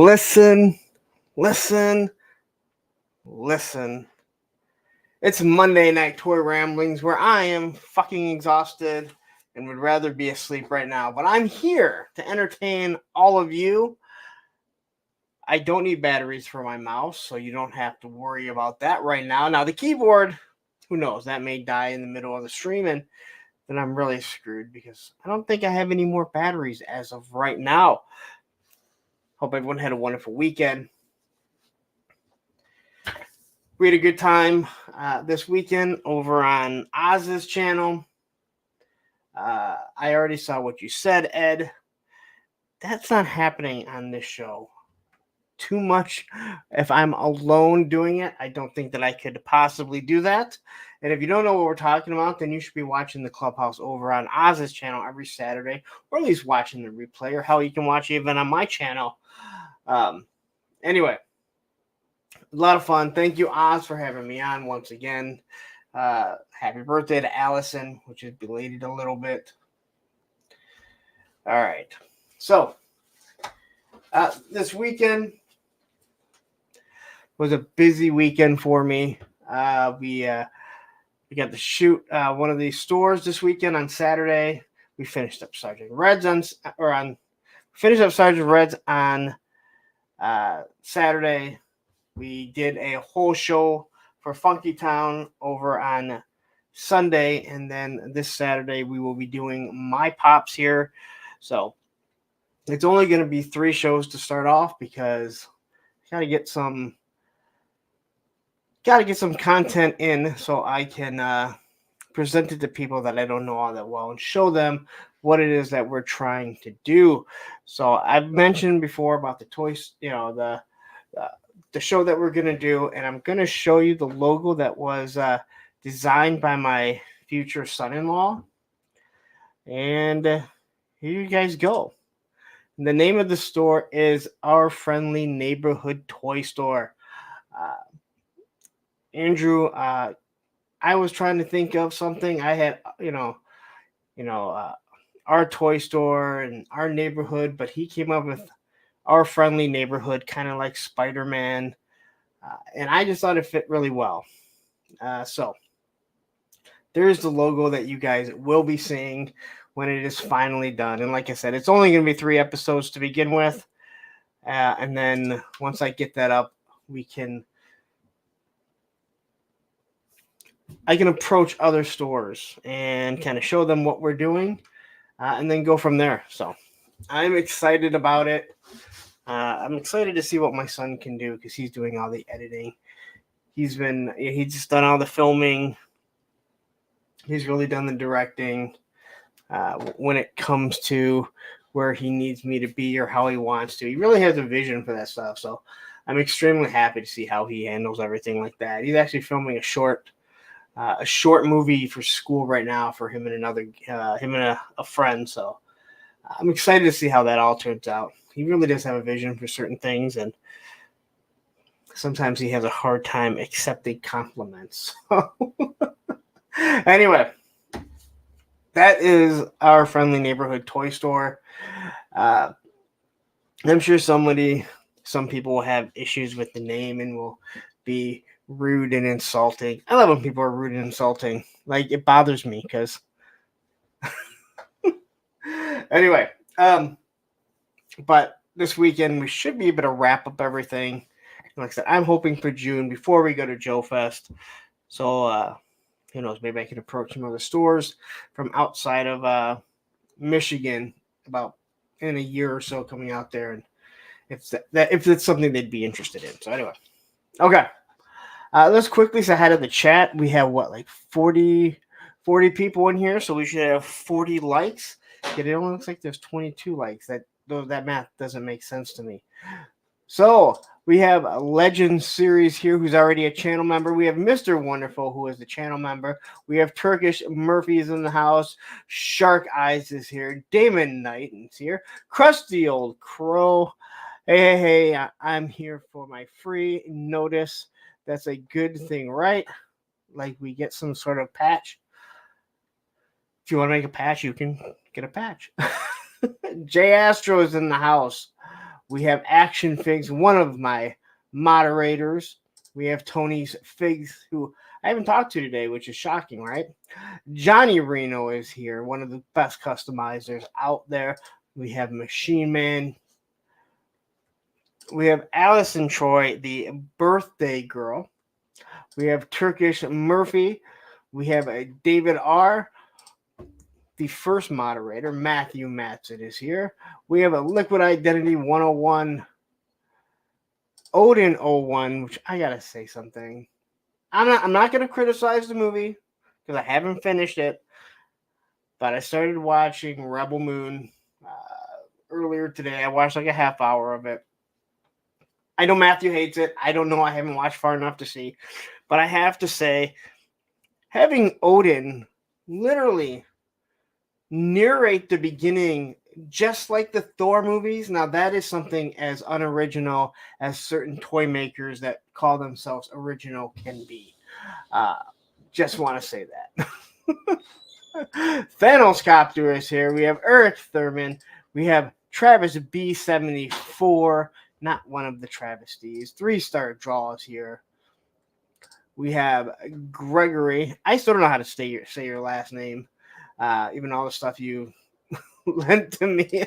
Listen, listen, listen. It's Monday Night Toy Ramblings where I am fucking exhausted and would rather be asleep right now. But I'm here to entertain all of you. I don't need batteries for my mouse, so you don't have to worry about that right now. Now, the keyboard, who knows? That may die in the middle of the stream, and then I'm really screwed because I don't think I have any more batteries as of right now. Hope everyone had a wonderful weekend. We had a good time this weekend over on Oz's channel. I already saw what you said, Ed. That's not happening on this show. Too much. If I'm alone doing it, I don't think that I could possibly do that. And if you don't know what we're talking about, then you should be watching the Clubhouse over on Oz's channel every Saturday, or at least watching the replay, or hell, you can watch it even on my channel. Anyway. A lot of fun. Thank you, Oz, for having me on once again. Happy birthday to Allison, which is belated a little bit. All right. So, this weekend was a busy weekend for me. We got to shoot one of these stores this weekend on Saturday. We finished up Sergeant Red's on Saturday. We did a whole show for Funky Town over on Sunday, and then this Saturday we will be doing My Pops here. So it's only going to be 3 shows to start off because I gotta get some content in so I can present it to people that I don't know all that well and show them what it is that we're trying to do. So I've mentioned before about the toys, the show that we're going to do, and I'm going to show you the logo that was designed by my future son-in-law. And here you guys go. And the name of the store is Our Friendly Neighborhood Toy Store. Andrew, I was trying to think of something. I had, our toy store and our neighborhood, but he came up with Our Friendly Neighborhood, kind of like Spider-Man. And I just thought it fit really well. So there's the logo that you guys will be seeing when it is finally done. And like I said, it's only going to be 3 episodes to begin with. And then once I get that up, I can approach other stores and kind of show them what we're doing and then go from there. So I'm excited about it. I'm excited to see what my son can do because he's doing all the editing. He's just done all the filming. He's really done the directing when it comes to where he needs me to be or how he wants to. He really has a vision for that stuff. So I'm extremely happy to see how he handles everything like that. He's actually filming a short movie for school right now for him and a friend. So I'm excited to see how that all turns out. He really does have a vision for certain things, and sometimes he has a hard time accepting compliments. Anyway, that is Our Friendly Neighborhood Toy Store. I'm sure some people will have issues with the name and will be rude and insulting. I love when people are rude and insulting. Like, it bothers me because anyway, but this weekend we should be able to wrap up everything. Like I said, I'm hoping for June before we go to Joe Fest. So who knows, maybe I can approach some other stores from outside of Michigan about in a year or so coming out there, and if it's something they'd be interested in. So anyway, okay. Let's quickly say hi to the chat. We have like 40 people in here, so we should have 40 likes. Yet it only looks like there's 22 likes. That math doesn't make sense to me. So we have a Legend Series here who's already a channel member. We have Mr. Wonderful who is the channel member. We have Turkish Murphy is in the house. Shark Eyes is here. Damon Knight is here. Crusty Old Crow. Hey, I'm here for my free notice. That's a good thing, right? Like we get some sort of patch. If you want to make a patch, you can get a patch. Jay Astro is in the house. We have Action Figs, one of my moderators. We have Tony's Figs, who I haven't talked to today, which is shocking, right? Johnny Reno is here, one of the best customizers out there. We have Machine Man. We have Allison Troy, the birthday girl. We have Turkish Murphy. We have David R., the first moderator. Matthew Matson is here. We have a Liquid Identity 101, Odin 01, which I gotta say something. I'm not gonna criticize the movie because I haven't finished it, but I started watching Rebel Moon earlier today. I watched like a half hour of it. I know Matthew hates it. I don't know. I haven't watched far enough to see, but I have to say, having Odin literally narrate the beginning just like the Thor movies. Now that is something as unoriginal as certain toy makers that call themselves original can be. Just want to say that. Thanos Copter is here. We have Eric Thurman. We have Travis B74, not one of the travesties. 3-star draws here. We have Gregory. I still don't know how to say your last name, even all the stuff you lent to me.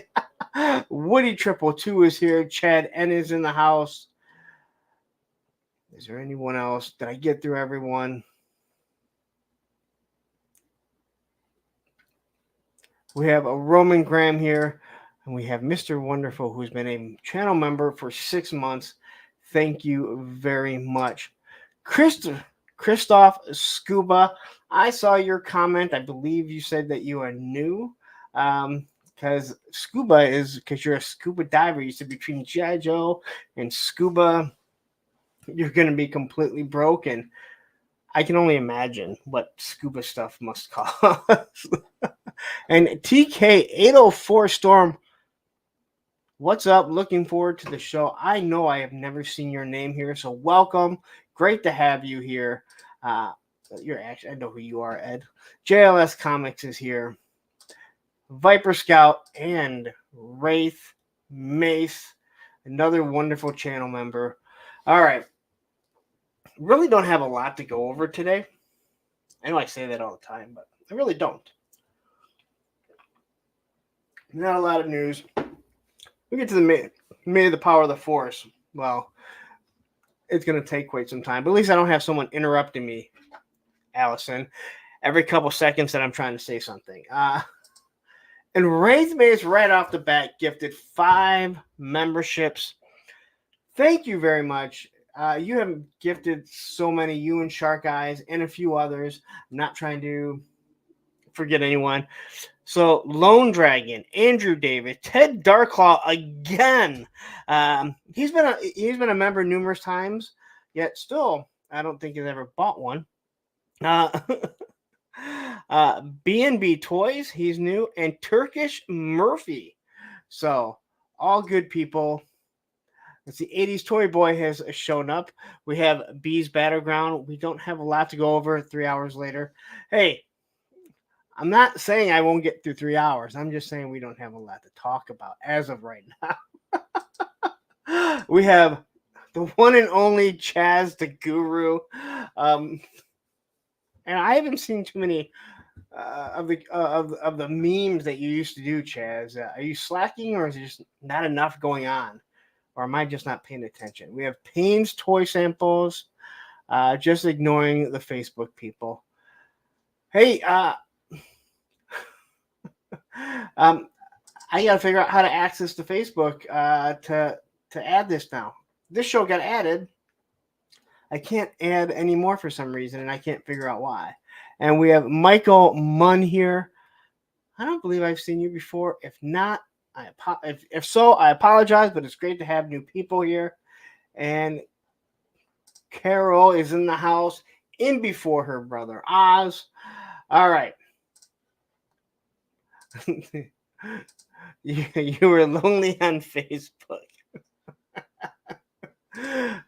Woody 222 is here. Chad N is in the house. Is there anyone else? Did I get through everyone? We have a Roman Graham here, and we have Mr. Wonderful, who's been a channel member for 6 months. Thank you very much. Christoph Scuba, I saw your comment. I believe you said that you are new. Because scuba is because you're a scuba diver. You said between G.I. Joe and scuba, you're going to be completely broken. I can only imagine what scuba stuff must cost. And TK804 Storm, what's up? Looking forward to the show. I know I have never seen your name here, so welcome. Great to have you here. You're actually, I know who you are, Ed. JLS Comics is here. Viper Scout and Wraith Mace, another wonderful channel member. All right. Really don't have a lot to go over today. I know I say that all the time, but I really don't. Not a lot of news. We get to the May the Power of the Force. Well, it's going to take quite some time, but at least I don't have someone interrupting me, Allison, every couple seconds that I'm trying to say something. And Wraith Mace right off the bat gifted 5 memberships. Thank you very much. You have gifted so many, you and Shark Eyes and a few others. I'm not trying to forget anyone. So Lone Dragon, Andrew David, Ted Darklaw again. He's been a member numerous times, yet still I don't think he's ever bought one. B&B Toys, he's new, and Turkish Murphy. So all good people. Let's see, 80s Toy Boy has shown up. We have Bees Battleground. We don't have a lot to go over 3 hours later. Hey, I'm not saying I won't get through 3 hours. I'm just saying we don't have a lot to talk about as of right now. We have the one and only Chaz the Guru. And I haven't seen too many of the memes that you used to do, Chaz. Are you slacking, or is it just not enough going on? Or am I just not paying attention? We have Payne's toy samples, just ignoring the Facebook people. Hey, I gotta figure out how to access the Facebook to add this now. This show got added. I can't add anymore for some reason, and I can't figure out why. And we have Michael Munn here. I don't believe I've seen you before. If not, if so, I apologize, but it's great to have new people here. And Carol is in the house in before her brother Oz. All right. You were lonely on Facebook.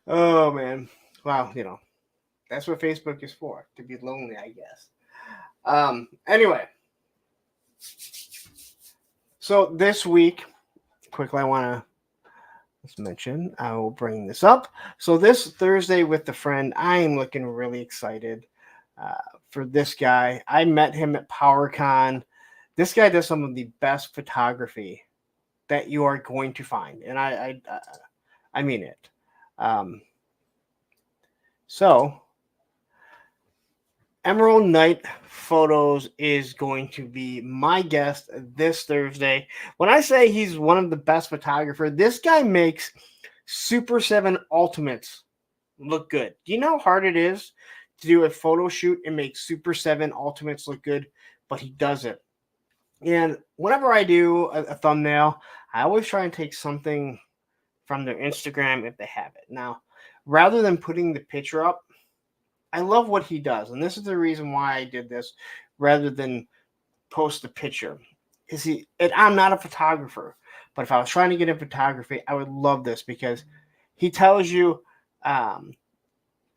Oh, man. Wow, that's what Facebook is for, to be lonely, I guess. Anyway. So this week, quickly, I want to Let's mention, I will bring this up. So this Thursday with the friend, I am looking really excited for this guy. I met him at PowerCon. This guy does some of the best photography that you are going to find, and I mean it. Um, so Emerald Knight Photos is going to be my guest this Thursday. When I say he's one of the best photographers, this guy makes Super 7 Ultimates look good. Do you know how hard it is to do a photo shoot and make Super 7 Ultimates look good? But he does it. And whenever I do a thumbnail, I always try and take something from their Instagram if they have it. Now, rather than putting the picture up, I love what he does, and this is the reason why I did this rather than post the picture. And I'm not a photographer, but if I was trying to get in photography, I would love this because he tells you um,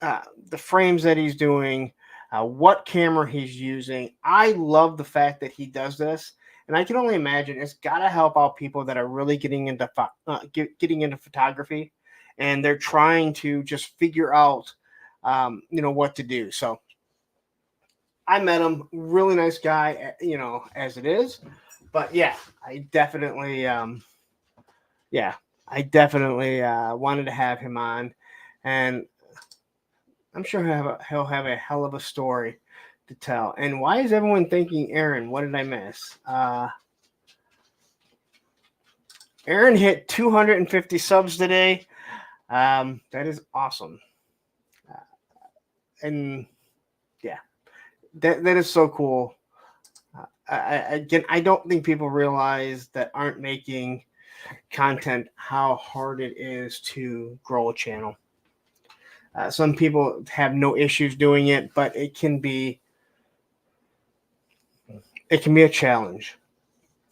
the frames that he's doing, what camera he's using. I love the fact that he does this, and I can only imagine it's got to help out people that are really getting into photography, and they're trying to just figure out what to do. So I met him, really nice guy, as it is. But yeah, I definitely, wanted to have him on, and I'm sure he'll have a hell of a story to tell. And why is everyone thinking Aaron? What did I miss? Aaron hit 250 subs today. That is awesome. And yeah, that is so cool. I don't think people realize that aren't making content how hard it is to grow a channel. Some people have no issues doing it, but it can be a challenge.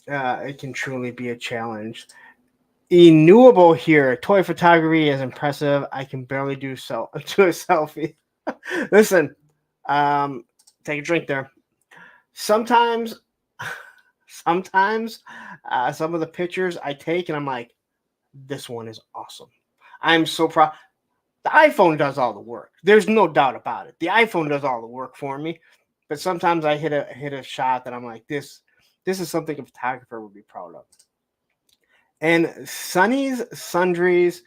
It can truly be a challenge. Innuable here. Toy photography is impressive. I can barely do a selfie. Listen, take a drink there. Sometimes some of the pictures I take and I'm like, this one is awesome. I'm so proud. The iPhone does all the work. There's no doubt about it. The iPhone does all the work for me. But sometimes I hit a shot that I'm like, this is something a photographer would be proud of. And Sunny's Sundries,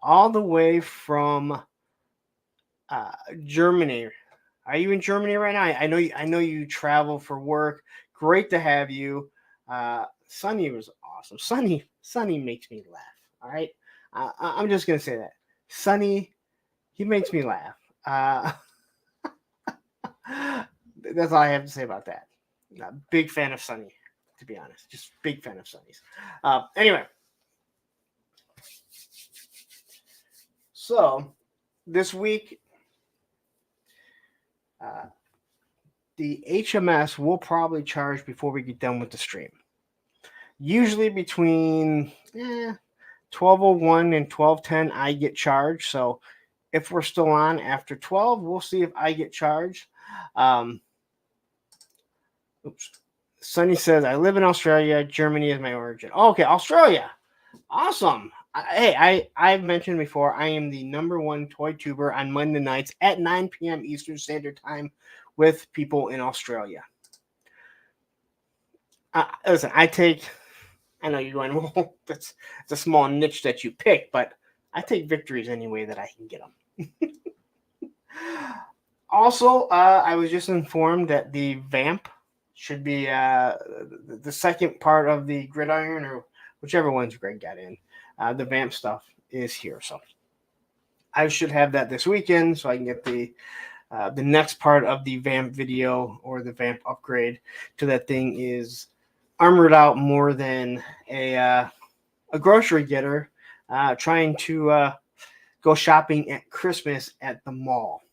all the way from Germany. Are you in Germany right now? I know you travel for work. Great to have you. Sunny was awesome. Sunny makes me laugh. All right, I'm just gonna say that. Sunny, he makes me laugh. That's all I have to say about that. Big fan of Sunny, to be honest. Just big fan of Sunny's. Anyway, so this week, the HMS will probably charge before we get done with the stream. Usually between 12:01 and 12:10, I get charged. So if we're still on after 12, we'll see if I get charged. Sunny says, I live in Australia. Germany is my origin. Okay, Australia. Awesome. Hey, I've mentioned before, I am the #1 toy tuber on Monday nights at 9 p.m. Eastern Standard Time with people in Australia. Listen, I know you're going, well, it's a small niche that you pick, but I take victories any way that I can get them. Also, I was just informed that the Vamp should be the second part of the Gridiron, or whichever ones Greg got in. The Vamp stuff is here, so I should have that this weekend, so I can get the next part of the Vamp video or the Vamp upgrade to that thing is armored out more than a grocery getter trying to go shopping at Christmas at the mall.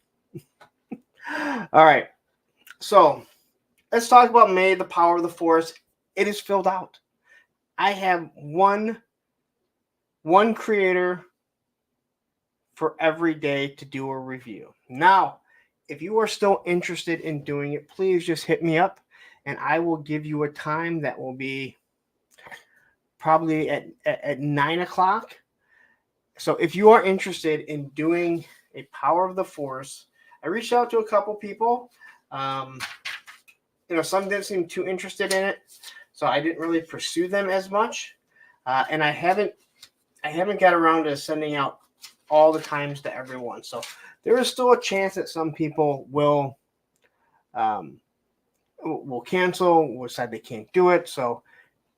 All right, so let's talk about May, the Power of the Force. It is filled out. I have one creator for every day to do a review. Now, if you are still interested in doing it, please just hit me up and I will give you a time that will be probably at 9 o'clock. So if you are interested in doing a Power of the Force, I reached out to a couple people. Some didn't seem too interested in it, so I didn't really pursue them as much. And I haven't got around to sending out all the times to everyone. So there is still a chance that some people will cancel, will decide they can't do it. So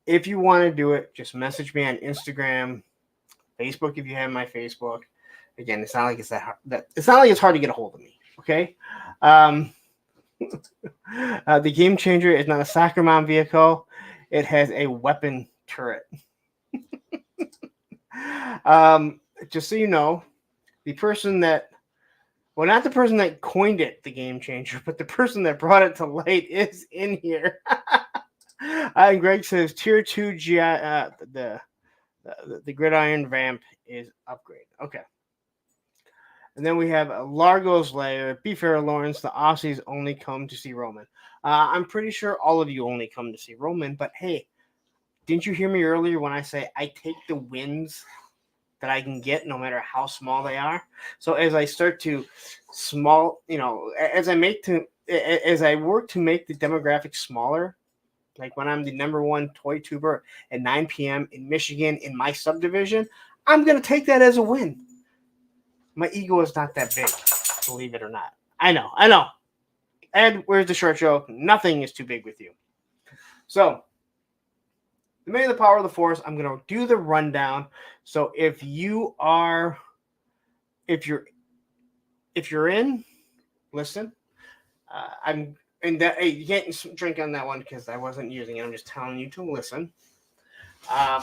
if you want to do it, just message me on Instagram, Facebook if you have my Facebook. Again, it's not like it's it's not like it's hard to get a hold of me. Okay. The Game Changer is not a soccer mom vehicle. It has a weapon turret. Just so you know, the person that, well, not the person that coined it, the Game Changer, but the person that brought it to light is in here. And Greg says Tier 2 GI, the Gridiron Vamp is upgrade. Okay. And then we have Largo's Lair. Be fair, Lawrence. The Aussies only come to see Roman. I'm pretty sure all of you only come to see Roman. But hey, didn't you hear me earlier when I say I take the wins that I can get, no matter how small they are? So as I start to as I work to make the demographic smaller, like when I'm the number one toy tuber at 9 p.m. in Michigan in my subdivision, I'm gonna take that as a win. My ego is not that big, believe it or not. I know. Ed, where's the short show? Nothing is too big with you. So, the May of the Power of the Force, I'm going to do the rundown. So, if you're in, listen. Hey, you can't drink on that one because I wasn't using it. I'm just telling you to listen. Now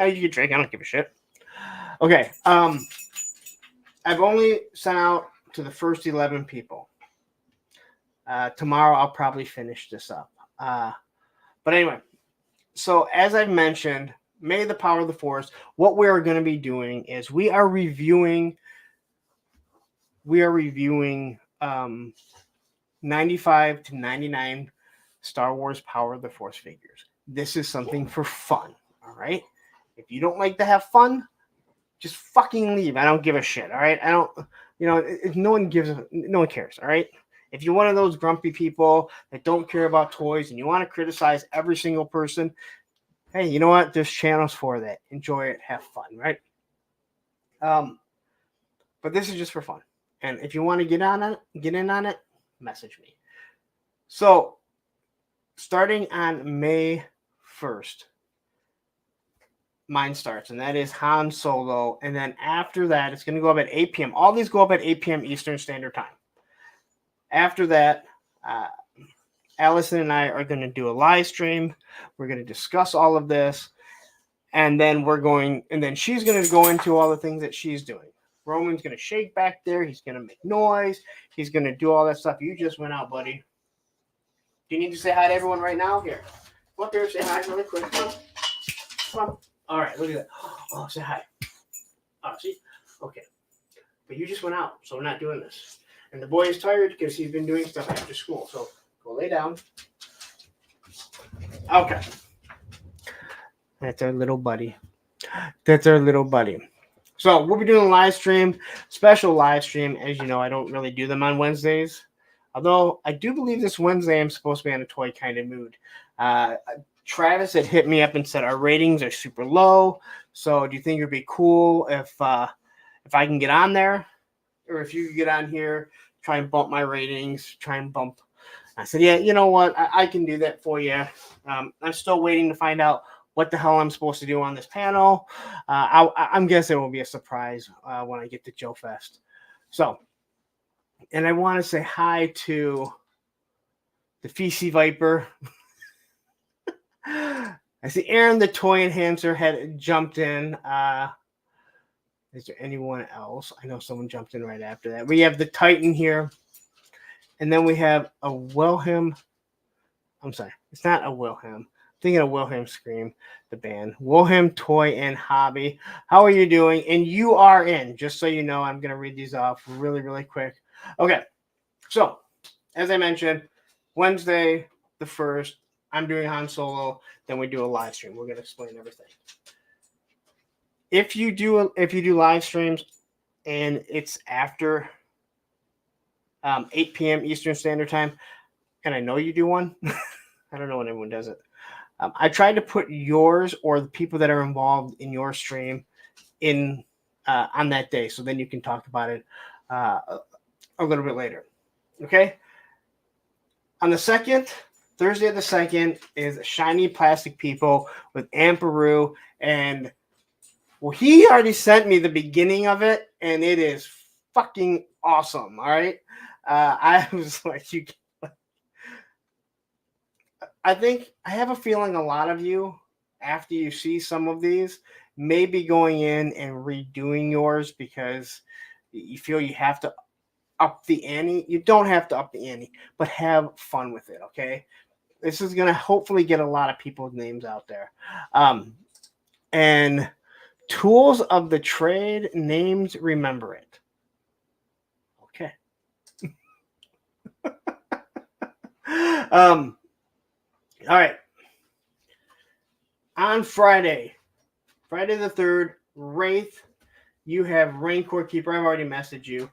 you can drink. I don't give a shit. Okay. I've only sent out to the first 11 people. Tomorrow I'll probably finish this up. But anyway, so as I've mentioned, May the Power of the Force, what we are going to be doing is we are reviewing 95 to 99 Star Wars Power of the Force figures. This is something for fun, all right? If you don't like to have fun, just fucking leave. I don't give a shit, all right? I don't, no one cares, all right? If you're one of those grumpy people that don't care about toys and you want to criticize every single person, hey, you know what? There's channels for that. Enjoy it. Have fun, right? But this is just for fun. And if you want to get in on it, message me. So, starting on May 1st, mine starts, and that is Han Solo. And then after that, it's going to go up at 8 p.m. All these go up at 8 p.m. Eastern Standard Time. After that, Allison and I are going to do a live stream. We're going to discuss all of this. And then she's going to go into all the things that she's doing. Roman's going to shake back there. He's going to make noise. He's going to do all that stuff. You just went out, buddy. Do you need to say hi to everyone right now? Here. Come up here, say hi really quick. Come on. All right, look at that. Oh, say hi. Oh, see? Okay. But you just went out, so we're not doing this. And the boy is tired because he's been doing stuff after school. So go lay down. Okay. That's our little buddy. So we'll be doing a live stream, special live stream. As you know, I don't really do them on Wednesdays. Although I do believe this Wednesday I'm supposed to be in a toy kind of mood. Travis had hit me up and said our ratings are super low. So do you think it'd be cool if I can get on there? Or if you could get on here, try and bump my ratings, I said, yeah, you know what? I can do that for you. I'm still waiting to find out what the hell I'm supposed to do on this panel. I'm guessing it will be a surprise when I get to Joe Fest. So, and I want to say hi to the Feces Viper. I see Aaron, the toy enhancer, had jumped in. Is there anyone else? I know someone jumped in right after that. We have the Titan here. And then we have a Wilhelm. I'm sorry. It's not a Wilhelm. I'm thinking of Wilhelm Scream, the band. Wilhelm Toy and Hobby. How are you doing? And you are in. Just so you know, I'm going to read these off really, really quick. Okay. So, as I mentioned, Wednesday the 1st, I'm doing Han Solo. Then we do a live stream. We're going to explain everything. if you do live streams and it's after 8 p.m. Eastern Standard Time, and I know you do one. I don't know when everyone does it. I tried to put yours or the people that are involved in your stream in on that day, so then you can talk about it a little bit later. Okay. On the 2nd, Thursday the 2nd, is Shiny Plastic People with Amperu, and well, he already sent me the beginning of it, and it is fucking awesome. All right. I was like, I think I have a feeling a lot of you, after you see some of these, may be going in and redoing yours because you feel you have to up the ante. You don't have to up the ante, but have fun with it. Okay. This is going to hopefully get a lot of people's names out there. And tools of the trade, names, remember it. Okay. All right. On Friday the 3rd, Wraith, you have Raincore Keeper. I've already messaged you.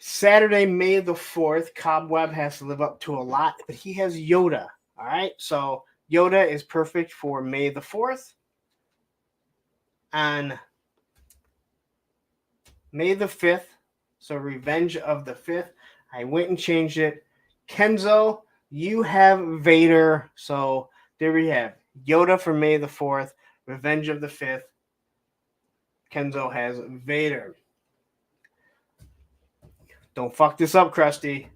Saturday, May the 4th, Cobweb has to live up to a lot, but he has Yoda. All right. So Yoda is perfect for May the 4th. On May the 5th, so Revenge of the 5th, I went and changed it. Kenzo, you have Vader. So there we have Yoda for May the 4th, Revenge of the 5th. Kenzo has Vader. Don't fuck this up, Krusty.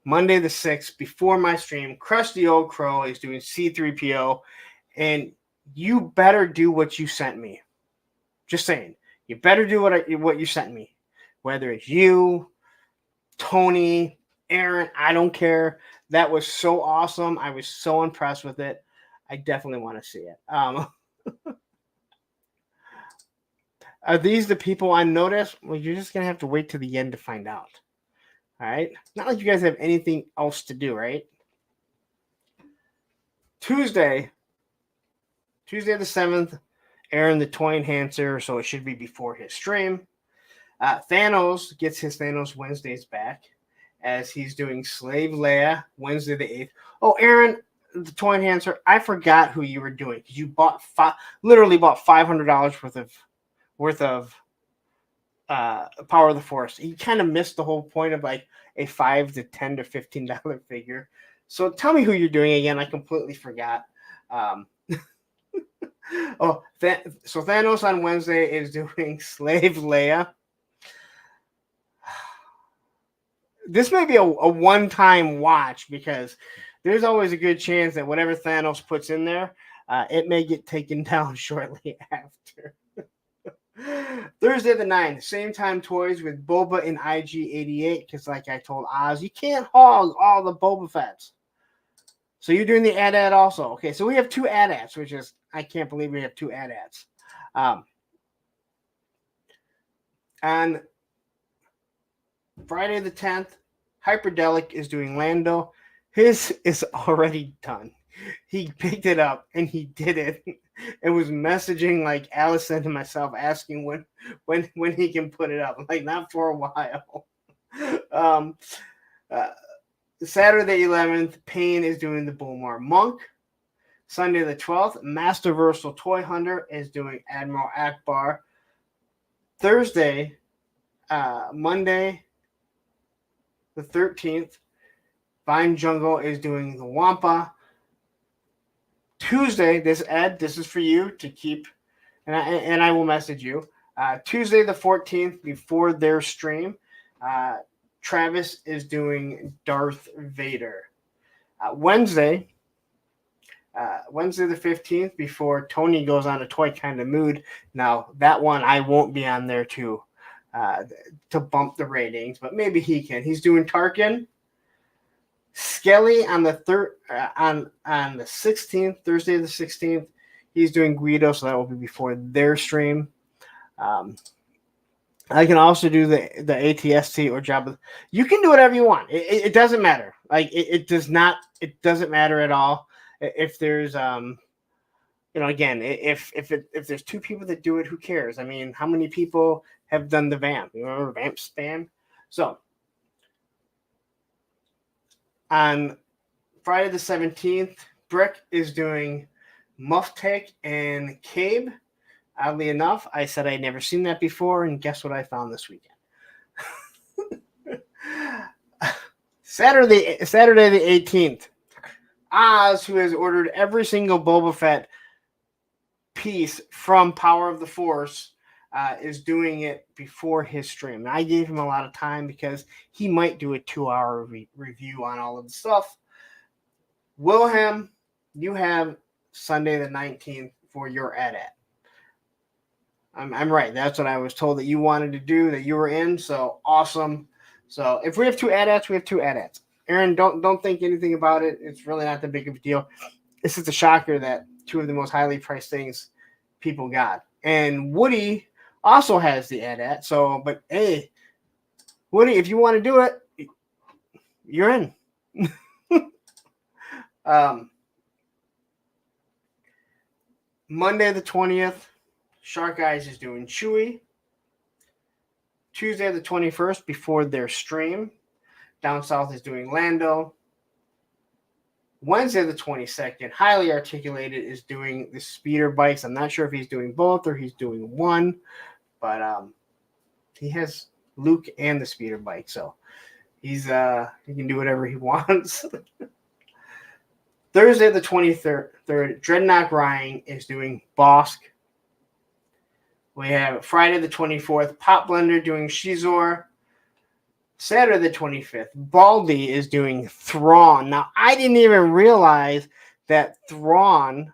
Monday the 6th, before my stream, Krusty Old Crow is doing C3PO, and you better do what you sent me. Just saying. You better do what you sent me. Whether it's you, Tony, Aaron, I don't care. That was so awesome. I was so impressed with it. I definitely want to see it. Are these the people I noticed? Well, you're just going to have to wait to the end to find out. All right? Not like you guys have anything else to do, right? Tuesday the 7th, Aaron the Toy Enhancer, so it should be before his stream. Thanos gets his Thanos Wednesdays back as he's doing Slave Leia Wednesday the 8th. Oh, Aaron, the Toy Enhancer, I forgot who you were doing because you literally bought $500 worth of Power of the Force. You kind of missed the whole point of like a $5 to $10 to $15 figure. So tell me who you're doing again. I completely forgot. So Thanos on Wednesday is doing Slave Leia. This may be a one-time watch because there's always a good chance that whatever Thanos puts in there, it may get taken down shortly after. Thursday the 9th, same time toys with Boba and IG-88 because like I told Oz, you can't hog all the Boba Fetts. So you're doing the AT-AT also. Okay, so we have 2 AT-ATs, which is, I can't believe we have 2 AT-ATs. On Friday the 10th, Hyperdelic is doing Lando. His is already done. He picked it up and he did it. And was messaging like Allison and myself asking when he can put it up. Like, not for a while. Saturday 11th, Payne is doing the Bulmar Monk. Sunday the 12th, Masterversal Toy Hunter is doing Admiral Akbar. Monday the 13th, Vine Jungle is doing the Wampa. Tuesday, this is for you to keep, and I will message you. Tuesday the 14th, before their stream, Travis is doing Darth Vader. Wednesday the 15th, before Tony goes on a toy kind of mood. Now, that one I won't be on there to bump the ratings, but maybe he can. He's doing Tarkin. Skelly on the on the 16th, Thursday the 16th, he's doing Guido, so that will be before their stream. I can also do the ATST or Jabba. You can do whatever you want. It doesn't matter. Like it doesn't matter at all. If there's again, if there's two people that do it, who cares? I mean, how many people have done the vamp? You remember vamp spam? So on Friday the 17th, Brick is doing Muff Take and Cabe. Oddly enough, I said I'd never seen that before, and guess what I found this weekend? Saturday the 18th, Oz, who has ordered every single Boba Fett piece from Power of the Force, is doing it before his stream. And I gave him a lot of time because he might do a 2-hour review on all of the stuff. Wilhelm, you have Sunday the 19th for your AT-AT. I'm right. That's what I was told that you wanted to do, that you were in. So awesome. So if we have two AT-ATs, we have two AT-ATs. Aaron, don't think anything about it. It's really not that big of a deal. This is a shocker that two of the most highly priced things people got. And Woody also has the AT-AT. So, but hey, Woody, if you want to do it, you're in. Monday the 20th, Shark Eyes is doing Chewy. Tuesday the 21st, before their stream, Down South is doing Lando. Wednesday the 22nd, Highly Articulated is doing the speeder bikes. I'm not sure if he's doing both or he's doing one, but he has Luke and the speeder bike, so he can do whatever he wants. Thursday the 23rd, Dreadnought Ryan is doing Bosk. We have Friday the 24th, Pop Blender doing Shizor. Saturday the 25th, Baldy is doing Thrawn. Now, I didn't even realize that Thrawn,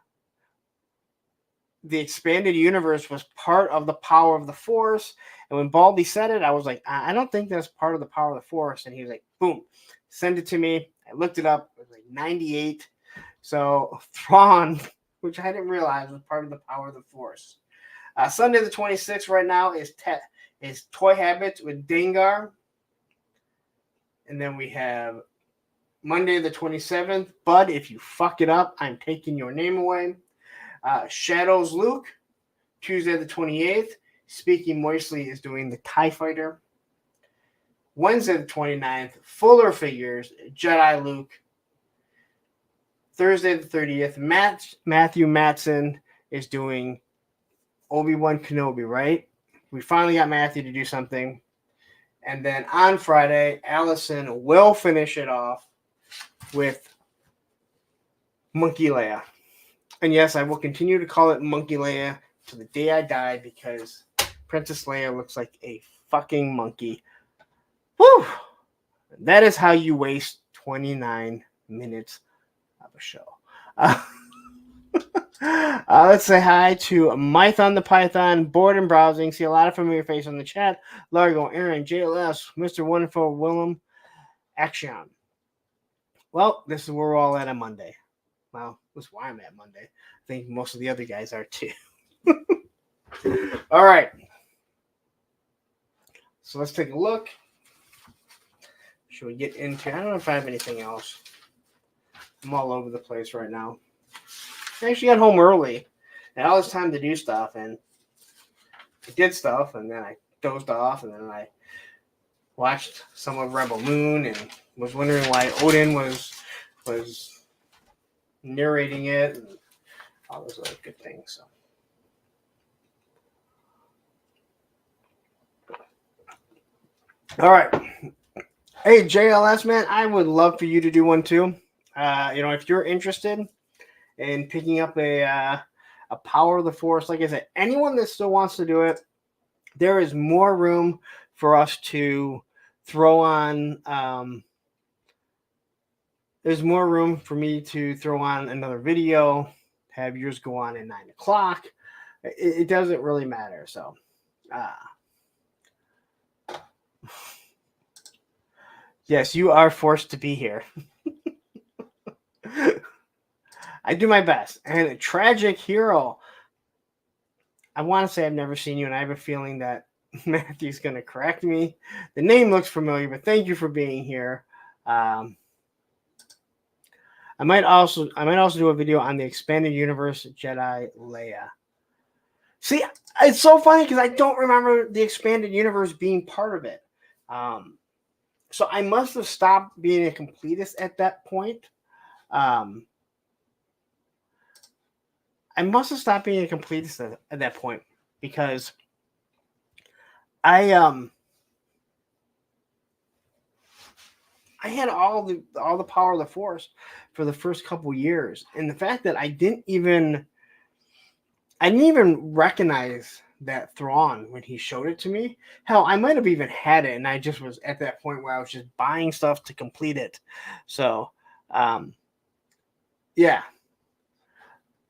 the expanded universe, was part of the Power of the Force. And when Baldy said it, I was like, I don't think that's part of the Power of the Force. And he was like, boom, send it to me. I looked it up. It was like 98. So Thrawn, which I didn't realize was part of the Power of the Force. Sunday the 26th right now is Toy Habits with Dengar. And then we have Monday the 27th, Bud, if you fuck it up, I'm taking your name away. Shadows Luke, Tuesday the 28th, Speaking Moistly is doing the TIE Fighter. Wednesday the 29th, Fuller Figures, Jedi Luke. Thursday the 30th, Matthew Matson is doing Obi-Wan Kenobi, right? We finally got Matthew to do something. And then on Friday, Allison will finish it off with Monkey Leia. And yes, I will continue to call it Monkey Leia to the day I die because Princess Leia looks like a fucking monkey. Woo! That is how you waste 29 minutes of a show. Let's say hi to Mython the Python, bored and browsing. See a lot of familiar faces on the chat. Largo, Aaron, JLS, Mr. Wonderful, Willem, Action. Well, this is where we're all at on Monday. Well, that's why I'm at Monday. I think most of the other guys are too. All right. So let's take a look. Should we get into? I don't know if I have anything else. I'm all over the place right now. I actually got home early. I had all this time to do stuff, and I did stuff, and then I dozed off, and then I watched some of Rebel Moon, and was wondering why Odin was narrating it, and all those other good things. So. All right. Hey, JLS, man, I would love for you to do one too. If you're interested in picking up a Power of the Force, like I said, anyone that still wants to do it, there is more room for us to throw on. There's more room for me to throw on another video, have yours go on at 9 o'clock. It doesn't really matter. So, yes, you are forced to be here. I do my best. And a tragic hero. I want to say I've never seen you, and I have a feeling that Matthew's going to correct me. The name looks familiar, but thank you for being here. I might also do a video on the expanded universe Jedi Leia. See, it's so funny because I don't remember the expanded universe being part of it. So I must have stopped being a completist at that point. I must have stopped being a completist at that point because I had all the power of the Force for the first couple years, and the fact that I didn't even recognize that Thrawn when he showed it to me. Hell, I might have even had it, and I just was at that point where I was just buying stuff to complete it. So, yeah.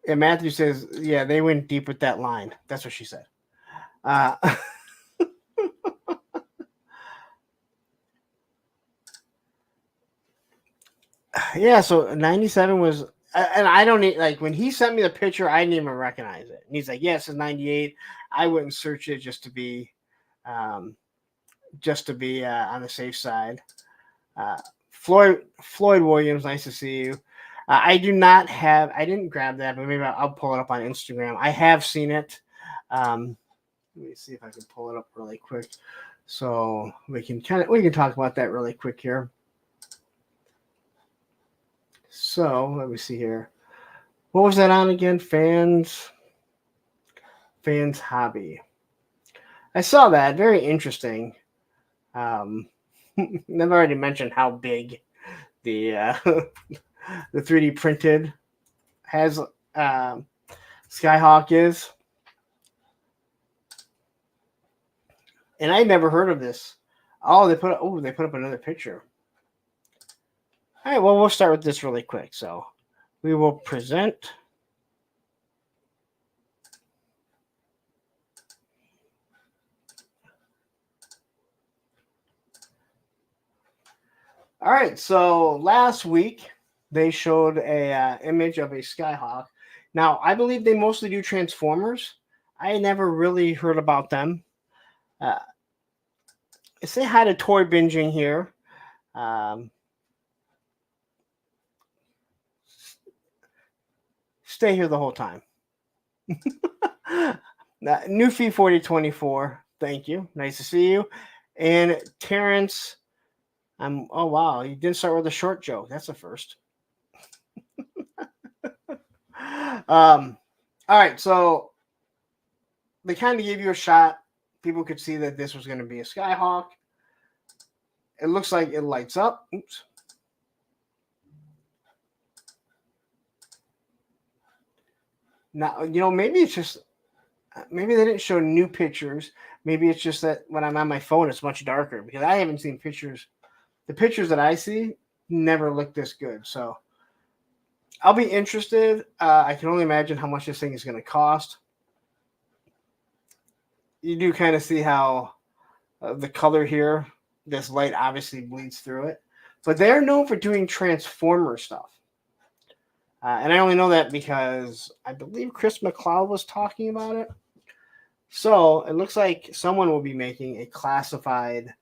And Matthew says, yeah, they went deep with that line. That's what she said. Yeah, so 97 was, and I don't need, like, when he sent me the picture, I didn't even recognize it. And he's like, yes, it's 98. I wouldn't search it just to be on the safe side. Floyd Williams, nice to see you. I didn't grab that, but maybe I'll pull it up on Instagram. I have seen it. Let me see if I can pull it up really quick. So we can talk about that really quick here. So let me see here. What was that on again? Fans Hobby. I saw that. Very interesting. I've already mentioned how big the the 3D printed has Skyhawk is. And I never heard of this. Oh, they put up another picture. All right, well, we'll start with this really quick. So we will present. All right, so last week they showed a image of a Skyhawk. Now, I believe they mostly do Transformers. I never really heard about them. Say hi to Toy Binging here. Stay here the whole time. Newfie 4024, thank you. Nice to see you. And Terrence, oh wow, you didn't start with a short joke. That's a first. All right, so they kind of gave you a shot. People could see that this was going to be a Skyhawk. It looks like it lights up. Oops. Now, maybe it's just, maybe they didn't show new pictures. Maybe it's just that when I'm on my phone, it's much darker because I haven't seen pictures. The pictures that I see never look this good. So I'll be interested. I can only imagine how much this thing is going to cost. You do kind of see how the color here, this light obviously bleeds through it. But they're known for doing Transformer stuff. And I only know that because I believe Chris McLeod was talking about it. So it looks like someone will be making a classified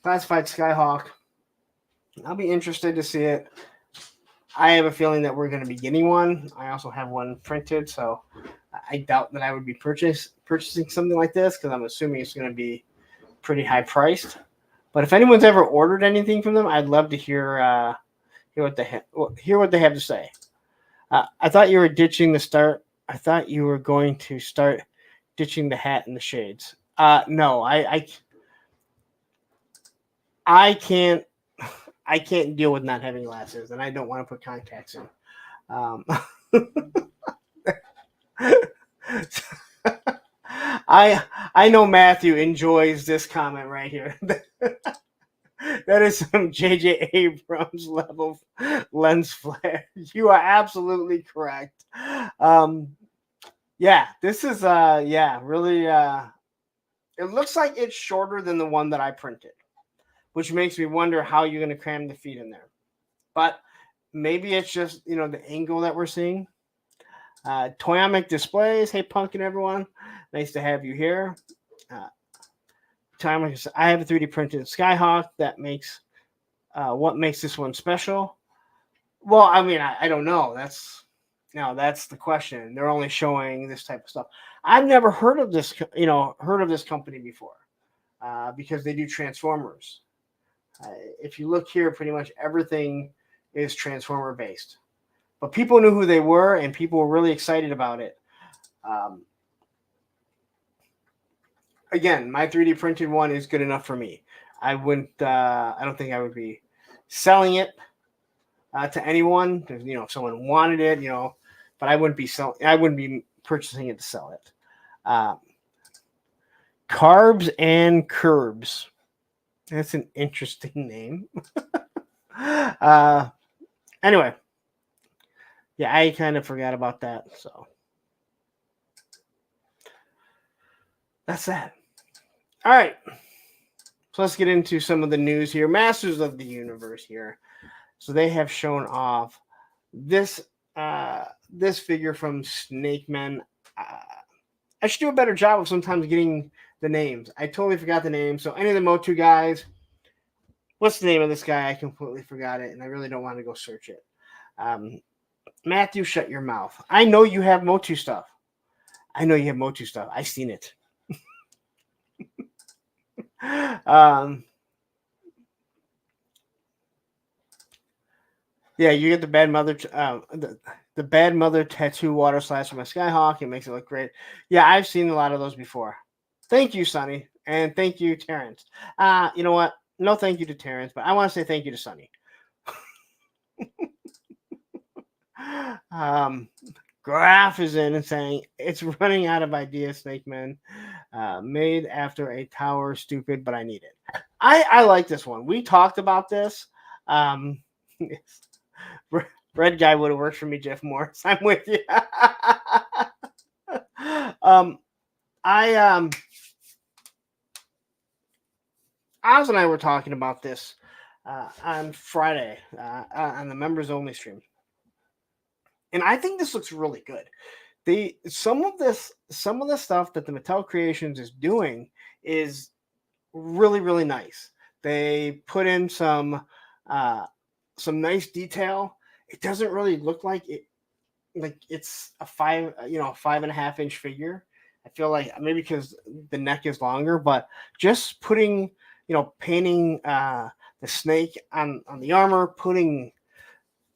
Skyhawk. I'll be interested to see it. I have a feeling that we're going to be getting one. I also have one printed, so I doubt that I would be purchasing something like this because I'm assuming it's going to be pretty high priced. But if anyone's ever ordered anything from them, I'd love to hear what they have to say. I thought you were ditching the start. I thought you were going to start ditching the hat and the shades. No, I can't. I can't deal with not having glasses, and I don't want to put contacts in. I know Matthew enjoys this comment right here. That is some J.J. Abrams level lens flare. You are absolutely correct. Yeah, this is really. It looks like it's shorter than the one that I printed, which makes me wonder how you're going to cram the feet in there. But maybe it's just, the angle that we're seeing. Toyomic Displays. Hey, Pumpkin, everyone. Nice to have you here. I have a 3D printed Skyhawk. That makes what makes this one special. Well, I mean, I don't know. That's the question. They're only showing this type of stuff. I've never heard of this, heard of this company before, because they do Transformers. If you look here, pretty much everything is Transformer based. But people knew who they were, and people were really excited about it. Um, Again, my 3D printed one is good enough for me. I wouldn't. I don't think I would be selling it to anyone. If someone wanted it, but I wouldn't be selling. I wouldn't be purchasing it to sell it. Uh, Carbs and Curbs. That's an interesting name. uh, anyway, yeah, I kind of forgot about that. So that's that. All right. So let's get into some of the news here. Masters of the Universe here. So they have shown off this this figure from Snake Men. I should do a better job of sometimes getting the names. I totally forgot the name. So any of the Motu guys, what's the name of this guy? I completely forgot it, and I really don't want to go search it. Matthew, shut your mouth. I know you have Motu stuff. I've seen it. Yeah, you get the bad mother, the bad mother tattoo water slash from a Skyhawk. It makes it look great. Yeah, I've seen a lot of those before. Thank you, Sonny, and thank you, Terrence. You know what? No, thank you to Terrence, but I want to say thank you to Sonny. Graph is in and saying it's running out of ideas, Snake Man. Made after a tower, stupid, but I need it. I like this one. We talked about this. Red guy would have worked for me, Jeff Morris. I'm with you. Oz and I were talking about this on Friday on the members only stream, and I think this looks really good. Some of the stuff that the Mattel Creations is doing is really nice. They put in some nice detail. It doesn't really look like it's a 5.5 inch figure. I feel like maybe because the neck is longer, but just putting painting the snake on the armor, putting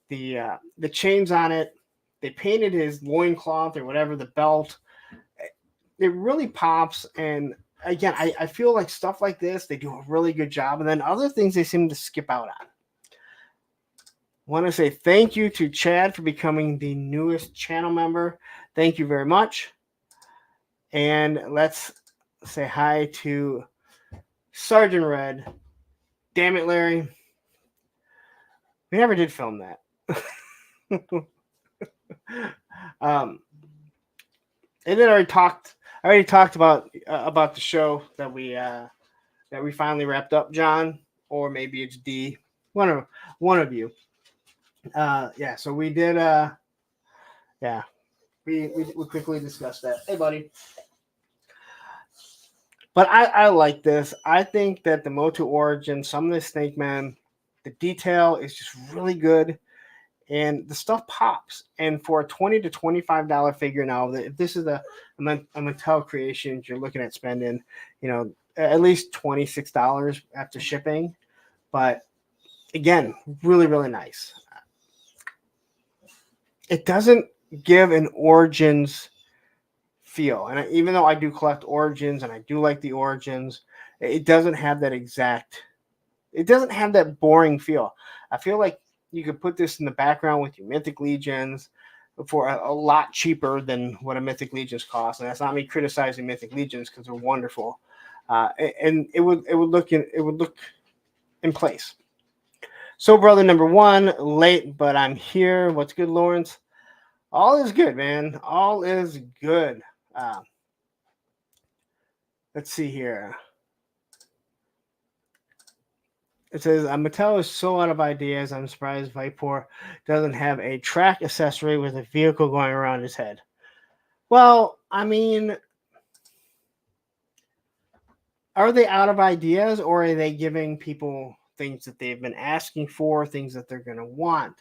the chains on it. They painted his loincloth or whatever, the belt. It really pops. And again, I feel like stuff like this, they do a really good job. And then other things they seem to skip out on. Want to say thank you to Chad for becoming the newest channel member. Thank you very much. And let's say hi to Sergeant Red. Damn it, Larry. We never did film that. And then I already talked about the show that we finally wrapped up, John, or maybe it's D. One of you. Yeah, so we did yeah. We quickly discussed that. Hey buddy. But I like this. I think that the Motu Origin, some of the Snake Man, the detail is just really good. And the stuff pops. And for a $20 to $25 figure now, if this is a Mattel Creation, you're looking at spending, at least $26 after shipping. But again, really nice. It doesn't give an Origins feel. And even though I do collect Origins and I do like the Origins, it doesn't have that it doesn't have that boring feel. I feel like you could put this in the background with your Mythic Legions for a lot cheaper than what a Mythic Legions cost. And that's not me criticizing Mythic Legions because they're wonderful. And it would look in place. So brother number one, late, but I'm here. What's good, Lawrence? All is good, man. All is good. Let's see here. It says, Mattel is so out of ideas, I'm surprised Vipor doesn't have a track accessory with a vehicle going around his head. Well, I mean, are they out of ideas, or are they giving people things that they've been asking for, things that they're going to want?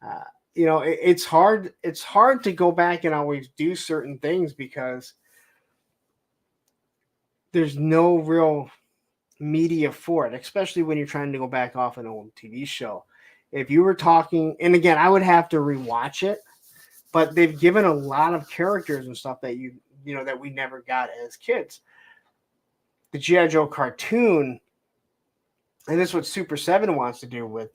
Uh, it's hard. It's hard to go back and always do certain things because there's no real media for it, especially when you're trying to go back off an old TV show. If you were talking, and again, I would have to rewatch it, but they've given a lot of characters and stuff that that we never got as kids. The G.I. Joe cartoon, and this is what Super 7 wants to do with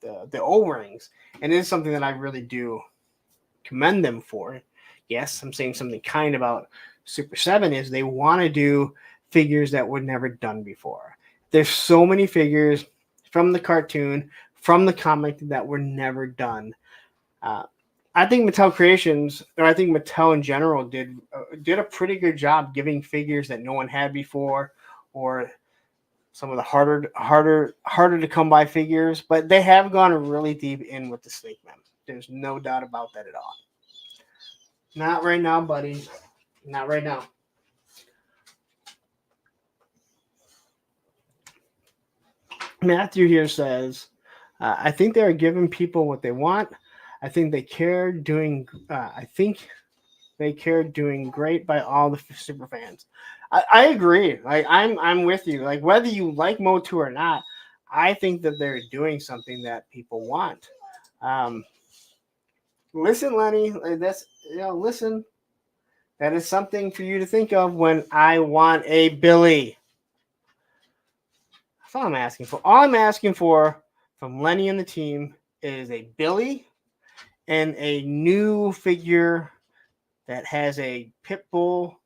the O-rings, and it is something that I really do commend them for. Yes, I'm saying something kind about Super 7 is they want to do figures that were never done before. There's so many figures from the cartoon, from the comic that were never done. I think Mattel Creations, or I think Mattel in general, did a pretty good job giving figures that no one had before, or some of the harder to come by figures. But they have gone really deep in with the Snake Men. There's no doubt about that at all. Not right now, buddy. Not right now. Matthew here says, I think they are giving people what they want. I think they care doing. I think they care doing great by all the super fans. I agree. Like I'm with you. Like whether you like Motu or not, I think that they're doing something that people want. Listen, Lenny. That's listen. That is something for you to think of when I want a Billy. That's all I'm asking for. All I'm asking for from Lenny and the team is a Billy and a new figure that has a pit bull.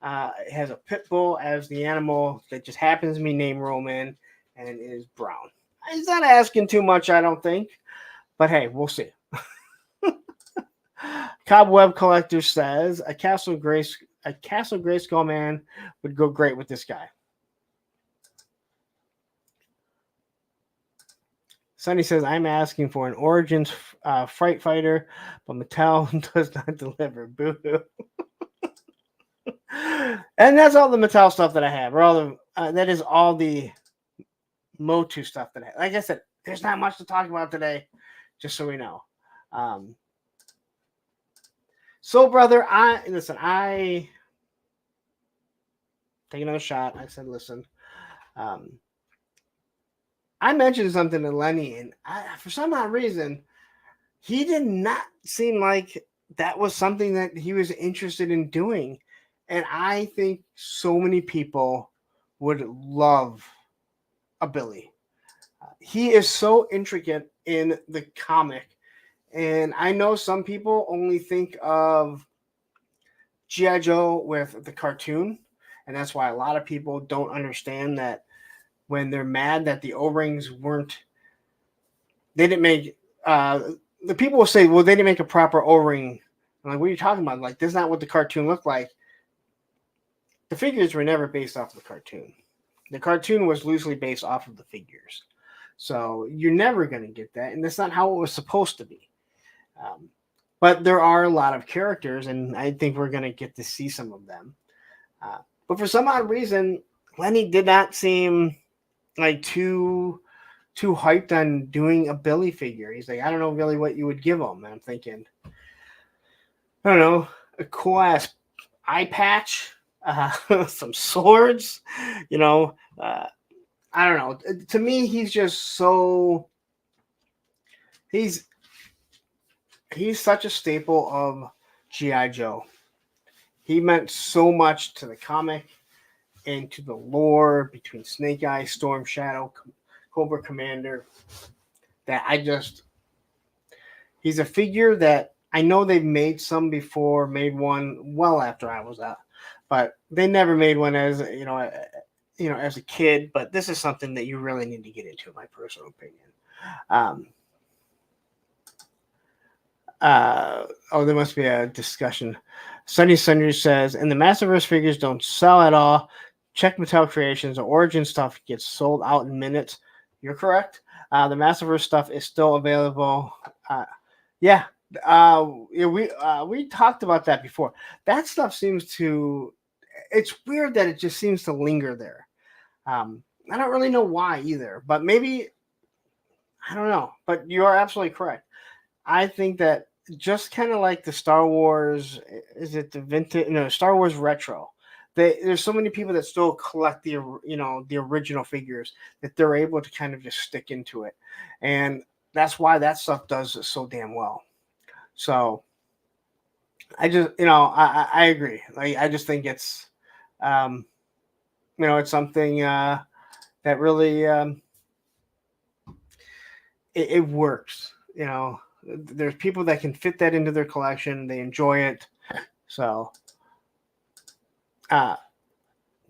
It has a pit bull as the animal that just happens to be named Roman and is brown. He's not asking too much, I don't think. But hey, we'll see. Cobweb Collector says a Castle Grayskull man would go great with this guy. Sonny says I'm asking for an Origins Fright Fighter, but Mattel does not deliver. Boo. And that's all the Mattel stuff that I have. Or all the that is all the Motu stuff that I have. Like I said, there's not much to talk about today, just so we know. So, brother, I take another shot. I said, listen. I mentioned something to Lenny, and for some odd reason, he did not seem like that was something that he was interested in doing. And I think so many people would love a Billy. He is so intricate in the comic. And I know some people only think of G.I. Joe with the cartoon. And that's why a lot of people don't understand that when they're mad that the O-rings they didn't make, the people will say, well, they didn't make a proper O-ring. I'm like, what are you talking about? Like, this is not what the cartoon looked like. The figures were never based off of the cartoon. The cartoon was loosely based off of the figures. So you're never going to get that. And that's not how it was supposed to be. But there are a lot of characters, and I think we're going to get to see some of them. But for some odd reason, Lenny did not seem like too hyped on doing a Billy figure. He's like, I don't know really what you would give him. And I'm thinking, I don't know, a cool ass eye patch, some swords, I don't know. To me, he's just so he's such a staple of G.I. Joe. He meant so much to the comic and to the lore between Snake Eyes, Storm Shadow, Cobra Commander, that he's a figure that I know they've made some before, made one well after I was out, but they never made one as, as a kid, but this is something that you really need to get into, in my personal opinion. There must be a discussion. Sunny Sundry says, and the Masterverse figures don't sell at all. Check Mattel Creations. The Origin stuff gets sold out in minutes. You're correct. The Masterverse stuff is still available. We talked about that before. That stuff it's weird that it just seems to linger there. I don't really know why either, but maybe I don't know, but you are absolutely correct. I think that just kind of like the Star Wars, is it the vintage? No, Star Wars retro. There's so many people that still collect the original figures that they're able to kind of just stick into it, and that's why that stuff does so damn well. So I just I agree. Like I just think it's um, it's something that really it works. There's people that can fit that into their collection. They enjoy it. So uh,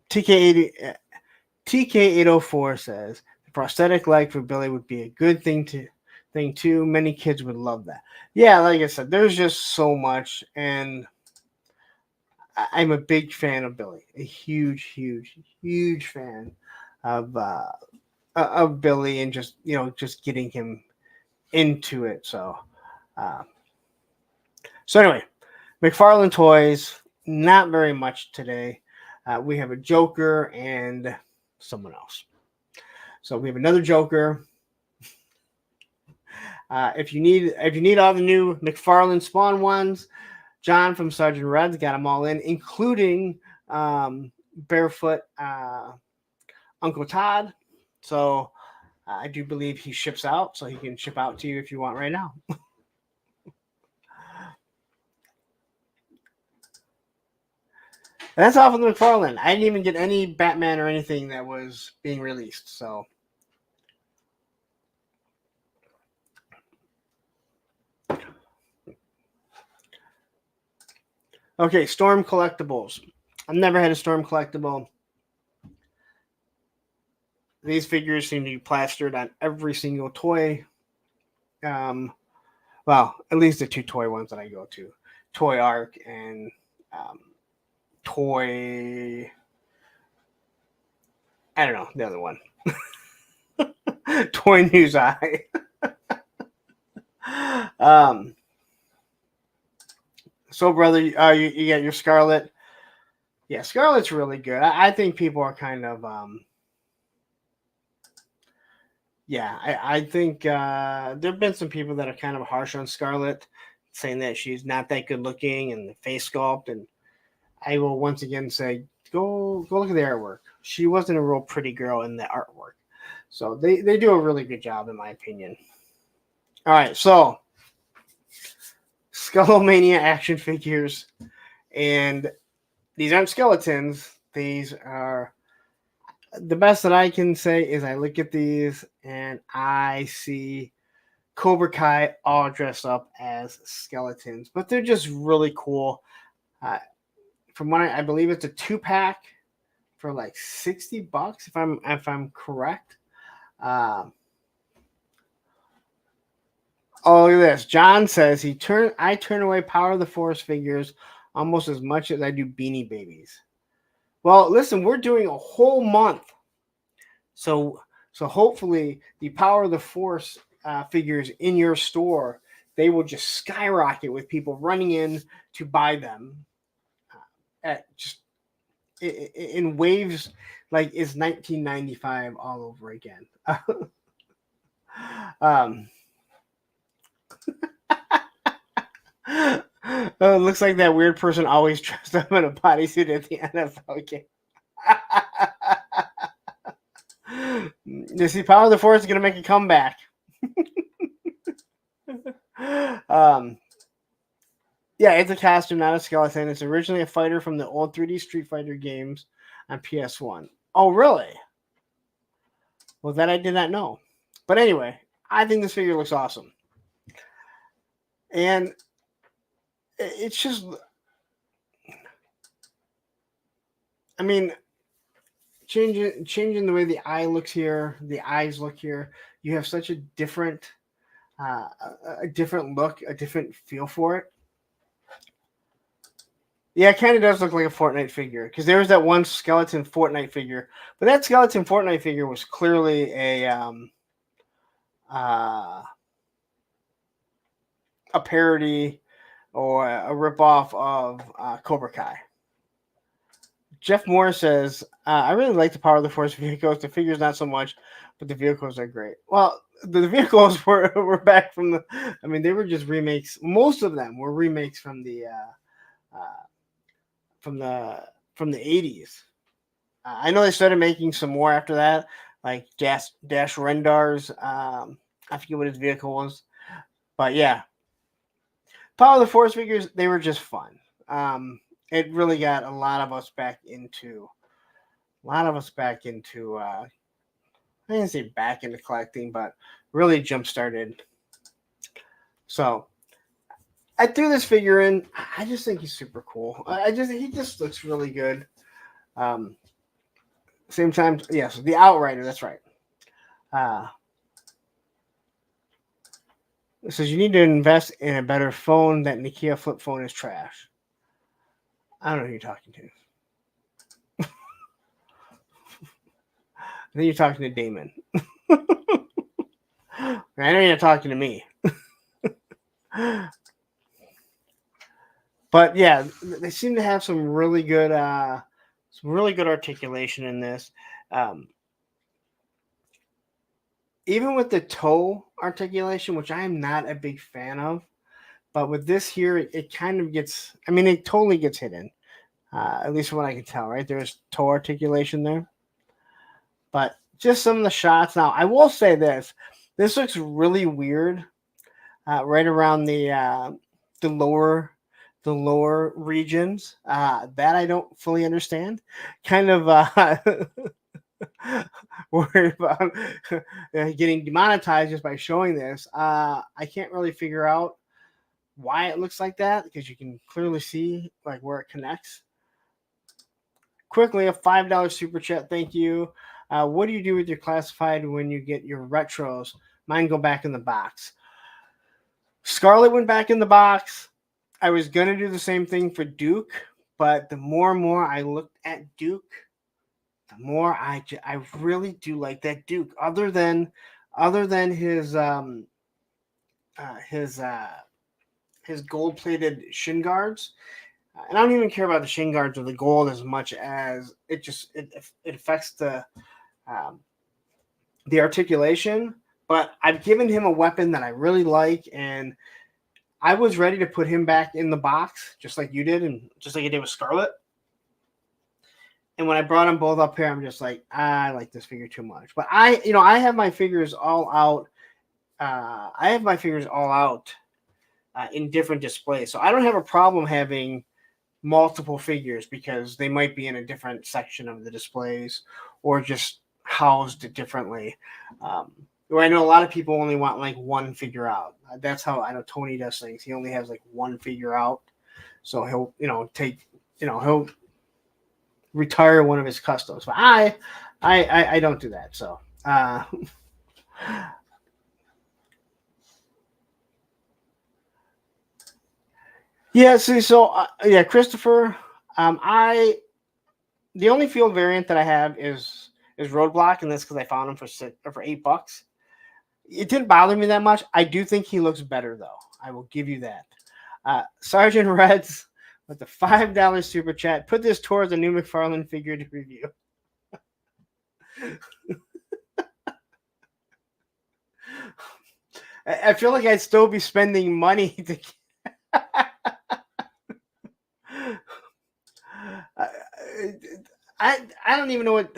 TK804 says the prosthetic leg for Billy would be a good thing too. Many kids would love that. Yeah, like I said, there's just so much, and I'm a big fan of Billy. A huge, huge, huge fan of Billy, and just getting him into it. Uh, so anyway, McFarlane Toys, not very much today. We have a Joker and someone else. So we have another Joker. If you need all the new McFarlane Spawn ones, John from Sergeant Red's got them all in, including Barefoot Uncle Todd. So I do believe he ships out, so he can ship out to you if you want right now. And that's all from the McFarlane. I didn't even get any Batman or anything that was being released. So okay, Storm collectibles. I've never had a Storm collectible. These figures seem to be plastered on every single toy. Well, at least the two toy ones that I go to, Toy Arc and um, Toy. I don't know the other one. Toy News Eye. um, so, brother, you got your Scarlet. Yeah, Scarlet's really good. I think people are kind of yeah, I think there have been some people that are kind of harsh on Scarlet, saying that she's not that good looking and the face sculpt. And I will once again say, go look at the artwork. She wasn't a real pretty girl in the artwork, so they do a really good job in my opinion. All right, so Skullomania action figures, and these aren't skeletons. These are the best that I can say is I look at these and I see Cobra Kai all dressed up as skeletons, but they're just really cool. Uh, from what I believe, it's a 2-pack for like $60 if I'm correct. Um, oh, look at this! John says I turn away Power of the Force figures almost as much as I do Beanie Babies. Well, listen, we're doing a whole month, so hopefully the Power of the Force figures in your store, they will just skyrocket with people running in to buy them at just in waves, like it's 1995 all over again. um, looks like that weird person always dressed up in a bodysuit at the NFL game. You see, Power of the Force is going to make a comeback. um, yeah, it's a costume, not a skeleton. It's originally a fighter from the old 3D Street Fighter games on PS1. Oh, really? Well, that I did not know. But anyway, I think this figure looks awesome. And it's just, I mean, changing the way the eyes look here. You have such a different, a different look, a different feel for it. Yeah, it kind of does look like a Fortnite figure because there was that one skeleton Fortnite figure, but that skeleton Fortnite figure was clearly uh, a parody or a ripoff of Cobra Kai. Jeff Moore says, I really like the Power of the Force vehicles. The figures not so much, but the vehicles are great. Well, the vehicles were back from the. I mean, they were just remakes. Most of them were remakes from the uh, from the from the 80s. I know they started making some more after that, like Dash Rendar's. I forget what his vehicle was, but yeah, Power of the Force figures, they were just fun. It really got a lot of us back into I didn't say back into collecting, but really jump started. So I threw this figure in. I just think he's super cool. He just looks really good. Um, Same time, yes, the Outrider. That's right. Uh, it says you need to invest in a better phone. That Nokia flip phone is trash. I don't know who you're talking to. I think you're talking to Damon. I know you're not talking to me. But yeah, they seem to have some really good articulation in this. Um, Even with the toe articulation, which I am not a big fan of, but with this here, it kind of gets. I mean, it totally gets hidden. At least from what I can tell, right? There's toe articulation there. But just some of the shots. Now, I will say this: this looks really weird, right around the lower regions. That I don't fully understand. Kind of worried about getting demonetized just by showing this. I can't really figure out why it looks like that because you can clearly see like where it connects. Quickly, a $5 super chat. Thank you. What do you do with your classified when you get your retros? Mine go back in the box. Scarlet went back in the box. I was gonna do the same thing for Duke, but the more and more I looked at Duke, the more I really do like that Duke. Other than his his gold plated shin guards, and I don't even care about the shin guards or the gold as much as it affects um, the articulation. But I've given him a weapon that I really like, and I was ready to put him back in the box, just like you did, and just like you did with Scarlet. And when I brought them both up here, I'm just like, I like this figure too much. But I have my figures all out. In different displays, so I don't have a problem having multiple figures because they might be in a different section of the displays or just housed differently. Where I know a lot of people only want like one figure out. That's how I know Tony does things. He only has like one figure out, so he'll he'll retire one of his customs. But I don't do that. So yeah. See, so yeah, Christopher. The only field variant that I have is Roadblock, and that's because I found him for $8. It didn't bother me that much. I do think he looks better though. I will give you that. Sergeant Reds with the $5 super chat. Put this towards a new McFarlane figure to review. I feel like I'd still be spending money to. I don't even know what.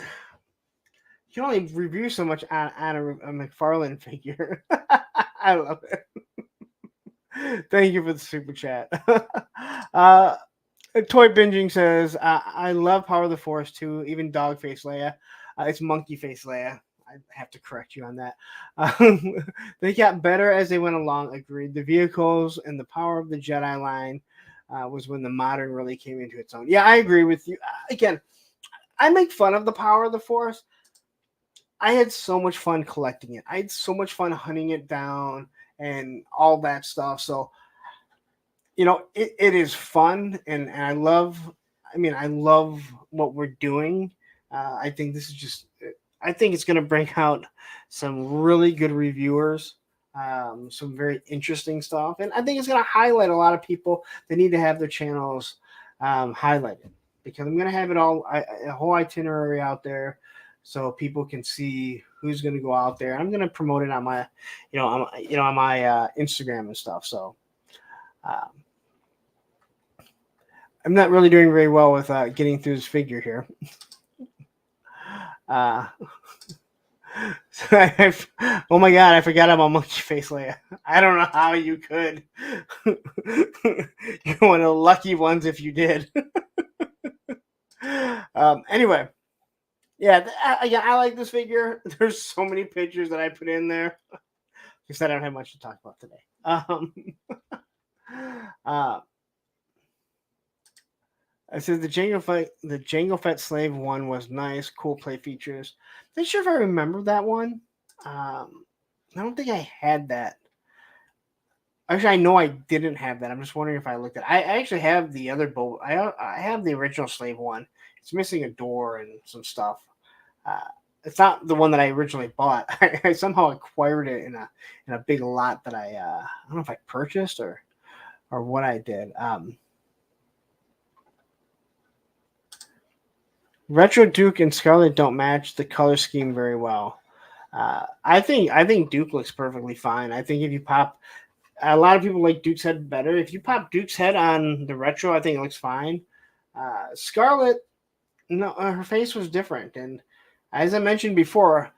You can only review so much on a McFarlane figure. I love it. Thank you for the super chat. Toy Binging says, I love Power of the Force too, even Dog Face Leia. It's Monkey Face Leia. I have to correct you on that. They got better as they went along, agreed. The vehicles and the Power of the Jedi line was when the modern really came into its own. Yeah, I agree with you. Again, I make fun of the Power of the Force. I had so much fun collecting it. I had so much fun hunting it down and all that stuff. So, it is fun, and I love what we're doing. I think I think it's going to bring out some really good reviewers, some very interesting stuff. And I think it's going to highlight a lot of people that need to have their channels highlighted. because I'm going to have it all, a whole itinerary out there so people can see who's going to go out there. I'm going to promote it on my, on my Instagram and stuff. So um, I'm not really doing very well with getting through this figure here. Oh my god, I forgot about Monkey Face Leia. I don't know how you could. You're one of the lucky ones if you did. Anyway, yeah, I like this figure. There's so many pictures that I put in there because I don't have much to talk about today. I said the Jango Fett Slave one was nice, cool play features. Not sure if I remember that one. I don't think I had that. Actually, I know I didn't have that. I'm just wondering if I looked at it. I actually have the other boat. I have the original Slave one. It's missing a door and some stuff. It's not the one that I originally bought. I somehow acquired it in a big lot that I don't know if I purchased or what I did. Retro Duke and Scarlet don't match the color scheme very well. I think Duke looks perfectly fine. I think if you pop, a lot of people like Duke's head better. If you pop Duke's head on the retro, I think it looks fine. Scarlet, no, her face was different, and as I mentioned before,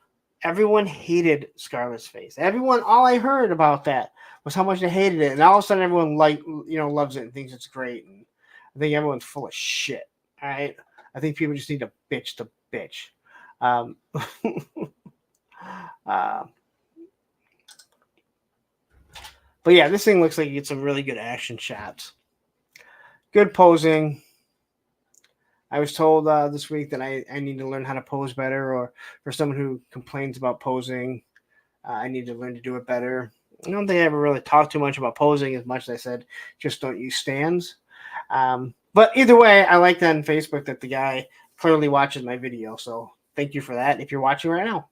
everyone hated Scarlet's face. All I heard about that was how much they hated it, and all of a sudden everyone loves it and thinks it's great. And I think everyone's full of shit. All right. I think people just need to bitch to bitch. But yeah, this thing looks like you get some really good action shots. Good posing. I was told this week that I need to learn how to pose better, or for someone who complains about posing, I need to learn to do it better. I don't think I ever really talked too much about posing as much as I said, just don't use stands. But either way, I like that on Facebook that the guy clearly watches my video. So thank you for that if you're watching right now.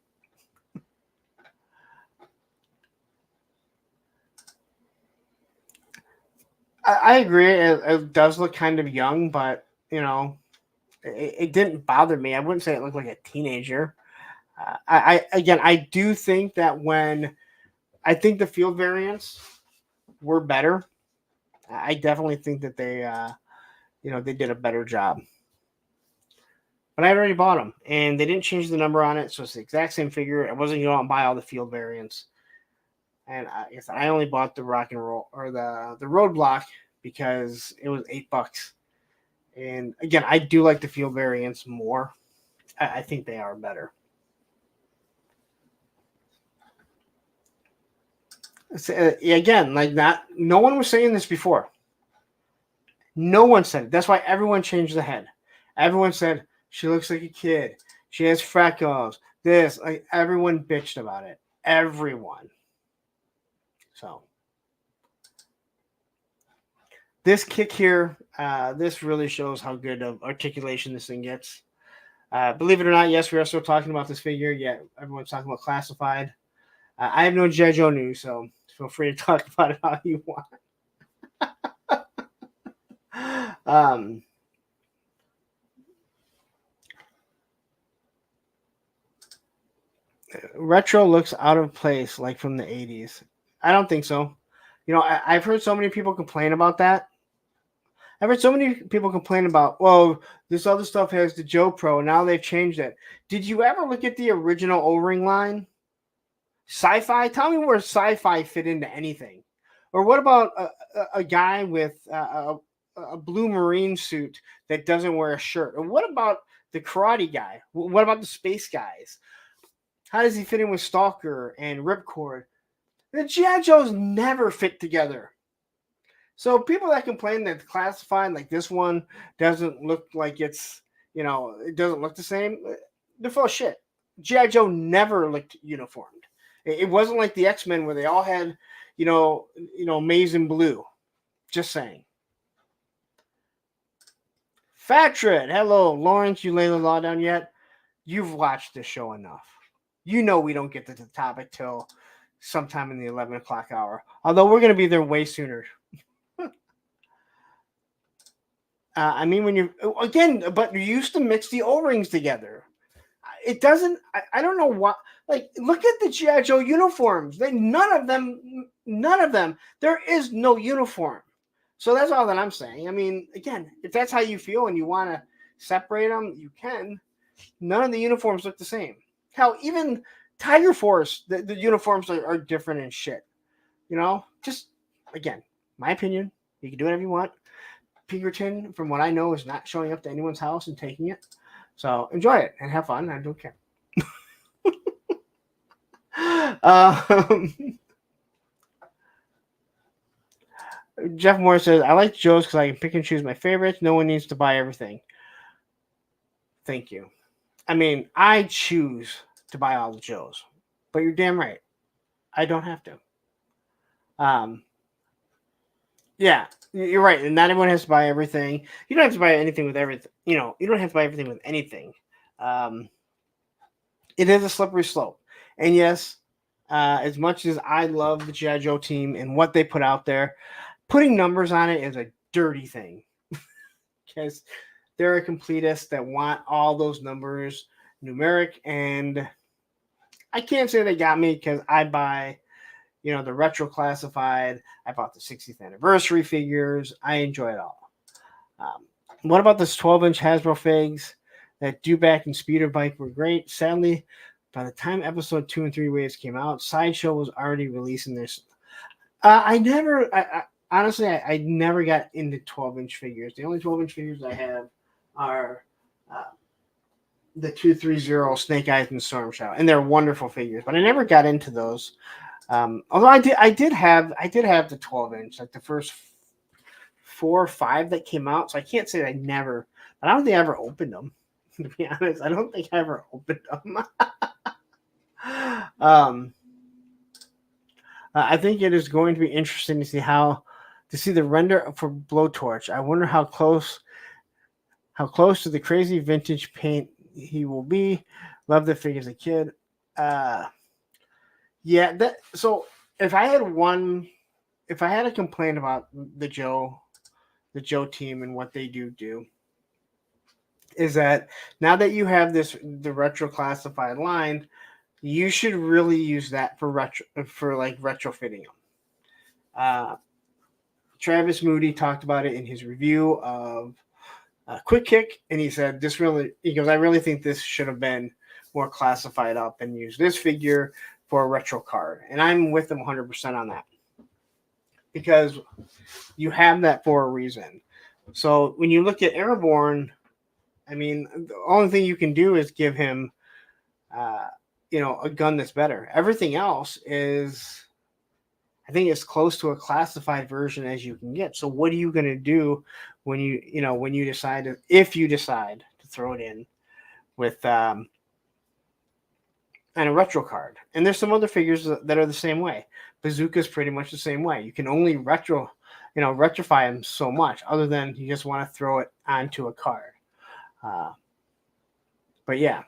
I agree. It does look kind of young, but, it didn't bother me. I wouldn't say it looked like a teenager. I do think that I think the field variants were better. I definitely think that they did a better job. But I had already bought them, and they didn't change the number on it, so it's the exact same figure. I wasn't going to go out and buy all the field variants. And I only bought the rock and roll or the roadblock because it was $8. And again, I do like the field variants more. I think they are better. So, again, no one was saying this before. No one said it. That's why everyone changed the head. Everyone said she looks like a kid. She has freckles. Everyone bitched about it. Everyone. So this kick here, this really shows how good of articulation this thing gets. Believe it or not, yes, we are still talking about this figure. Yeah, everyone's talking about classified. I have no G.I. Joe news, so feel free to talk about it how you want. Retro looks out of place, like from the 80s. I don't think so. I've heard so many people complain about that. I've heard so many people complain about, well, this other stuff has the Joe Pro, and now they've changed it. Did you ever look at the original O-ring line? Sci-fi? Tell me where sci-fi fit into anything. Or what about a guy with a blue marine suit that doesn't wear a shirt? Or what about the karate guy? What about the space guys? How does he fit in with Stalker and Ripcord? The G.I. Joes never fit together. So people that complain that classified, like this one, doesn't look like it doesn't look the same, they're full of shit. G.I. Joe never looked uniformed. It wasn't like the X-Men where they all had, maize and blue. Just saying. Fatred, hello, Lawrence. You lay the law down yet? You've watched this show enough. You know we don't get to the topic till sometime in the 11 o'clock hour. Although we're going to be there way sooner. I mean, when you again, but you used to mix the O-rings together. It doesn't. I don't know what. Like, look at the GI Joe uniforms. None of them. None of them. There is no uniform. So that's all that I'm saying. I mean, again, if that's how you feel and you want to separate them, you can. None of the uniforms look the same. Hell, even Tiger Force, the uniforms are different and shit. You know, just again, my opinion. You can do whatever you want. Pinkerton, from what I know, is not showing up to anyone's house and taking it. So enjoy it and have fun. I don't care. um, Jeff Moore says, I like Joe's because I can pick and choose my favorites. No one needs to buy everything. Thank you. I mean, I choose to buy all the Joes, but you're damn right. I don't have to. Yeah, you're right. And not everyone has to buy everything. You don't have to buy anything with everything. You know, you don't have to buy everything with anything. It is a slippery slope. And yes, as much as I love the G.I. Joe team and what they put out there, putting numbers on it is a dirty thing. Because they're a completist that want all those numbers numeric. And I can't say they got me because I buy, the retro classified. I bought the 60th anniversary figures. I enjoy it all. What about this 12-inch Hasbro figs? That Dewback and Speeder Bike were great. Sadly, by the time episode 2 and 3 waves came out, Sideshow was already releasing this. I honestly, I never got into 12-inch figures. The only 12-inch figures I have are the 230 Snake Eyes and Storm Shadow, and they're wonderful figures. But I never got into those. Although I did have the 12-inch, like the first 4 or 5 that came out. So I can't say that I never, but I don't think I ever opened them. To be honest, I don't think I ever opened them. I think it is going to be interesting to see the render for Blowtorch. I wonder how close to the crazy vintage paint he will be. Love the figure as a kid. Yeah. So if I had a complaint about the Joe team and what they do, is that now that you have the retro classified line, you should really use that for retrofitting them. Travis Moody talked about it in his review of Quick Kick, and he said he goes, I really think this should have been more classified up and use this figure for a retro card. And I'm with him 100% on that. Because you have that for a reason. So when you look at Airborne, I mean, the only thing you can do is give him, a gun that's better. Everything else is, I think, as close to a classified version as you can get. So what are you going to do when you decide to throw it in with and a retro card? And there's some other figures that are the same way. Bazooka's pretty much the same way. You can only retrofy them so much, other than you just want to throw it onto a card. But yeah,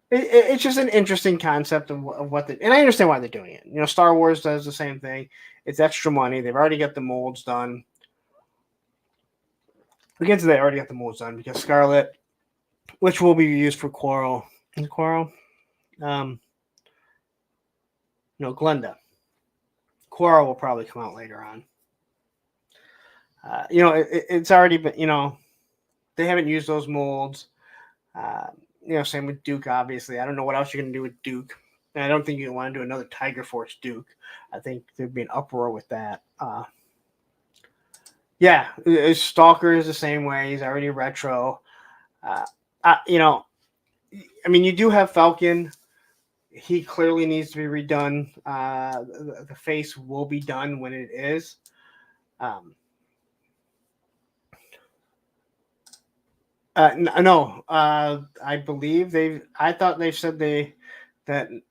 it's just an interesting concept of what and I understand why they're doing it. Star Wars does the same thing. It's extra money. They've already got the molds done. Again, they already got the molds done because Scarlet, which will be used for Quarrel, Glenda. Quarrel will probably come out later on. It's already been, they haven't used those molds. Same with Duke, obviously. I don't know what else you're going to do with Duke. And I don't think you want to do another Tiger Force Duke. I think there'd be an uproar with that. Yeah, Stalker is the same way. He's already retro. You do have Falcon. He clearly needs to be redone. The face will be done when it is. No. I believe I thought they said that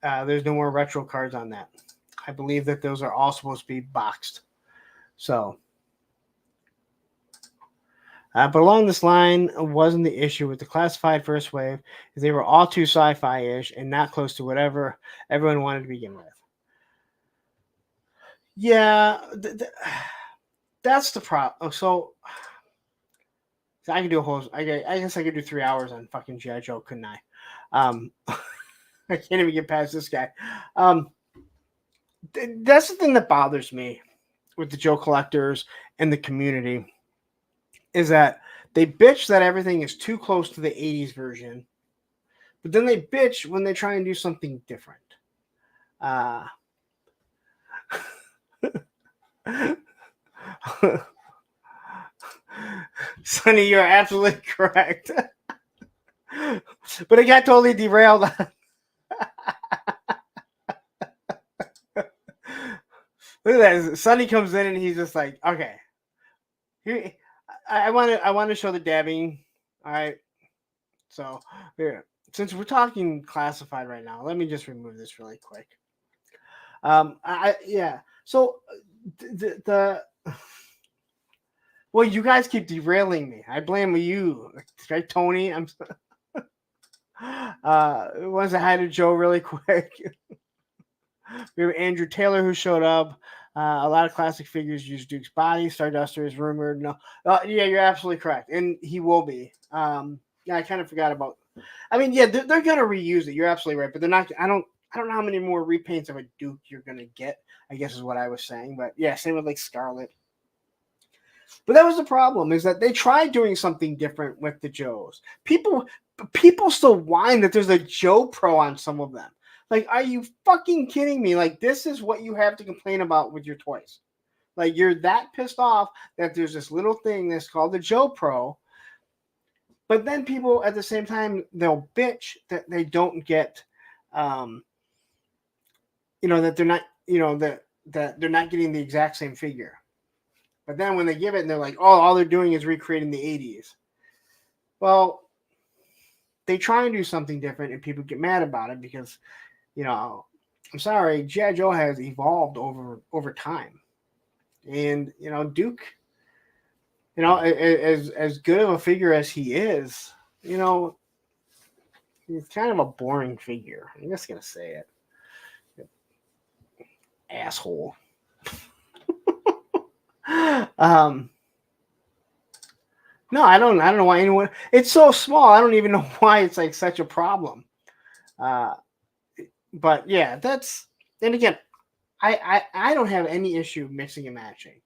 there's no more retro cards on that. I believe that those are all supposed to be boxed. So, but along this line wasn't the issue with the classified first wave, is they were all too sci-fi-ish and not close to whatever everyone wanted to begin with. Yeah, that's the problem. So I could do a whole. I guess I could do 3 hours on fucking G.I. Joe, couldn't I? I can't even get past this guy. That's the thing that bothers me with the Joe collectors and the community is that they bitch that everything is too close to the 80s version, but then they bitch when they try and do something different. Sonny, you're absolutely correct. But it got totally derailed. Look at that. Sonny comes in and he's just like, okay. Here, I want to show the dabbing. All right. So here, since we're talking classified right now, let me just remove this really quick. Yeah. So the well, you guys keep derailing me. I blame you, right, Tony? I'm. Was I had to Joe really quick. We have Andrew Taylor who showed up. A lot of classic figures use Duke's body. Starduster is rumored. No, yeah, you're absolutely correct, and he will be. Yeah, I kind of forgot about. I mean, yeah, they're gonna reuse it. You're absolutely right, but they're not. I don't know how many more repaints of a Duke you're gonna get. I guess is what I was saying, but yeah, same with like Scarlet. But that was the problem, is that they tried doing something different with the Joes. People still whine that there's a Joe Pro on some of them. Like, are you fucking kidding me? Like, this is what you have to complain about with your toys. Like, you're that pissed off that there's this little thing that's called the Joe Pro. But then people, at the same time, they'll bitch that they don't get, that they're not, that they're not getting the exact same figure. But then when they give it, and they're like, oh, all they're doing is recreating the 80s. Well, they try and do something different, and people get mad about it because, I'm sorry, G.I. Joe has evolved over time. And, Duke, as good of a figure as he is, he's kind of a boring figure. I'm just going to say it. Asshole. No, I don't know why anyone. It's so small. I don't even know why it's like such a problem. But yeah, that's. And again, I don't have any issue mixing and matching.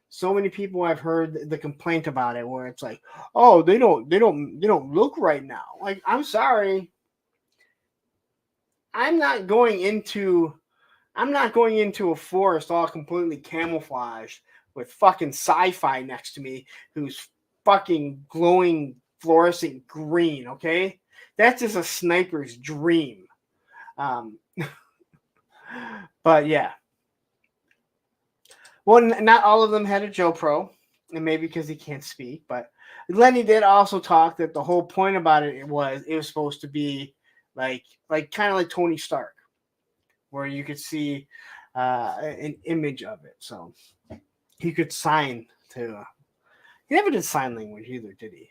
So many people I've heard the complaint about it, where it's like, oh, they don't look right now. Like, I'm sorry. I'm not going into a forest all completely camouflaged with fucking sci-fi next to me who's fucking glowing fluorescent green, okay? That's just a sniper's dream. But yeah. Well, not all of them had a Joe Pro, and maybe because he can't speak, but Lenny did also talk that the whole point about it was supposed to be like kind of like Tony Stark, where you could see an image of it. So he could sign to. He never did sign language either, did he?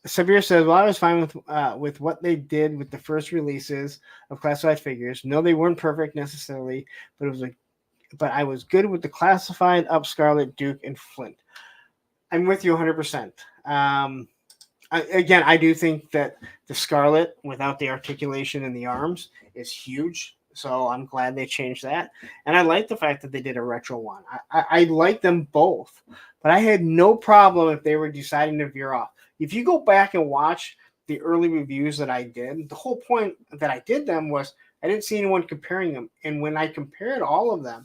Sabir says, well, I was fine with what they did with the first releases of classified figures. No, they weren't perfect necessarily, but I was good with the classified up Scarlet, Duke, and Flint. I'm with you 100%. I do think that the Scarlet, without the articulation in the arms, is huge. So I'm glad they changed that. And I like the fact that they did a retro one. I like them both. But I had no problem if they were deciding to veer off. If you go back and watch the early reviews that I did, the whole point that I did them was I didn't see anyone comparing them. And when I compared all of them,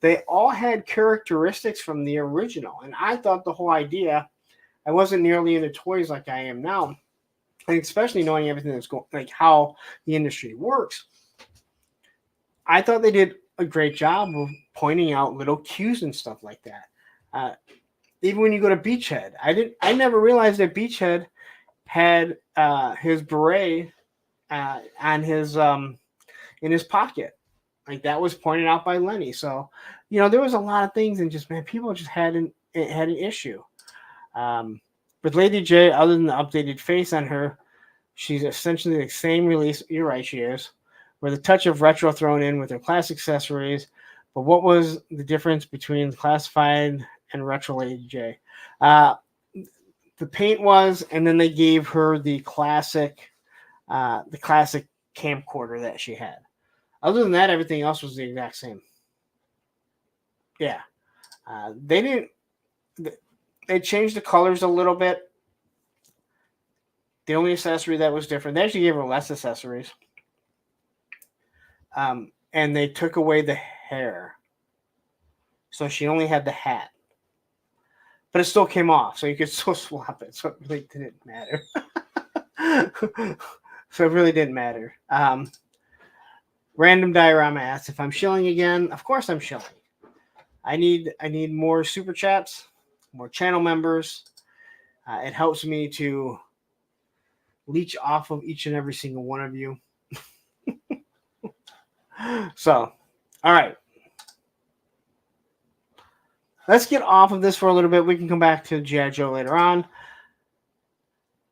they all had characteristics from the original. And I thought the whole idea, I wasn't nearly into toys like I am now. And especially knowing everything that's going, like how the industry works. I thought they did a great job of pointing out little cues and stuff like that. Even when you go to Beachhead, I never realized that Beachhead had his beret on his in his pocket. Like, that was pointed out by Lenny. So, there was a lot of things, and just, man, people just had an issue. With Lady J, other than the updated face on her, she's essentially the same release. You're right, she is. With a touch of retro thrown in with her classic accessories. But what was the difference between the classified and retro Lady J? Uh, the paint was, and then they gave her the classic camcorder that she had. Other than that, everything else was the exact same. Yeah, they didn't. They changed the colors a little bit. The only accessory that was different, they actually gave her less accessories. And they took away the hair, so she only had the hat. But it still came off, so you could still swap it. So it really didn't matter. So it really didn't matter. Random Diorama asks if I'm shilling again. Of course I'm shilling. I need more super chats, more channel members. It helps me to leech off of each and every single one of you. So, all right. Let's get off of this for a little bit. We can come back to G.I. Joe later on.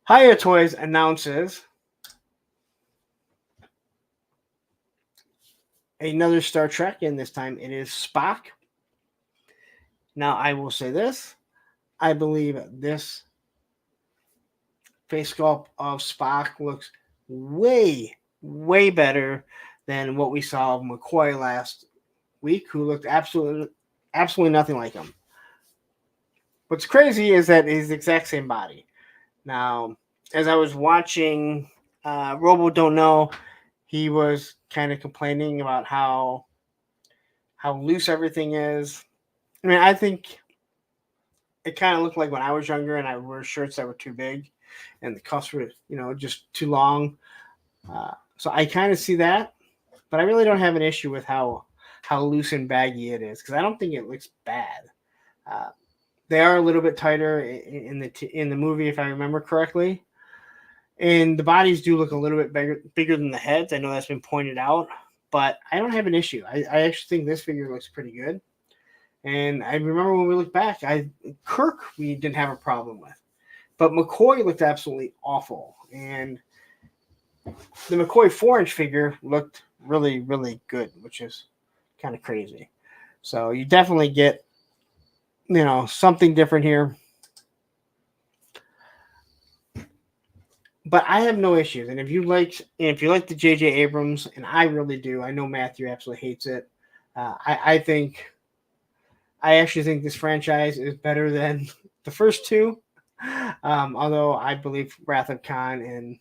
Hiya Toys announces another Star Trek, and this time it is Spock. Now, I will say this. I believe this face sculpt of Spock looks way, way better than what we saw of McCoy last week, who looked absolutely nothing like him. What's crazy is that he's the exact same body. Now, as I was watching Robo Don't Know, he was kind of complaining about how loose everything is. I mean, I think it kind of looked like when I was younger and I wore shirts that were too big and the cuffs were, just too long. So I kind of see that, but I really don't have an issue with how loose and baggy it is because I don't think it looks bad. They are a little bit tighter in the movie, if I remember correctly, and the bodies do look a little bit bigger than the heads. I know that's been pointed out, but I don't have an issue. I actually think this figure looks pretty good. And I remember when we looked back, Kirk we didn't have a problem with, but McCoy looked absolutely awful, and the McCoy 4-inch figure looked really, really good, which is kind of crazy. So you definitely get, something different here. But I have no issues, and if you like the J.J. Abrams, and I really do, I know Matthew absolutely hates it. I actually think this franchise is better than the first two. Although I believe Wrath of Khan and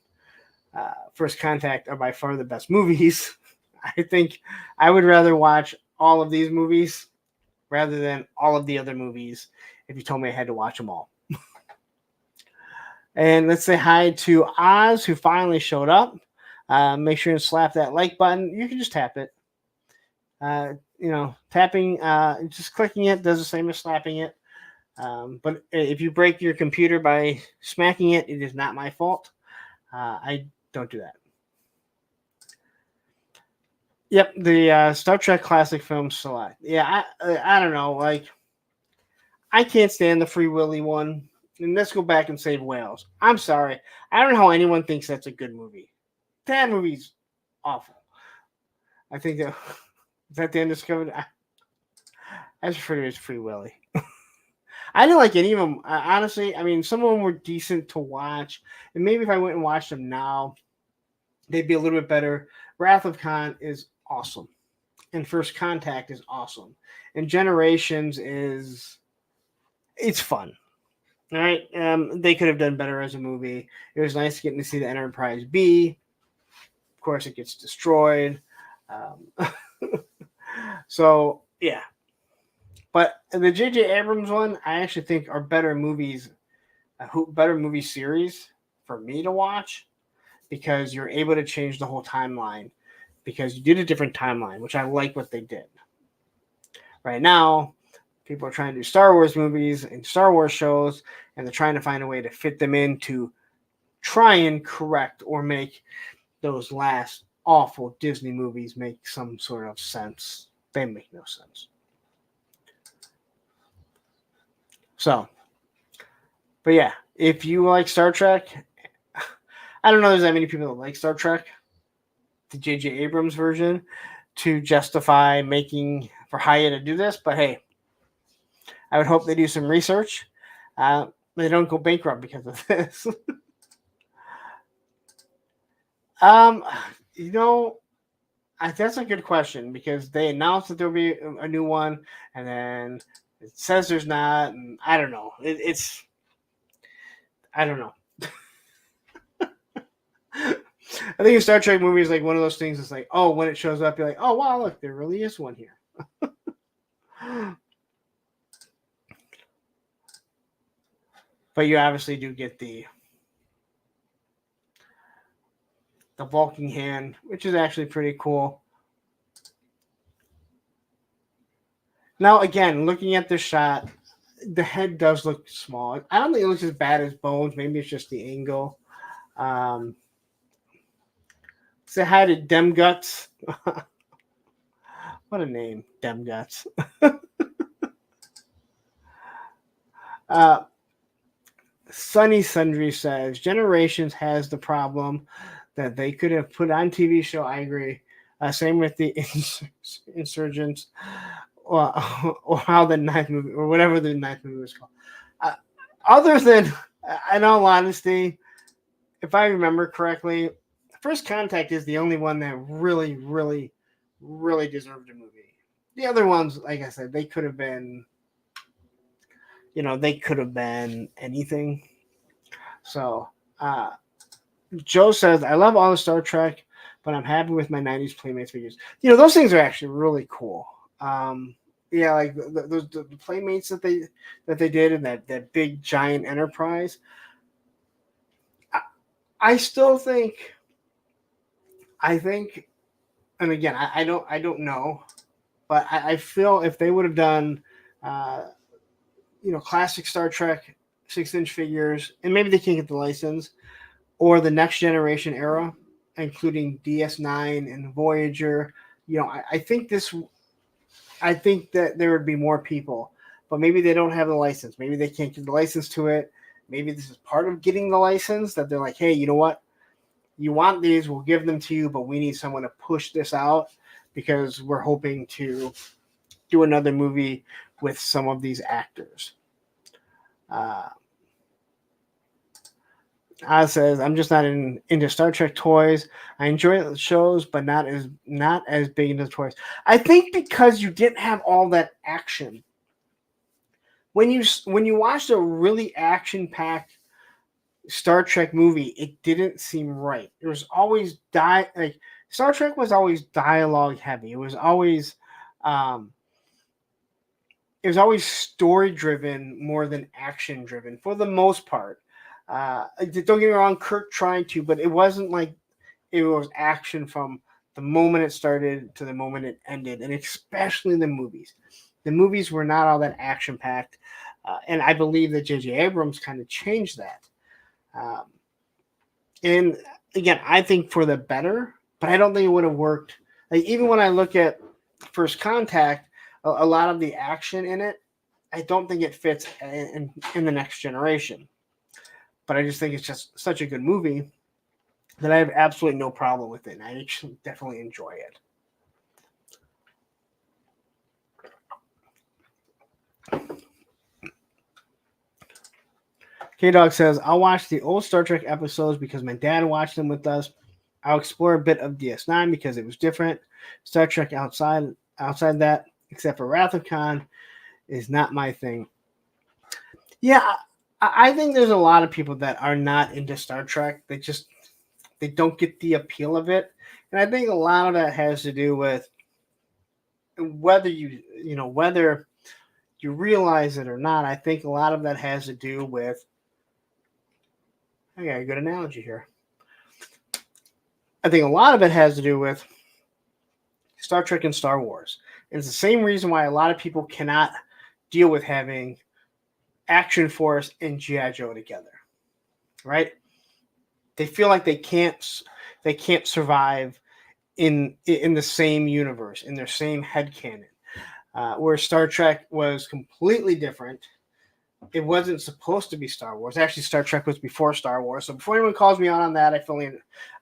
First Contact are by far the best movies. I think I would rather watch all of these movies rather than all of the other movies if you told me I had to watch them all. And let's say hi to Oz, who finally showed up. Make sure and slap that like button. You can just tap it. Tapping, just clicking it does the same as slapping it. But if you break your computer by smacking it, it is not my fault. I don't do that. Yep, the Star Trek Classic Film Select. Yeah, I don't know. Like, I can't stand the Free Willy one. And let's go back and save whales. I'm sorry. I don't know how anyone thinks that's a good movie. That movie's awful. I think that is that the undiscovered. I just refer to it as Free Willy. I didn't like any of them. Honestly, I mean, some of them were decent to watch. And maybe if I went and watched them now, they'd be a little bit better. Wrath of Khan is awesome. And First Contact is awesome. And Generations it's fun. All right. They could have done better as a movie. It was nice getting to see the Enterprise B. Of course, it gets destroyed. So, yeah. But the J.J. Abrams one, I actually think are better movies, better movie series for me to watch because you're able to change the whole timeline because you did a different timeline, which I like what they did. Right now, people are trying to do Star Wars movies and Star Wars shows, and they're trying to find a way to fit them in to try and correct or make those last awful Disney movies make some sort of sense. They make no sense. So, but yeah, if you like Star Trek, I don't know there's that many people that like Star Trek, the J.J. Abrams version, to justify making for Hiya to do this, but hey, I would hope they do some research. They don't go bankrupt because of this. um, you know, that's a good question because they announced that there'll be a new one, and then it says there's not, and I don't know. It's I don't know. I think a Star Trek movie is like one of those things. It's like, oh, when it shows up, you're like, oh wow, look, there really is one here. But you obviously do get the Vulcan hand, which is actually pretty cool. Now, again, looking at the shot, the head does look small. I don't think it looks as bad as Bones. Maybe it's just the angle. Say hi to Dem Guts. What a name, Dem Guts. Sunny Sundry says Generations has the problem that they could have put on TV show. I agree. Same with the Insurgents, or how the ninth movie, or whatever the ninth movie was called. Other than, in all honesty, if I remember correctly, First Contact is the only one that really, really, really deserved a movie. The other ones, like I said, they could have been, they could have been anything. So, Joe says, I love all the Star Trek, but I'm happy with my 90s Playmates figures. Those things are actually really cool. Yeah, like the Playmates that they did in that big giant Enterprise. I still think, and again, I don't know, but I feel if they would have done, classic Star Trek 6-inch figures, and maybe they can't get the license, or the Next Generation era, including DS9 and Voyager, I think that there would be more people, but maybe they don't have the license. Maybe they can't get the license to it. Maybe this is part of getting the license, that they're like, hey, you know what? You want these, we'll give them to you, but we need someone to push this out because we're hoping to do another movie with some of these actors. Oz says, I'm just not into Star Trek toys. I enjoy the shows, but not as big into toys. I think because you didn't have all that action. When you watched a really action-packed Star Trek movie, it didn't seem right. It was always Star Trek was always dialogue heavy. It was always story driven more than action driven for the most part. Don't get me wrong, Kirk tried to, but it wasn't like it was action from the moment it started to the moment it ended, and especially the movies. The movies were not all that action packed, and I believe that J.J. Abrams kind of changed that. And again, I think for the better, but I don't think it would have worked. Like, even when I look at First Contact, a lot of the action in it, I don't think it fits in the Next Generation. But I just think it's just such a good movie that I have absolutely no problem with it. And I actually definitely enjoy it. K-Dog says, I'll watch the old Star Trek episodes because my dad watched them with us. I'll explore a bit of DS9 because it was different. Star Trek outside that, except for Wrath of Khan, is not my thing. Yeah, I think there's a lot of people that are not into Star Trek. They don't get the appeal of it. And I think a lot of that has to do with whether whether you realize it or not. I think a lot of that has to do with, I got a good analogy here. I think a lot of it has to do with Star Trek and Star Wars. And it's the same reason why a lot of people cannot deal with having Action Force and G.I. Joe together, right? They feel like they can't survive in the same universe, in their same headcanon. Where Star Trek was completely different. It wasn't supposed to be Star Wars. Actually, Star Trek was before Star Wars. So before anyone calls me out on that,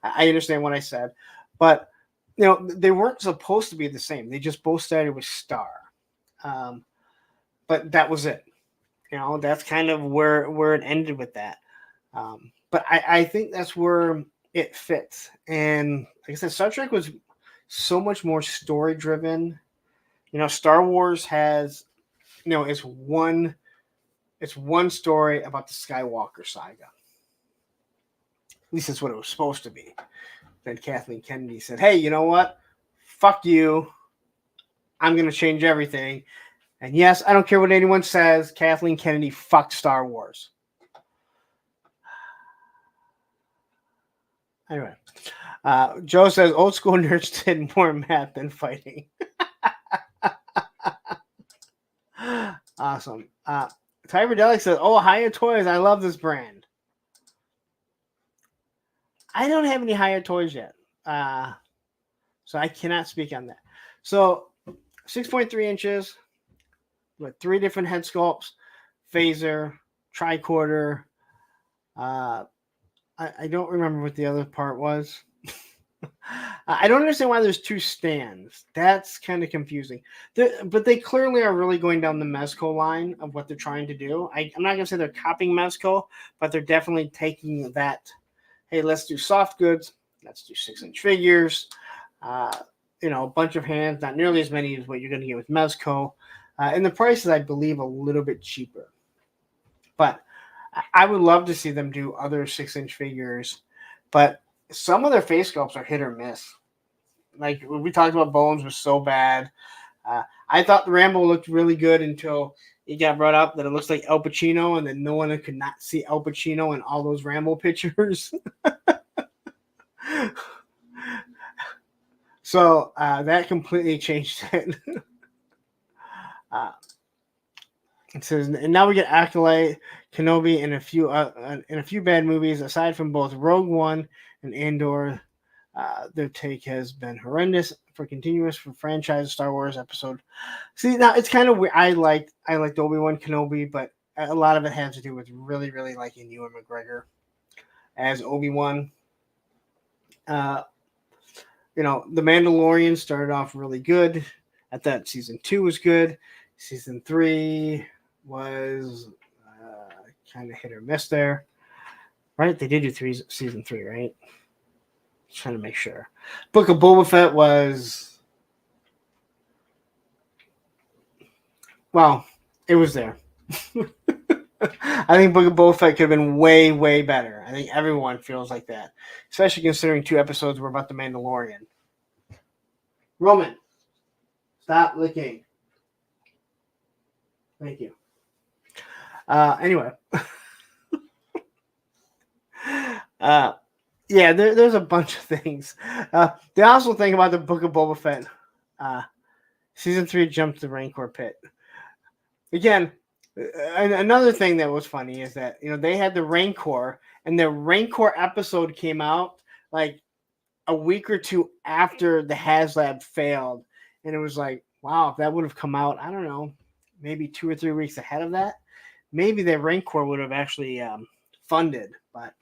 I understand what I said. But they weren't supposed to be the same. They just both started with Star. But that was it. That's kind of where it ended with that. But I think that's where it fits. And like I said, Star Trek was so much more story driven. Star Wars has, it's one story about the Skywalker saga. At least that's what it was supposed to be. Then Kathleen Kennedy said, "Hey, you know what? Fuck you. I'm going to change everything." And yes, I don't care what anyone says. Kathleen Kennedy fucked Star Wars. Anyway, Joe says old school nerds did more math than fighting. Awesome. Tyberdelic says, "Oh, Hiya Toys. I love this brand." I don't have any Hiya Toys yet, so I cannot speak on that. So, 6.3 inches with 3 different head sculpts, phaser, tricorder. I don't remember what the other part was. I don't understand why there's 2 stands. That's kind of confusing. But they clearly are really going down the Mezco line of what they're trying to do. I'm not going to say they're copying Mezco, but they're definitely taking that, hey, let's do soft goods. Let's do 6-inch figures. A bunch of hands, not nearly as many as what you're going to get with Mezco. And the price is, I believe, a little bit cheaper. But I would love to see them do other 6-inch figures. But some of their face sculpts are hit or miss. Like we talked about, Bones was so bad. I thought the Rambo looked really good until it got brought up that it looks like Al Pacino, and then no one could not see Al Pacino in all those Rambo pictures. So that completely changed it. It says, and now we get Acolyte, Kenobi, and a few bad movies. Aside from both Rogue One and Andor, their take has been horrendous for continuous for franchise Star Wars episode. See, now it's kind of weird. I liked Obi-Wan Kenobi, but a lot of it has to do with really, really liking Ewan McGregor as Obi-Wan. The Mandalorian started off really good. I thought season 2 was good. Season 3 was kind of hit or miss there. Right? They did do season 3, right? Just trying to make sure. Book of Boba Fett was... Well, it was there. I think Book of Boba Fett could have been way, way better. I think everyone feels like that. Especially considering 2 episodes were about the Mandalorian. Roman, stop licking. Thank you. Anyway. Yeah, there's a bunch of things. They also think about the Book of Boba Fett. Season 3 jumped the Rancor pit. Again, another thing that was funny is that, they had the Rancor, and the Rancor episode came out like a week or 2 after the HasLab failed. And it was like, wow, if that would have come out, I don't know, maybe 2 or 3 weeks ahead of that, maybe the Rancor would have actually funded. But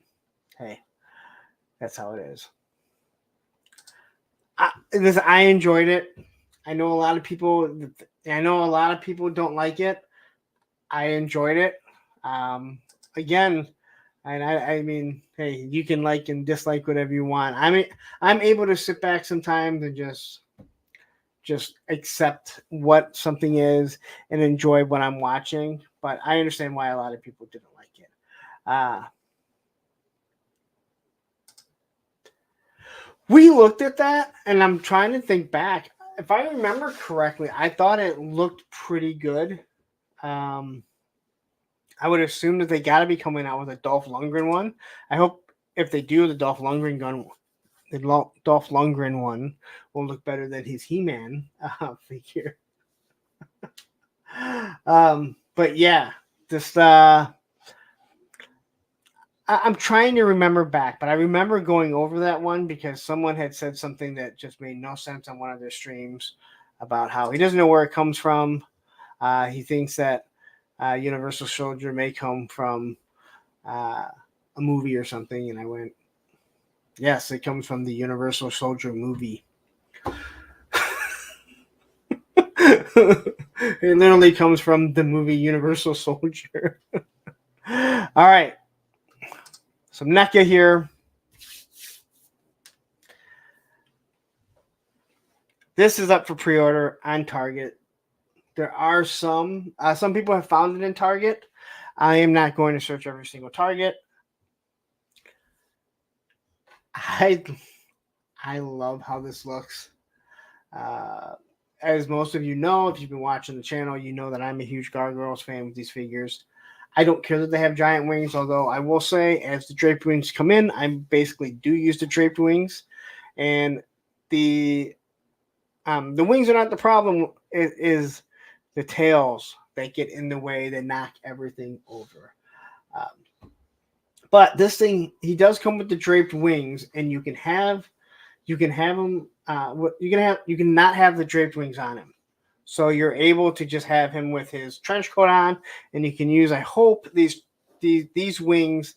hey, that's how it is. I enjoyed it. I know a lot of people don't like it. I enjoyed it. Again, and I mean, hey, you can like and dislike whatever you want. I'm able to sit back sometimes and just accept what something is and enjoy what I'm watching. But I understand why a lot of people didn't like it. We looked at that, and I'm trying to think back. If I remember correctly, I thought it looked pretty good. I would assume that they got to be coming out with a Dolph Lundgren one. I hope if they do, the Dolph Lundgren one will look better than his He-Man figure. But yeah, just I'm trying to remember back, but I remember going over that one because someone had said something that just made no sense on one of their streams about how he doesn't know where it comes from. He thinks that Universal Soldier may come from a movie or something, and I went, yes, it comes from the Universal Soldier movie. It literally comes from the movie Universal Soldier. All right. Some NECA here. This is up for pre-order on Target. There are some people have found it in Target. I am not going to search every single Target. I love how this looks. As most of you know, if you've been watching the channel, you know that I'm a huge Gargoyles fan with these figures. I don't care that they have giant wings, although I will say, as the draped wings come in, I basically do use the draped wings, and the wings are not the problem. It is the tails that get in the way, that knock everything over. But this thing, he does come with the draped wings, and you can have him. You can not have the draped wings on him, so you're able to just have him with his trench coat on, and you can use, I hope, these wings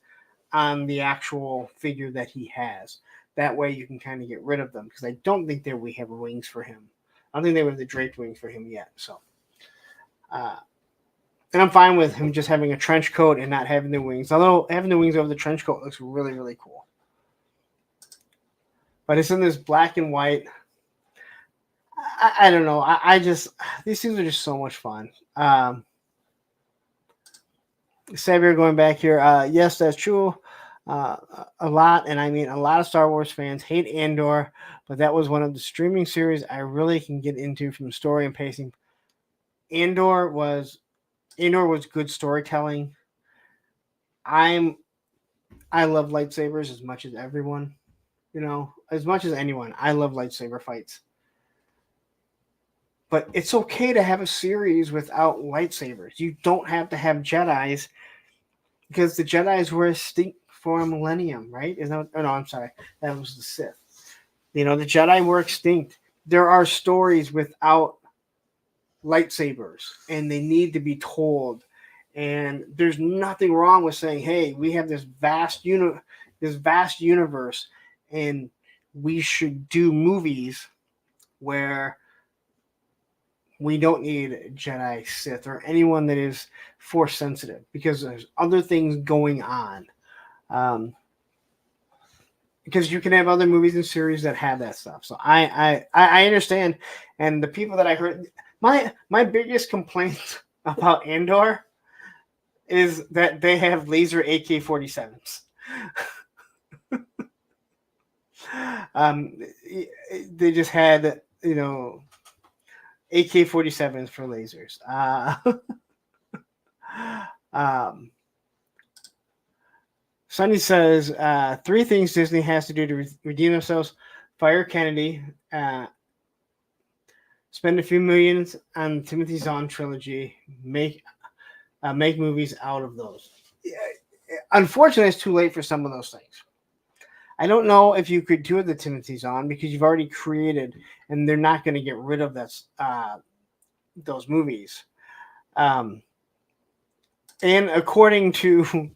on the actual figure that he has. That way, you can kind of get rid of them, because I don't think that we have wings for him. I don't think they have the draped wings for him yet. So, and I'm fine with him just having a trench coat and not having the wings. Although having the wings over the trench coat looks really, really cool. But it's in this black and white. I don't know. I just, these things are just so much fun. Xavier going back here. Yes, that's true. A lot, and I mean a lot of Star Wars fans hate Andor, but that was one of the streaming series I really can get into from story and pacing. Andor was good storytelling. I love lightsabers as much as everyone, as much as anyone. I love lightsaber fights. But it's okay to have a series without lightsabers. You don't have to have Jedis, because the Jedis were extinct for a millennium, right? No, I'm sorry. That was the Sith. The Jedi were extinct. There are stories without lightsabers, and they need to be told. And there's nothing wrong with saying, hey, we have this vast universe, and we should do movies where we don't need Jedi, Sith, or anyone that is Force sensitive, because there's other things going on. Because you can have other movies and series that have that stuff. So I understand. And the people that I heard, my biggest complaint about Andor is that they have laser AK-47s. They just had, AK-47s for lasers. Sonny says 3 things Disney has to do to redeem themselves: fire Kennedy, spend a few millions on Timothy Zahn trilogy, make movies out of those. Unfortunately, it's too late for some of those things. I don't know if you could do the Timothy Zahn, because you've already created, and they're not going to get rid of those movies. And according to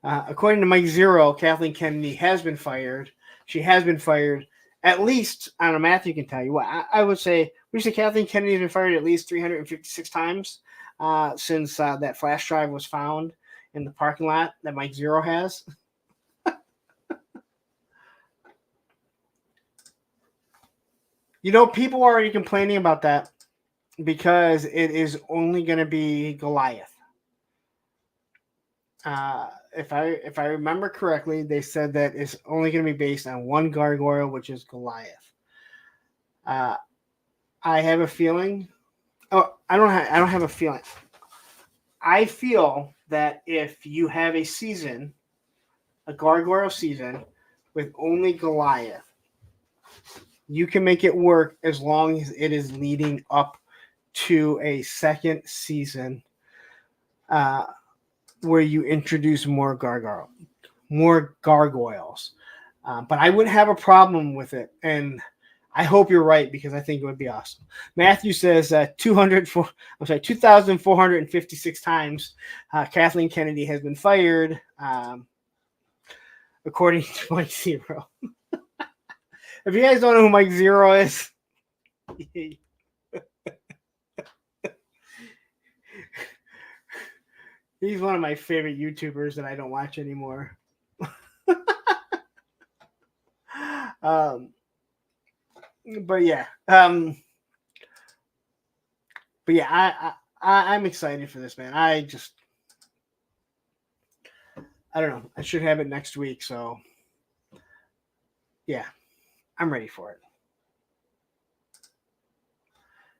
Mike Zero, Kathleen Kennedy has been fired. She has been fired at least, I don't know, Matthew can tell you what. I would say Kathleen Kennedy has been fired at least 356 times since that flash drive was found in the parking lot that Mike Zero has. People are already complaining about that because it is only going to be Goliath. If I remember correctly, they said that it's only going to be based on one gargoyle, which is Goliath. I have a feeling. Oh, I don't have a feeling. I feel that if you have a gargoyle season with only Goliath, you can make it work as long as it is leading up to a second season where you introduce more gargoyles. But I wouldn't have a problem with it. And I hope you're right, because I think it would be awesome. Matthew says 2,456 times Kathleen Kennedy has been fired, according to Mike Zero. If you guys don't know who Mike Zero is, He's one of my favorite YouTubers that I don't watch anymore. um, but yeah, I'm excited for this, man. I don't know. I should have it next week, so yeah, I'm ready for it.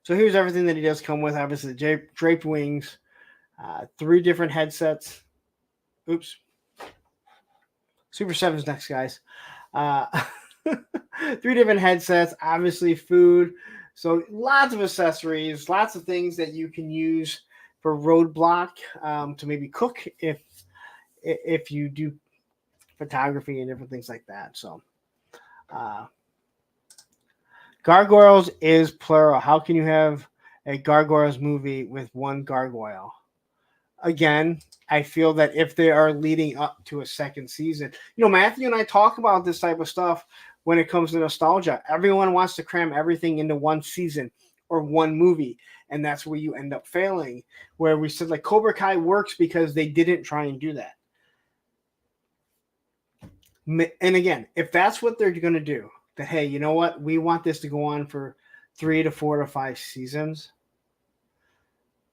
So here's everything that he does come with. Obviously, draped wings, 3 different headsets. Oops. Super 7's next, guys. 3 different headsets, obviously food. So lots of accessories, lots of things that you can use for roadblock to maybe cook if you do photography and different things like that. So gargoyles is plural. How can you have a gargoyles movie with one gargoyle? Again, I feel that if they are leading up to a second season, Matthew and I talk about this type of stuff when it comes to nostalgia. Everyone wants to cram everything into one season or one movie, and that's where you end up failing. Where we said like Cobra Kai works because they didn't try and do that. And again, if that's what they're going to do, that hey, you know what, we want this to go on for 3 to 4 to 5 seasons,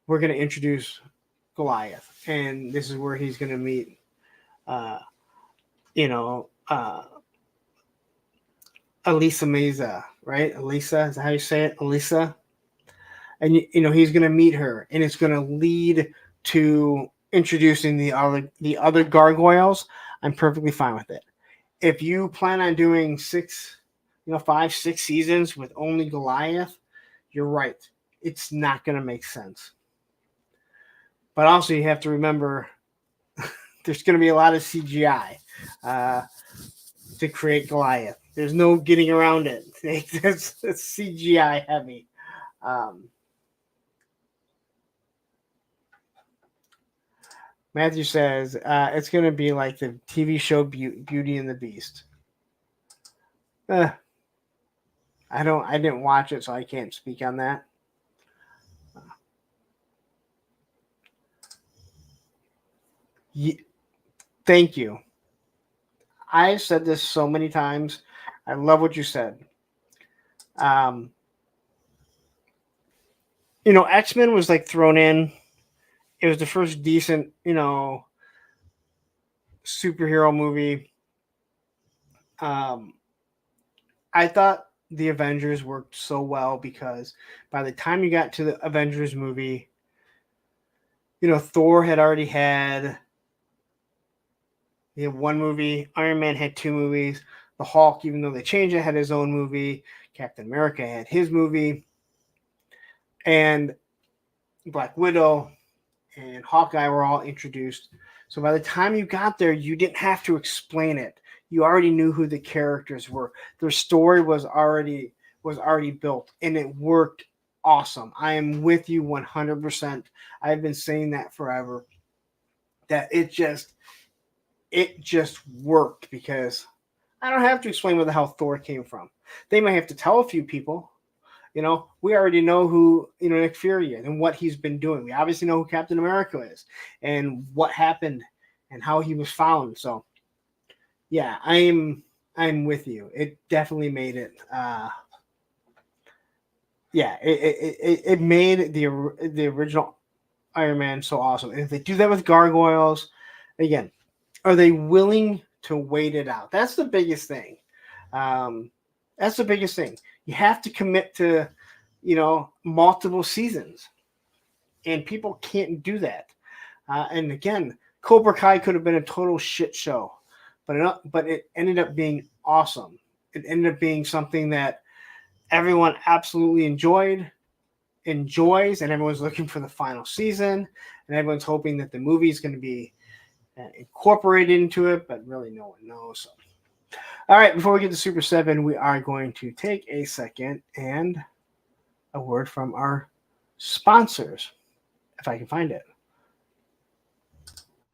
we're going to introduce Goliath, and this is where he's going to meet, Elisa Meza, right? Elisa, is that how you say it? Elisa, and he's going to meet her, and it's going to lead to introducing the other gargoyles. I'm perfectly fine with it. If you plan on doing 5, 6 seasons with only Goliath, you're right. It's not going to make sense. But also, you have to remember there's going to be a lot of CGI to create Goliath. There's no getting around it. It's CGI heavy. Matthew says it's going to be like the TV show Beauty and the Beast. I didn't watch it, so I can't speak on that. Thank you. I've said this so many times. I love what you said. X-Men was like thrown in. It was the first decent, superhero movie. I thought the Avengers worked so well because by the time you got to the Avengers movie, Thor had already had one movie. Iron Man had 2 movies. The Hulk, even though they changed it, had his own movie. Captain America had his movie. And Black Widow and Hawkeye were all introduced. So by the time you got there, you didn't have to explain it. You already knew who the characters were. Their story was already built, and it worked awesome. I am with you 100%. I've been saying that forever. That it just worked because I don't have to explain where the hell Thor came from. They might have to tell a few people. We already know who Nick Fury is and what he's been doing. We obviously know who Captain America is and what happened and how he was found. So, yeah, I'm with you. It definitely made it. It made the original Iron Man so awesome. And if they do that with gargoyles, again, are they willing to wait it out? That's the biggest thing. That's the biggest thing. You have to commit to, multiple seasons, and people can't do that. And again, Cobra Kai could have been a total shit show, but it ended up being awesome. It ended up being something that everyone absolutely enjoys, and everyone's looking for the final season, and everyone's hoping that the movie is going to be incorporated into it, but really no one knows. So. All right, before we get to Super 7, we are going to take a second and a word from our sponsors, if I can find it.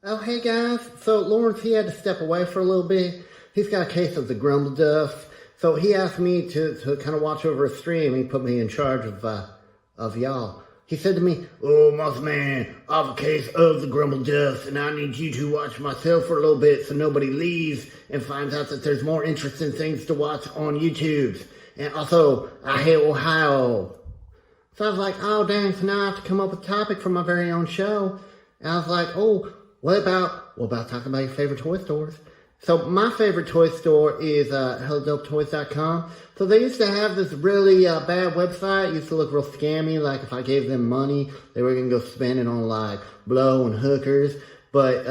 Oh, hey guys. So Lawrence, he had to step away for a little bit. He's got a case of the grumble dust. So he asked me to kind of watch over a stream. He put me in charge of y'all. He said to me, "Oh, Moss Man, I have a case of the grumble dust, and I need you to watch my cell for a little bit so nobody leaves and finds out that there's more interesting things to watch on YouTube. And also, I hate Ohio." So I was like, "Oh, dang, so now I have to come up with a topic for my very own show." And I was like, "Oh, what about talking about your favorite toy stores?" So my favorite toy store is HelloDopeToys.com. So they used to have this really bad website. It used to look real scammy. Like if I gave them money, they were going to go spend it on like blow and hookers. But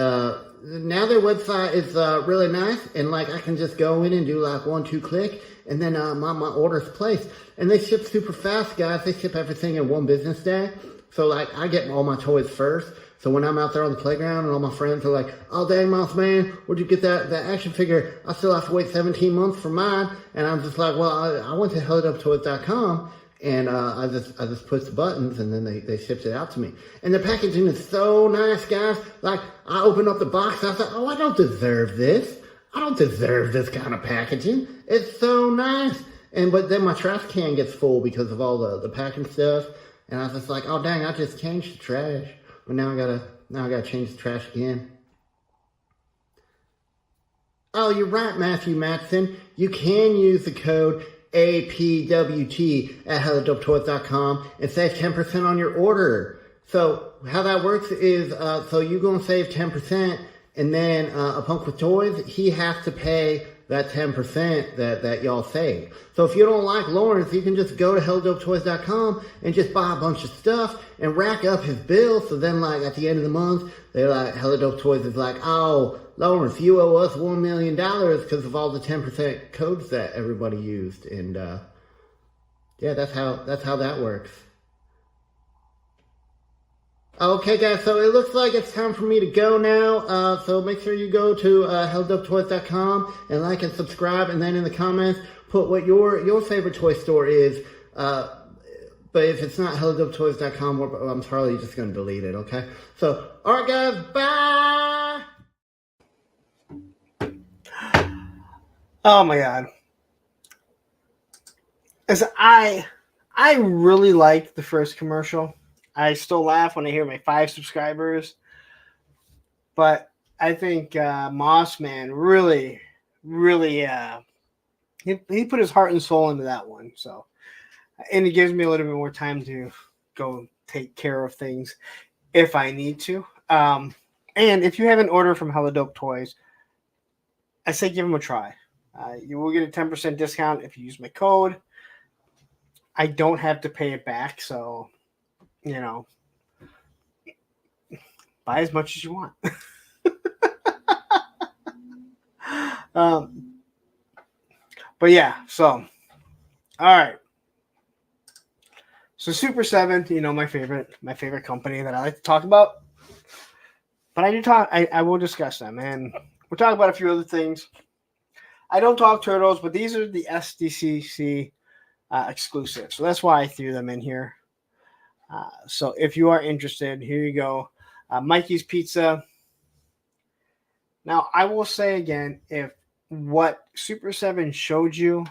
now their website is really nice. And like I can just go in and do like 1-2 click. And then my order's placed. And they ship super fast, guys. They ship everything in 1 business day. So like I get all my toys first. So when I'm out there on the playground and all my friends are like, "Oh, dang, Mouse Man, where'd you get that action figure? I still have to wait 17 months for mine." And I'm just like, "Well, I went to HelloDopeToys.com and I just pushed the buttons and then they shipped it out to me." And the packaging is so nice, guys. Like I opened up the box and I thought, "Oh, I don't deserve this. I don't deserve this kind of packaging. It's so nice." But then my trash can gets full because of all the packing stuff. And I was just like, "Oh, dang, I just changed the trash. But now I gotta change the trash again." Oh, you're right, Matthew Matson. You can use the code APWT at HelloDopeToys.com and save 10% on your order. So how that works is, so you're gonna save 10%, and then a Punk with Toys, he has to pay that 10% that y'all saved. So if you don't like Lawrence, you can just go to HelloDopeToys.com and just buy a bunch of stuff and rack up his bill. So then like at the end of the month, they're like, Hello Dope Toys is like, "Oh, Lawrence, you owe us $1 million because of all the 10% codes that everybody used." And yeah, that's how that works. Okay, guys, so it looks like it's time for me to go now. So make sure you go to HelloDopeToys.com and like and subscribe, and then in the comments put what your favorite toy store is. But if it's not HelloDopeToys.com, I'm probably just going to delete it, okay? So, all right, guys, bye! Oh my god! As I really like the first commercial. I still laugh when I hear my 5 subscribers, but I think Moss Man really he put his heart and soul into that one. So, and it gives me a little bit more time to go take care of things if I need to. And if you have an order from Hello Dope Toys, I say give them a try. You will get a 10% discount if you use my code. I don't have to pay it back, so buy as much as you want. But yeah, so all right. So Super 7, my favorite company that I like to talk about. But I will discuss them, and we'll talk about a few other things. I don't talk turtles, but these are the SDCC exclusives. So that's why I threw them in here. So if you are interested, here you go. Mikey's Pizza. Now, I will say again, if what Super 7 showed you,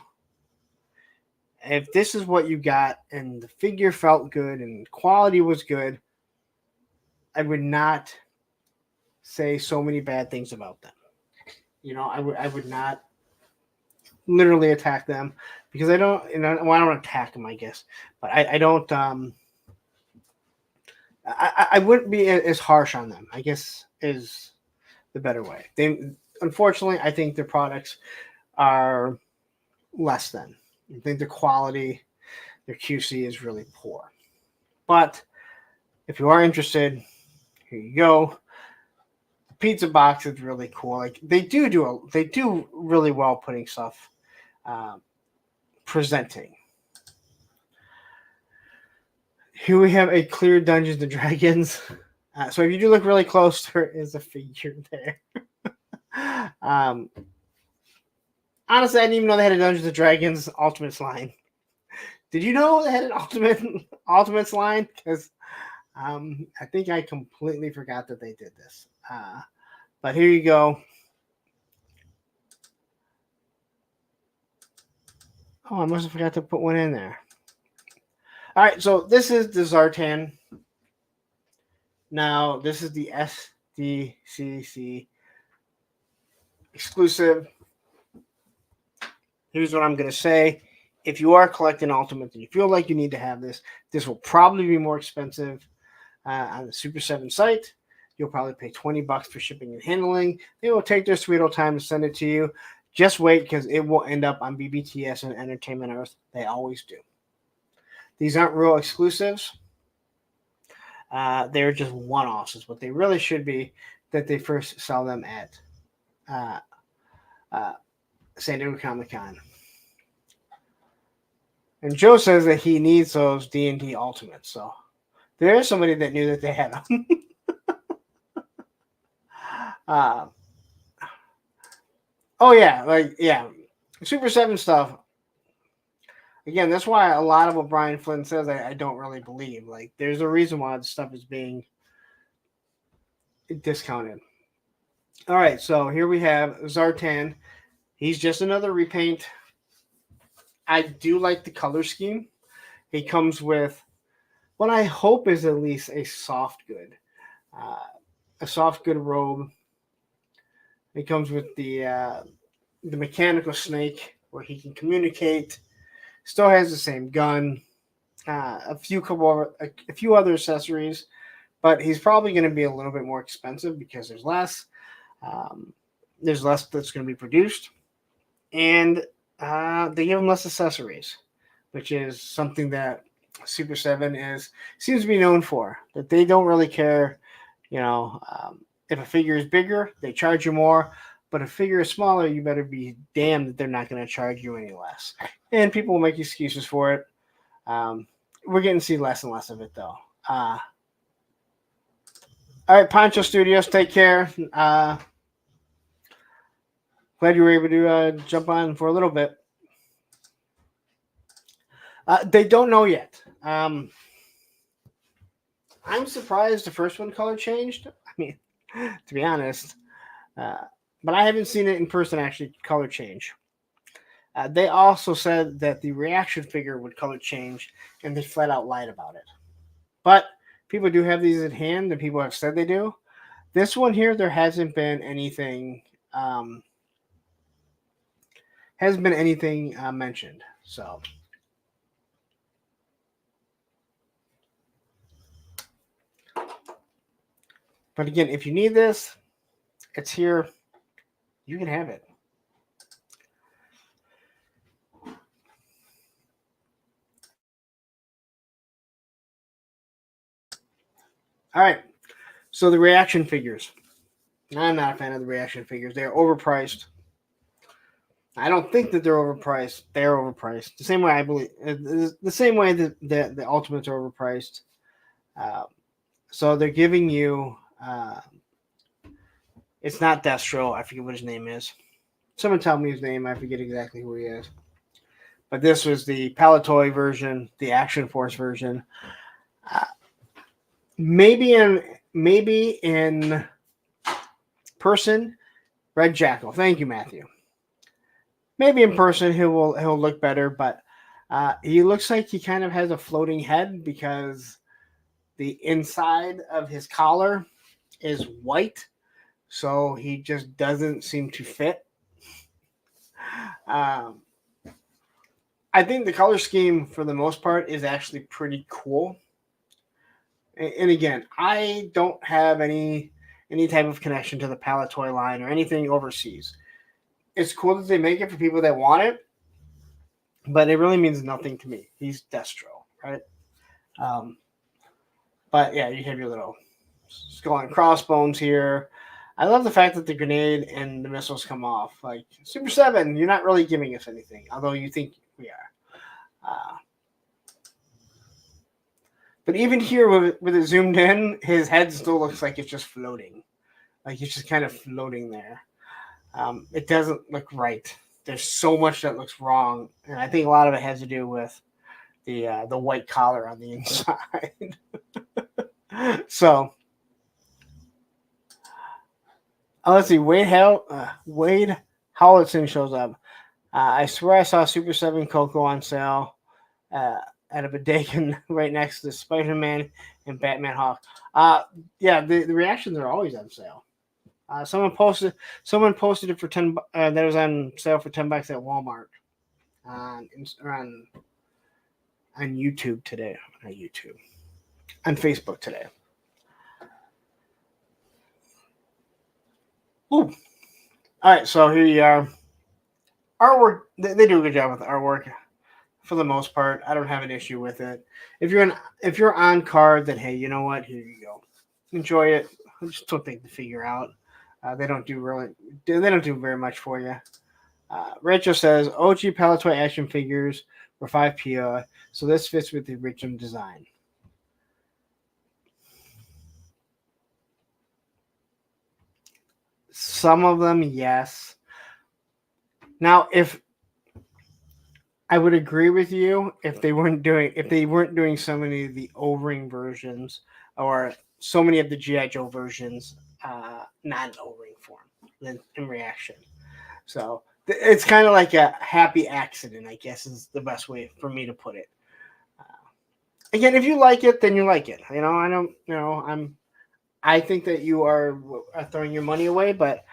if this is what you got and the figure felt good and quality was good, I would not say so many bad things about them. I would not literally attack them because I don't, I don't attack them, I guess, but I don't, I wouldn't be as harsh on them, I guess is the better way. Unfortunately, I think their products are less than. I think their quality, their QC is really poor. But if you are interested, here you go. The pizza box is really cool. Like they do really well putting stuff, presenting. Here we have a clear Dungeons and Dragons. So if you do look really close, there is a figure there. Honestly, I didn't even know they had a Dungeons and Dragons Ultimates line. Did you know they had an Ultimates line? Because I think I completely forgot that they did this. But here you go. Oh, I must have forgot to put one in there. All right, so this is the Zartan. Now, this is the SDCC exclusive. Here's what I'm going to say. If you are collecting Ultimates and you feel like you need to have this will probably be more expensive on the Super 7 site. You'll probably pay $20 for shipping and handling. They will take their sweet old time to send it to you. Just wait, because it will end up on BBTS and Entertainment Earth. They always do. These aren't real exclusives. They're just one-offs. Is what they really should be. That they first sell them at San Diego Comic-Con. And Joe says that he needs those D&D Ultimates. So there is somebody that knew that they had them. Oh yeah, Super 7 stuff. Again, that's why a lot of what Brian Flynn says I don't really believe. Like, there's a reason why the stuff is being discounted. All right, so here we have Zartan. He's just another repaint. I do like the color scheme. He comes with what I hope is at least a soft good robe. It comes with the mechanical snake where he can communicate. Still has the same gun. A few other accessories, but he's probably going to be a little bit more expensive because there's less. There's less that's going to be produced, and they give him less accessories, which is something that Super 7 seems to be known for. That they don't really care, if a figure is bigger, they charge you more. But if a figure is smaller, you better be damned that they're not going to charge you any less. And people will make excuses for it. We're getting to see less and less of it, though. All right, Poncho Studios, take care. Glad you were able to jump on for a little bit. They don't know yet. I'm surprised the first one color changed. I mean, to be honest. But I haven't seen it in person actually color change. They also said that the reaction figure would color change, and they flat out lied about it. But people do have these at hand, and people have said they do. This one here, there hasn't been anything mentioned. So, but again, if you need this, it's here. You can have it. All right. So the reaction figures. I'm not a fan of the reaction figures. They're overpriced. I don't think that they're overpriced. They're overpriced. The same way I believe. The same way that the Ultimates are overpriced. So they're giving you. It's not Destro. I forget what his name is. Someone tell me his name. I forget exactly who he is. But this was the Palatoy version, the Action Force version. Maybe in person, Red Jackal. Thank you, Matthew. Maybe in person he'll look better, but he looks like he kind of has a floating head because the inside of his collar is white, so he just doesn't seem to fit. I think the color scheme, for the most part, is actually pretty cool. And again, I don't have any type of connection to the Palatoy line or anything overseas. It's cool that they make it for people that want it, but it really means nothing to me. He's Destro, right? But yeah, you have your little skull and crossbones here. I love the fact that the grenade and the missiles come off. Like, Super 7, you're not really giving us anything, although you think we are. But even here, with it zoomed in, his head still looks like it's just floating. Like, he's just kind of floating there. It doesn't look right. There's so much that looks wrong, and I think a lot of it has to do with the white collar on the inside. So, let's see. Wade Howlettson shows up. I swear I saw Super 7 Coco on sale at a bodega right next to Spider-Man and Batman Hawk. Yeah, the reactions are always on sale. Someone posted it for 10. That was on sale for $10 at Walmart on YouTube today. Not YouTube, on Facebook today. Ooh. All right, so here you are. Artwork. They do a good job with the artwork for the most part. I don't have an issue with it. If you're on card, then hey, you know what? Here you go. Enjoy it. I just don't think to figure out. They don't do very much for you. Rachel says OG Palatoy action figures were 5 PO, so this fits with the original design. Some of them, yes. Now, if I would agree with you if they weren't doing so many of the O-ring versions or so many of the GI Joe versions, not in O-ring form in reaction. So it's kind of like a happy accident, I guess, is the best way for me to put it. Again, if you like it, then you like it. You know, I don't. You know, I think that you are throwing your money away, but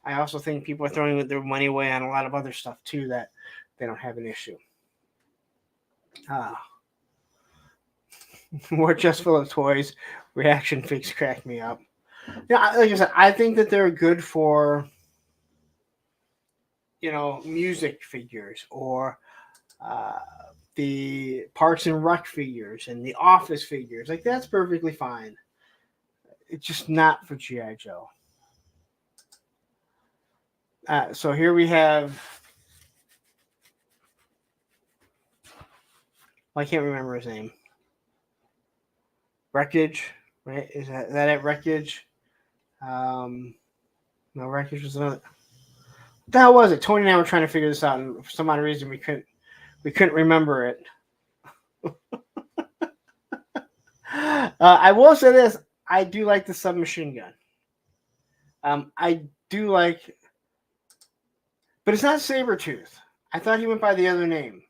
I also think people are throwing their money away on a lot of other stuff too that they don't have an issue. More just full of toys. Reaction figs crack me up. Yeah, like I said, I think that they're good for music figures or the Parks and Rec figures and the Office figures. Like that's perfectly fine. It's just not for GI Joe. So here we have. I can't remember his name. Wreckage, right? Is that it? Wreckage? No, Wreckage was another. What the hell was it? Tony and I were trying to figure this out, and for some odd reason we couldn't remember it. I will say this: I do like the submachine gun. I do like, but it's not Sabretooth. I thought he went by the other name.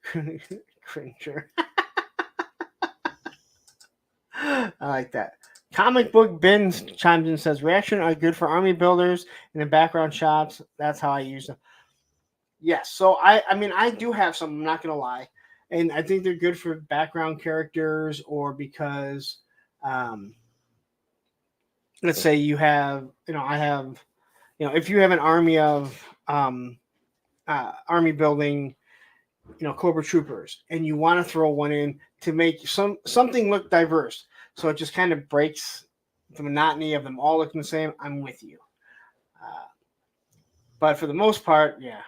Cringer. I like that. Comic Book Bins chimes in and says, reaction are good for army builders and in background shots. That's how I use them. Yes. So I mean, I do have some, I'm not going to lie. And I think they're good for background characters or because, let's say you have, if you have an army of army building, Cobra Troopers, and you want to throw one in to make something look diverse. So it just kind of breaks the monotony of them all looking the same. I'm with you. But for the most part, yeah,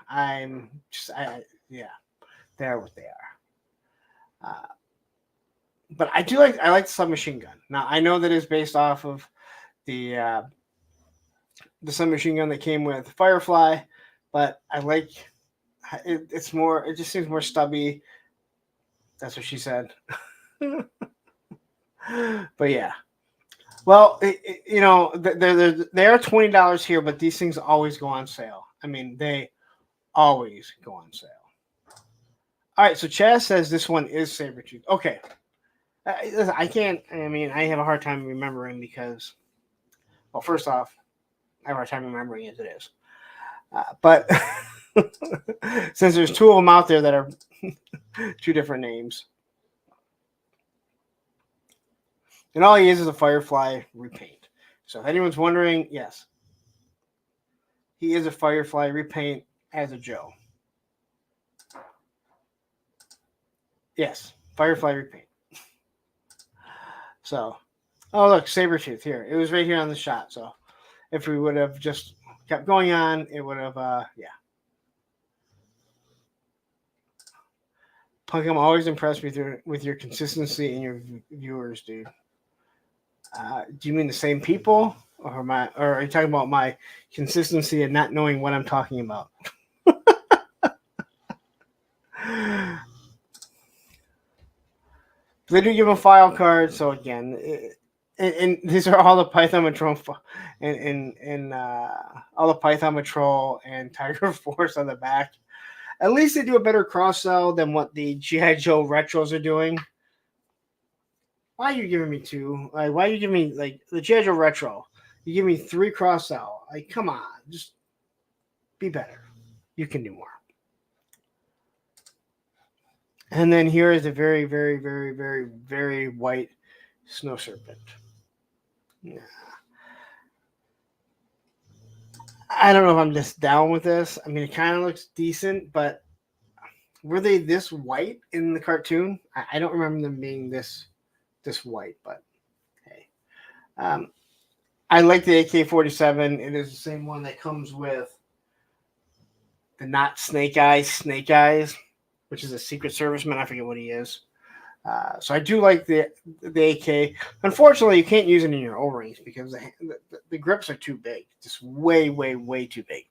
they're what they are. But I like the submachine gun. Now I know that it's based off of the submachine gun that came with Firefly, but I like it's more. It just seems more stubby. That's what she said. But yeah. Well, they are $20 here, but these things always go on sale. I mean, they always go on sale. All right, so Chaz says this one is Sabretooth. Okay. I can't, I mean, I have a hard time remembering because, well, first off, I have a hard time remembering as it is. But since there's two of them out there that are two different names. And all he is a Firefly repaint. So if anyone's wondering, yes. He is a Firefly repaint as a Joe. Yes, Firefly repaint. So, oh look, Sabretooth here. It was right here on the shot. So if we would have just kept going on, it would have, yeah. Punk, I'm always impressed with your consistency and your viewers, dude. Do you mean the same people, or are you talking about my consistency and not knowing what I'm talking about? They do give a file card, so again, and these are all the Python Patrol and all the Python Patrol and Tiger Force on the back. At least they do a better cross sell than what the G.I. Joe retros are doing. Why are you giving me 2? Like, why are you giving me like the G.I. Joe retro? You give me 3 cross sell. Like, come on, just be better. You can do more. And then here is a very, very, very, very, very white snow serpent. Yeah. I don't know if I'm just down with this. I mean, it kind of looks decent, but were they this white in the cartoon? I don't remember them being this white, but hey. I like the AK-47. It is the same one that comes with the not Snake Eyes, which is a Secret Serviceman. I forget what he is. So I do like the AK. Unfortunately, you can't use it in your O-rings because the grips are too big. Just way, way, way too big.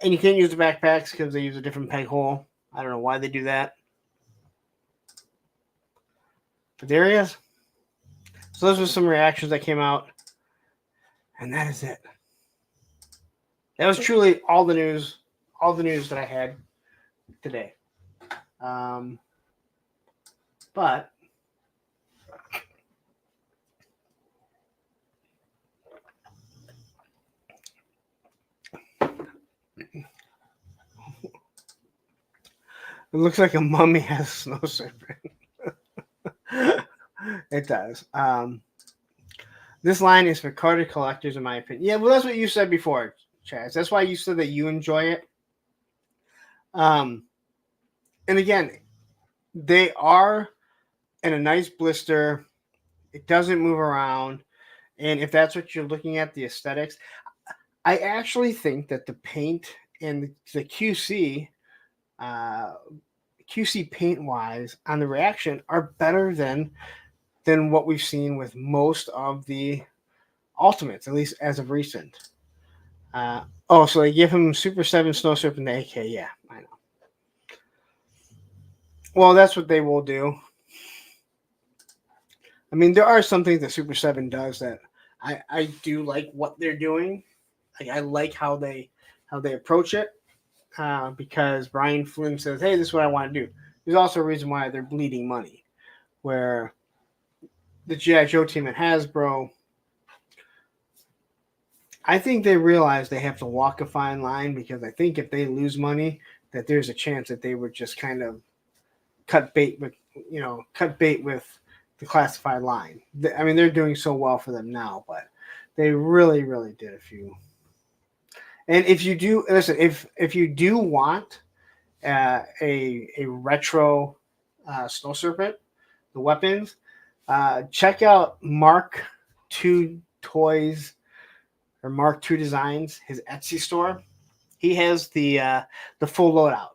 And you can't use the backpacks because they use a different peg hole. I don't know why they do that. But there he is. So those were some reactions that came out. And that is it. That was truly all the news that I had today. But it looks like a mummy has a snow serpent. It does. This line is for carded collectors, in my opinion. Yeah, well, that's what you said before, Chaz. That's why you said that you enjoy it. And again, they are in a nice blister. It doesn't move around. And if that's what you're looking at, the aesthetics, I actually think that the paint and the QC paint wise on the reaction are better than what we've seen with most of the Ultimates, at least as of recent. So they give him Super 7 Snow Serpent the AK. Yeah, I know. Well, that's what they will do. I mean, there are some things that Super 7 does that I do like what they're doing. Like, I like how they approach it. Because Brian Flynn says, hey, this is what I want to do. There's also a reason why they're bleeding money. Where the G.I. Joe team at Hasbro, I think they realize they have to walk a fine line, because I think if they lose money, that there's a chance that they would just kind of cut bait with the classified line. I mean, they're doing so well for them now, but they really, really did a few. And if you do listen, if you do want a retro Snow Serpent, the weapons, check out Mark II Toys or Mark II Designs, his Etsy store. He has the full loadout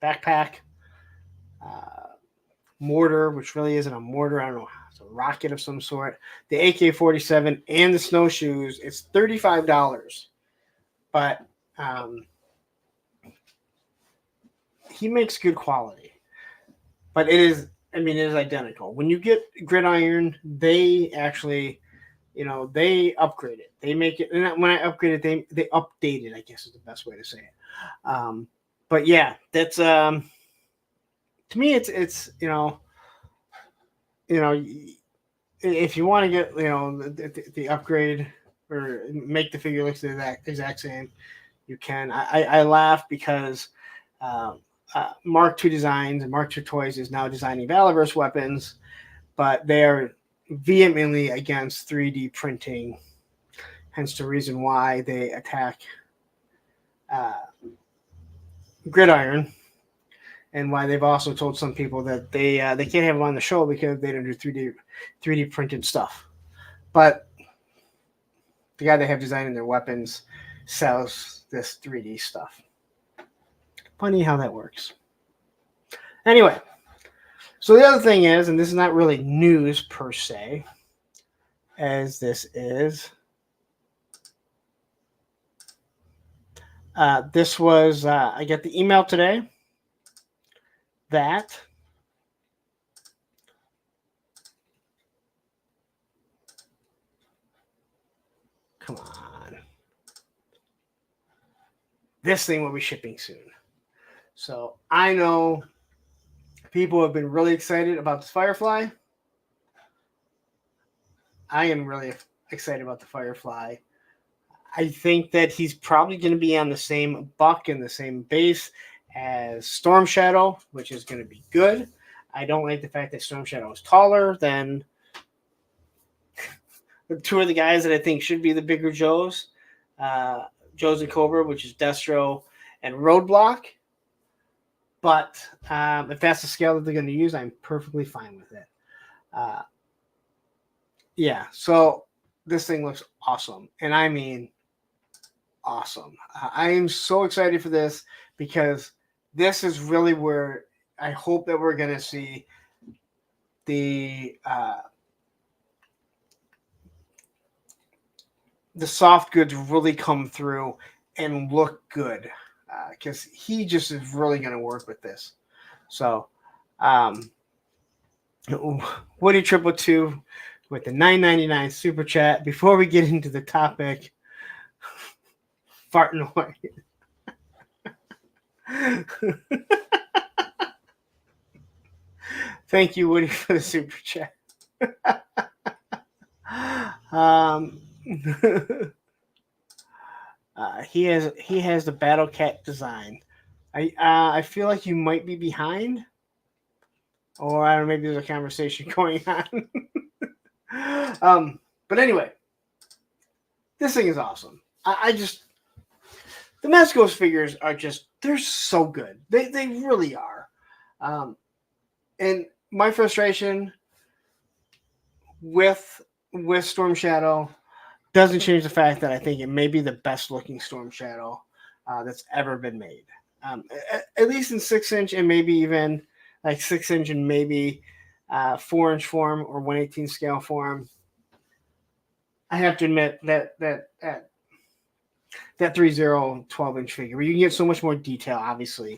backpack, mortar, which really isn't a mortar. I don't know. It's a rocket of some sort. The AK-47 and the snowshoes. It's $35, but he makes good quality. But it is identical. When you get Gridiron, they actually, they upgrade it. They make it. And when I upgrade it, they update it, I guess is the best way to say it. But yeah, that's to me, it's if you want to get the upgrade or make the figure look the exact same, you can. I laugh because Mark II Designs and Mark II Toys is now designing Valorverse weapons, but they are vehemently against 3D printing. Hence the reason why they attack Gridiron, and why they've also told some people that they can't have them on the show because they don't do 3D printed stuff. But the guy they have designing their weapons sells this 3D stuff. Funny how that works. Anyway, so the other thing is, and this is not really news per se, as this is, this was, I got the email today that come on. this thing will be shipping soon. So I know people have been really excited about this Firefly. I am really excited about the Firefly. I think that he's probably going to be on the same buck and the same base as Storm Shadow, which is going to be good. I don't like the fact that Storm Shadow is taller than the two of the guys that I think should be the bigger Joes. Joes and Cobra, which is Destro and Roadblock. But if that's the scale that they're going to use, I'm perfectly fine with it. Yeah, so this thing looks awesome. And I mean, awesome. I am so excited for this because this is really where I hope that we're going to see the soft goods really come through and look good, because he just is really going to work with this. So, Woody 222 with the $9.99 super chat. Before we get into the topic, fart noise. Thank you, Woody, for the super chat. He has the Battle Cat design. I feel like you might be behind, or I don't know, maybe there's a conversation going on. But anyway, this thing is awesome. I just, the Mezcos figures are just, they're so good. They really are. And my frustration with Storm Shadow doesn't change the fact that I think it may be the best looking Storm Shadow that's ever been made. At least in 6-inch and maybe even like 6-inch and maybe 4-inch form or 1/18 scale form. I have to admit that 3.0 12-inch figure, where you can get so much more detail, obviously,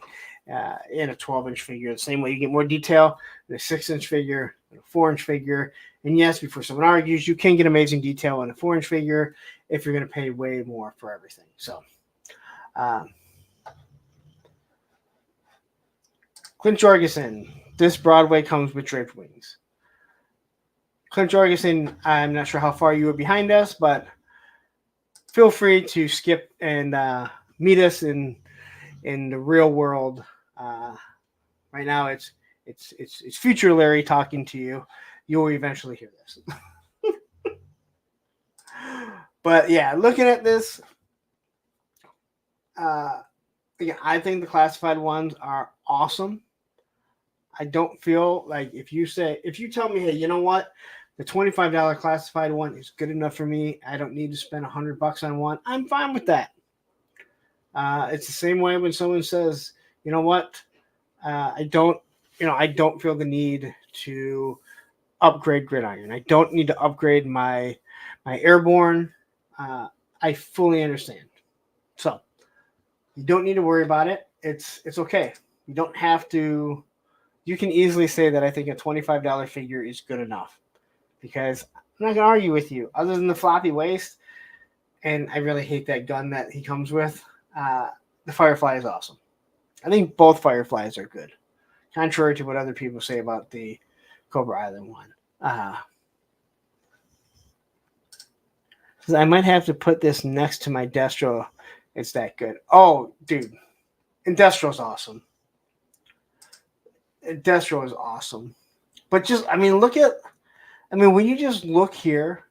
in a 12-inch figure. The same way you get more detail in a 6-inch figure, in a 4-inch figure. And yes, before someone argues, you can get amazing detail in a 4-inch figure if you're going to pay way more for everything. So, Clint Jorgensen, this Broadway comes with draped wings. Clint Jorgensen, I'm not sure how far you were behind us, but feel free to skip and meet us in the real world. Right now, it's future Larry talking to you. You will eventually hear this. But yeah, looking at this, again, I think the classified ones are awesome. I don't feel like if you tell me, hey, you know what, the $25 classified one is good enough for me, I don't need to spend $100 on one, I'm fine with that. It's the same way when someone says, you know what, I don't feel the need to upgrade Gridiron. I don't need to upgrade my Airborne. I fully understand. So you don't need to worry about it. It's okay. You don't have to. You can easily say that I think a $25 figure is good enough, because I'm not gonna argue with you. Other than the floppy waist, and I really hate that gun that he comes with. The Firefly is awesome. I think both Fireflies are good, contrary to what other people say about the Cobra Island one. I might have to put this next to my Destro. It's that good. Oh, dude. And Destro's awesome. Destro is awesome. But just, when you just look here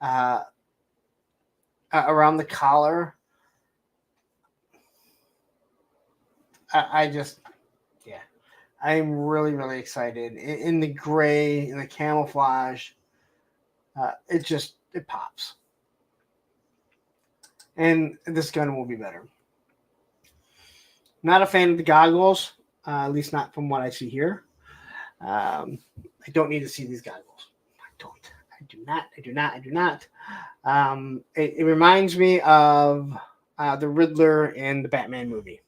around the collar, I'm really, really excited. In the gray, in the camouflage, it pops. And this gun will be better. Not a fan of the goggles, at least not from what I see here. I don't need to see these goggles. I do not. It reminds me of the Riddler in the Batman movie.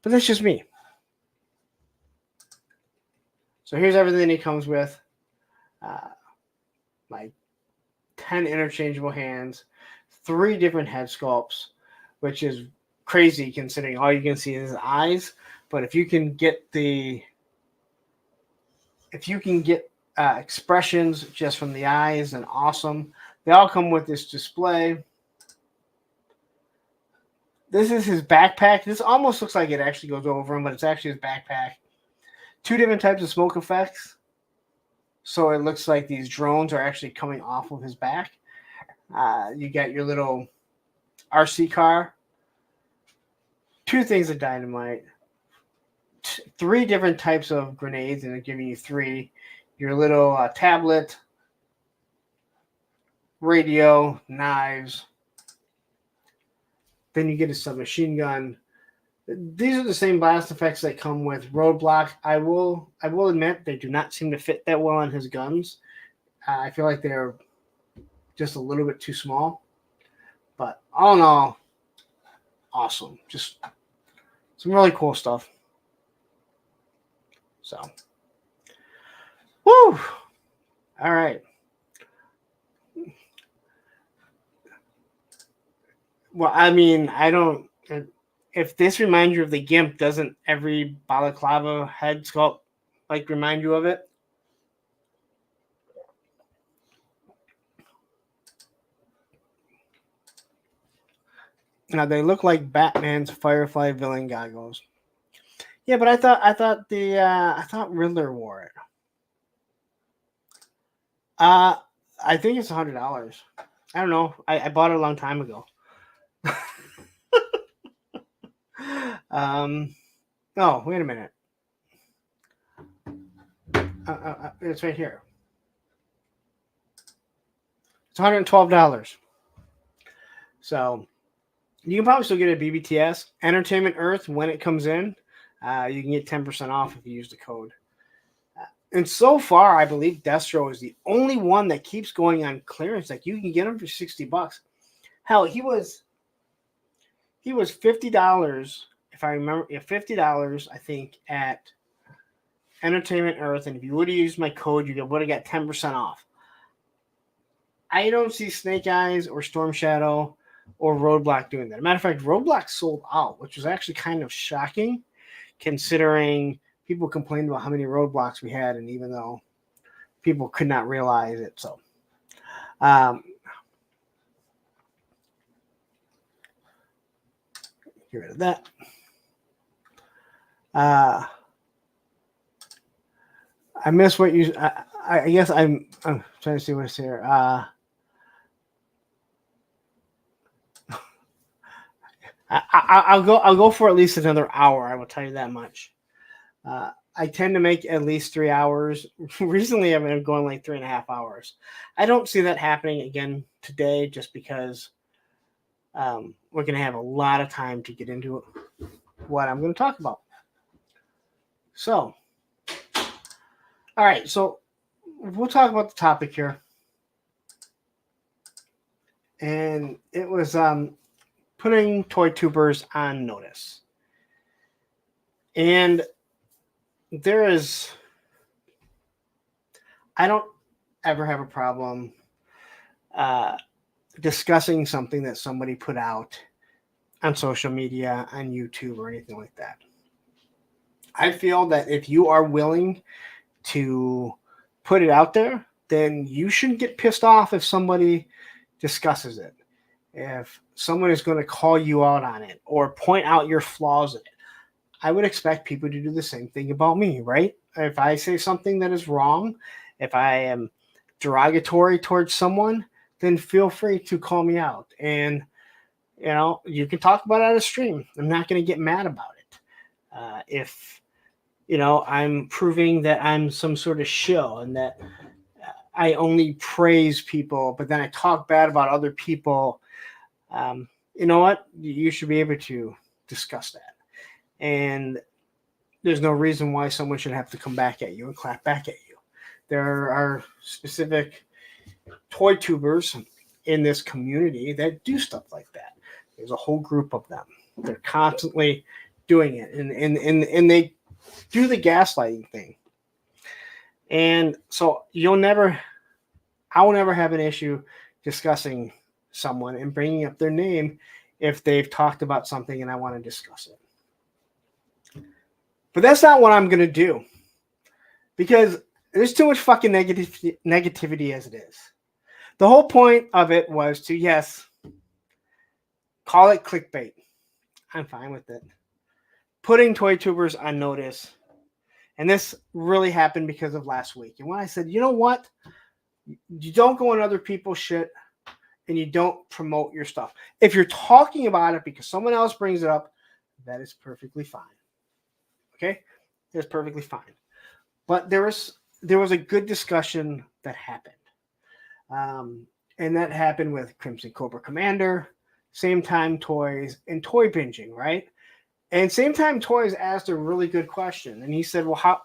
But that's just me. So here's everything he comes with. My 10 interchangeable hands, 3 different head sculpts, which is crazy considering all you can see is his eyes. But if you can get expressions just from the eyes, then awesome. They all come with this display. This is his backpack. This almost looks like it actually goes over him, but it's actually his backpack. 2 different types of smoke effects. So it looks like these drones are actually coming off of his back. You got your little RC car. 2 things of dynamite. 3 different types of grenades, and they're giving you 3. Your little tablet, radio, knives. Then you get a submachine gun. These are the same blast effects that come with Roadblock. I will admit they do not seem to fit that well on his guns. I feel like they're just a little bit too small. But all in all, awesome. Just some really cool stuff. So, woo! All right. Well, I mean, I don't. If this reminds you of the GIMP, doesn't every balaclava head sculpt like remind you of it? Now they look like Batman's Firefly villain goggles. Yeah, but I thought Riddler wore it. I think it's $100. I don't know. I bought it a long time ago. Oh, wait a minute. It's right here. It's $112. So you can probably still get a BBTS. Entertainment Earth, when it comes in, you can get 10% off if you use the code. And so far, I believe Destro is the only one that keeps going on clearance. Like you can get him for $60. Hell, he was $50, if I remember, $50, I think, at Entertainment Earth. And if you would have used my code, you would have got 10% off. I don't see Snake Eyes or Storm Shadow or Roadblock doing that. As a matter of fact, Roadblock sold out, which was actually kind of shocking considering people complained about how many roadblocks we had, and even though people could not realize it. So, get rid of that. I miss what you. I guess I'm trying to see what's here. I'll go for at least another hour. I will tell you that much. I tend to make at least 3 hours. Recently, I've been going like 3.5 hours. I don't see that happening again today, just because we're going to have a lot of time to get into what I'm going to talk about. So, all right. So we'll talk about the topic here, and it was putting ToyTubers on notice. And I don't ever have a problem discussing something that somebody put out on social media, on YouTube, or anything like that. I feel that if you are willing to put it out there, then you shouldn't get pissed off if somebody discusses it. If someone is going to call you out on it or point out your flaws in it, I would expect people to do the same thing about me, right? If I say something that is wrong, if I am derogatory towards someone, then feel free to call me out. And, you can talk about it on a stream. I'm not going to get mad about it. If, I'm proving that I'm some sort of shill and that I only praise people, but then I talk bad about other people, you know what? You should be able to discuss that. And there's no reason why someone should have to come back at you and clap back at you. There are specific ToyTubers in this community that do stuff like that. There's a whole group of them. They're constantly doing it, and they do the gaslighting thing. And so I will never have an issue discussing someone and bringing up their name if they've talked about something and I want to discuss it. But that's not what I'm going to do, because there's too much fucking negativity as it is. The whole point of it was to, yes, call it clickbait. I'm fine with it. Putting ToyTubers on notice. And this really happened because of last week. And when I said, you know what? You don't go on other people's shit and you don't promote your stuff. If you're talking about it because someone else brings it up, that is perfectly fine. Okay? That's perfectly fine. But there was a good discussion that happened. And that happened with Crimson Cobra Commander, Same Time Toys, and Toy Binging, right? And Same Time Toys asked a really good question. And he said, well,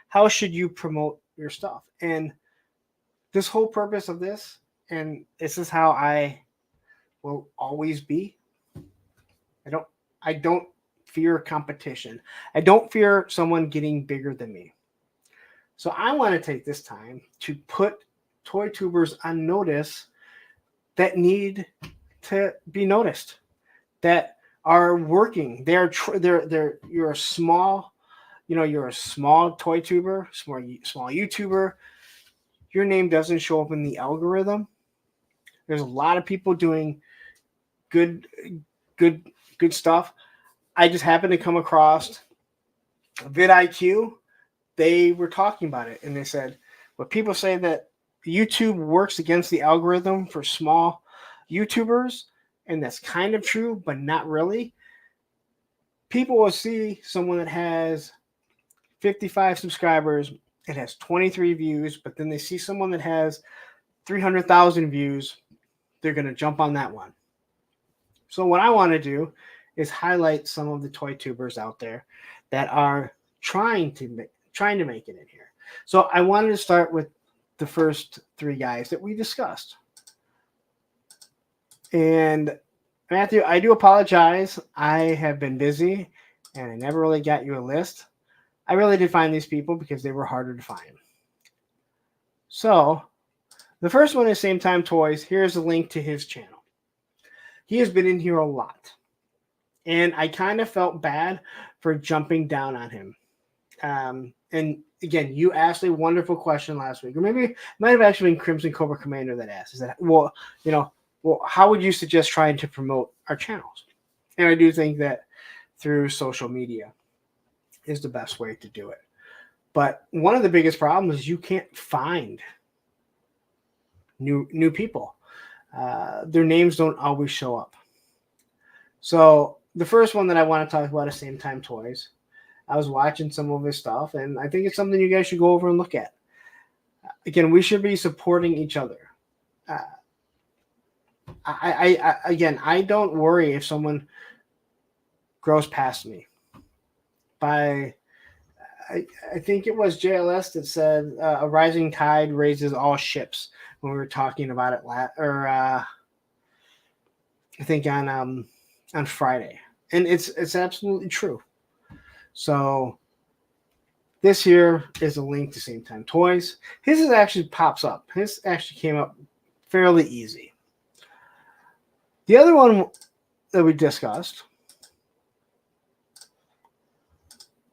how should you promote your stuff? And this whole purpose of this, and this is how I will always be. I don't fear competition. I don't fear someone getting bigger than me. So I want to take this time to put ToyTubers on notice that need to be noticed, that are working. They're you're a small, you're a small ToyTuber, small YouTuber. Your name doesn't show up in the algorithm. There's a lot of people doing good stuff. I just happened to come across vidIQ. They were talking about it, and they said, "But people say that YouTube works against the algorithm for small YouTubers, and that's kind of true, but not really. People will see someone that has 55 subscribers and has 23 views, but then they see someone that has 300,000 views. They're going to jump on that one." So what I want to do is highlight some of the ToyTubers out there that are trying to make it in here. So I wanted to start with the first three guys that we discussed. And Matthew, I do apologize. I have been busy and I never really got you a list. I really did find these people because they were harder to find. So the first one is Same Time Toys. Here's a link to his channel. He has been in here a lot. And I kind of felt bad for jumping down on him. And again, you asked a wonderful question last week, or maybe it might have actually been Crimson Cobra Commander that asked, is that, well, how would you suggest trying to promote our channels? And I do think that through social media is the best way to do it. But one of the biggest problems is you can't find new people. Their names don't always show up. So the first one that I want to talk about is Same Time Toys. I was watching some of his stuff, and I think it's something you guys should go over and look at. Again, we should be supporting each other. I don't worry if someone grows past me. I think it was JLS that said a rising tide raises all ships when we were talking about it I think on Friday, and it's absolutely true. So this here is a link to Same Time Toys. His actually pops up. His actually came up fairly easy. The other one that we discussed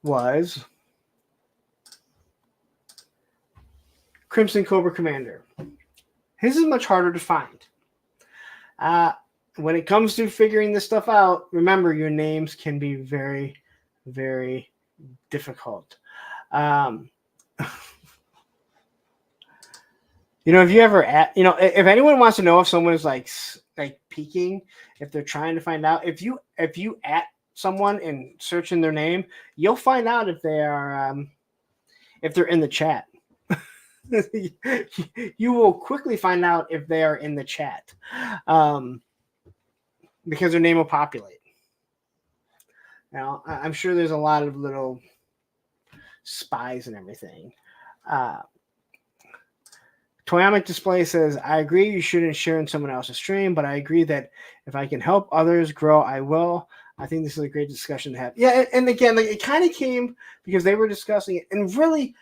was Crimson Cobra Commander. His is much harder to find. When it comes to figuring this stuff out, remember your names can be very, very difficult. If you ever if anyone wants to know if someone is like peeking, if they're trying to find out, if you at someone and searching their name, you'll find out if they are if they're in the chat. You will quickly find out if they are in the chat, because their name will populate. Now, I'm sure there's a lot of little spies and everything. Toyamic Display says, I agree you shouldn't share in someone else's stream, but I agree that if I can help others grow, I will. I think this is a great discussion to have. Yeah, and again, it kind of came because they were discussing it, and really,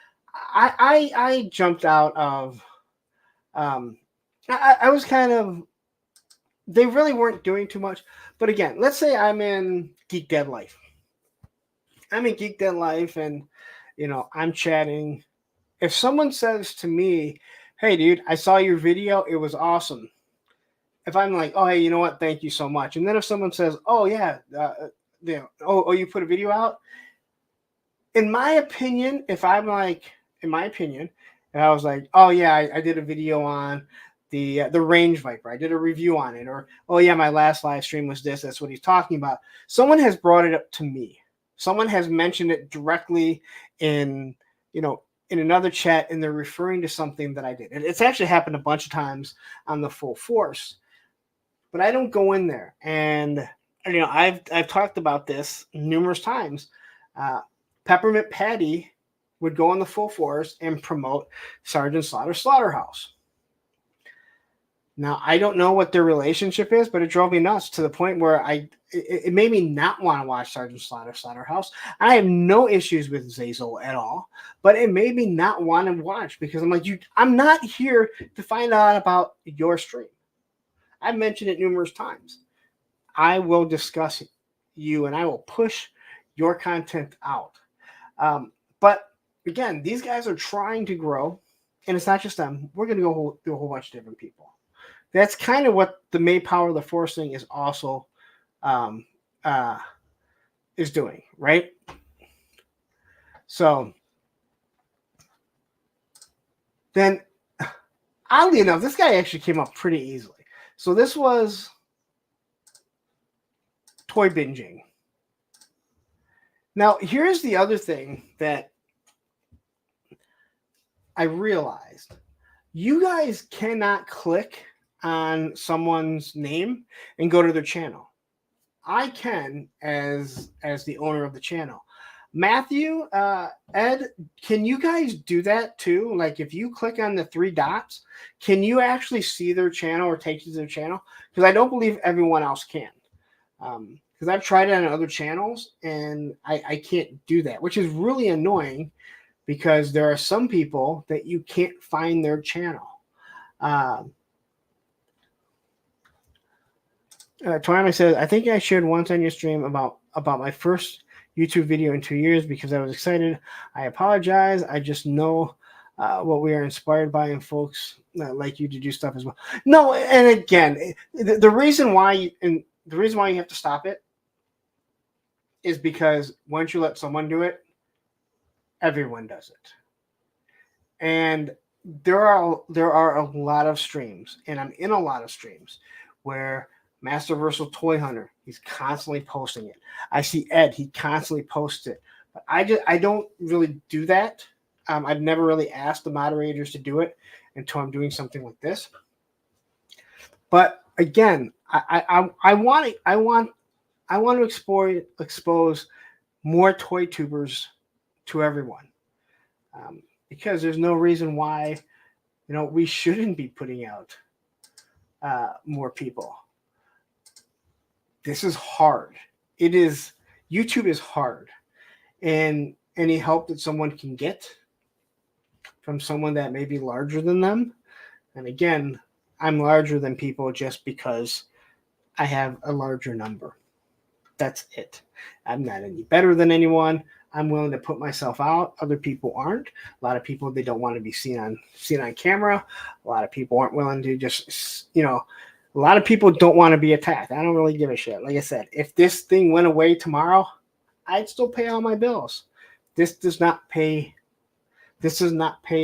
I jumped out of. I was kind of they really weren't doing too much. But again, let's say I'm in Geek Dead Life. I'm in Geek Dead Life, and I'm chatting. If someone says to me, "Hey, dude, I saw your video. It was awesome." If I'm like, "Oh, hey, you know what? Thank you so much," and then if someone says, "Oh, yeah, you put a video out," in my opinion, if I'm like, in my opinion, if I was like, "Oh yeah, I did a video on the Range Viper. I did a review on it," or "Oh yeah, my last live stream was this. That's what he's talking about." Someone has brought it up to me. Someone has mentioned it directly in in another chat, and they're referring to something that I did. And it's actually happened a bunch of times on the Full Force, but I don't go in there. And I've talked about this numerous times. Peppermint Patty would go on the Full Force and promote Sergeant Slaughter Slaughterhouse. Now, I don't know what their relationship is, but it drove me nuts to the point where it made me not want to watch Sergeant Slaughter Slaughterhouse. I have no issues with Zazel at all, but it made me not want to watch because I'm like, I'm not here to find out about your stream. I've mentioned it numerous times. I will discuss you and I will push your content out. But again, these guys are trying to grow, and it's not just them. We're going to go through a whole bunch of different people. That's kind of what the May Power of the Force thing is also is doing, right? So then, oddly enough, this guy actually came up pretty easily. So this was toy binging. Now, here's the other thing that I realized. You guys cannot click on someone's name and go to their channel. I can as the owner of the channel. Matthew, Ed, can you guys do that too? Like if you click on the 3 dots, can you actually see their channel or take you to their channel? Because I don't believe everyone else can. Because I've tried it on other channels and I can't do that, which is really annoying because there are some people that you can't find their channel. Twilight says, I think I shared once on your stream about my first YouTube video in 2 years because I was excited. I apologize. I just know what we are inspired by, and folks like you to do stuff as well. No, and again, the reason why you have to stop it is because once you let someone do it, everyone does it. And there are a lot of streams, and I'm in a lot of streams where Master Versal Toy Hunter, he's constantly posting it. I see Ed, he constantly posts it. But I don't really do that. I've never really asked the moderators to do it until I'm doing something like this. But again, I want to expose more toy tubers to everyone, because there's no reason why we shouldn't be putting out more people. This is hard. YouTube is hard, and any help that someone can get from someone that may be larger than them. And again, I'm larger than people just because I have a larger number. That's it. I'm not any better than anyone. I'm willing to put myself out. Other people aren't. A lot of people, they don't want to be seen on camera. A lot of people aren't willing to just, a lot of people don't want to be attacked. I don't really give a shit. Like I said, if this thing went away tomorrow, I'd still pay all my bills. This does not pay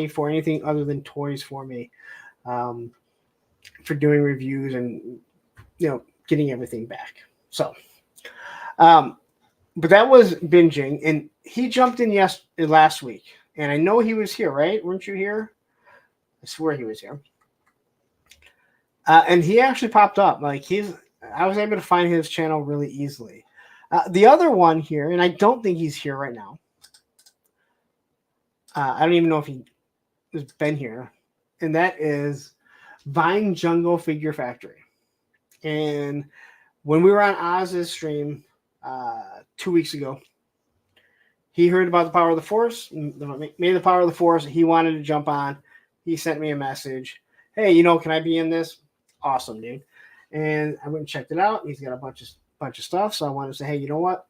for anything other than toys for me, for doing reviews and getting everything back. So, but that was binging, and he jumped in last week, and I know he was here, right? Weren't you here? I swear he was here. And he actually popped up. I was able to find his channel really easily. The other one here, and I don't think he's here right now. I don't even know if he has been here, and that is Vine Jungle Figure Factory. And when we were on Oz's stream 2 weeks ago, he heard about the Power of the Force, made the Power of the Force. He wanted to jump on. He sent me a message. Hey, can I be in this? Awesome, dude. and I went and checked it out. He's got a bunch of stuff, so I wanted to say, hey, you know what?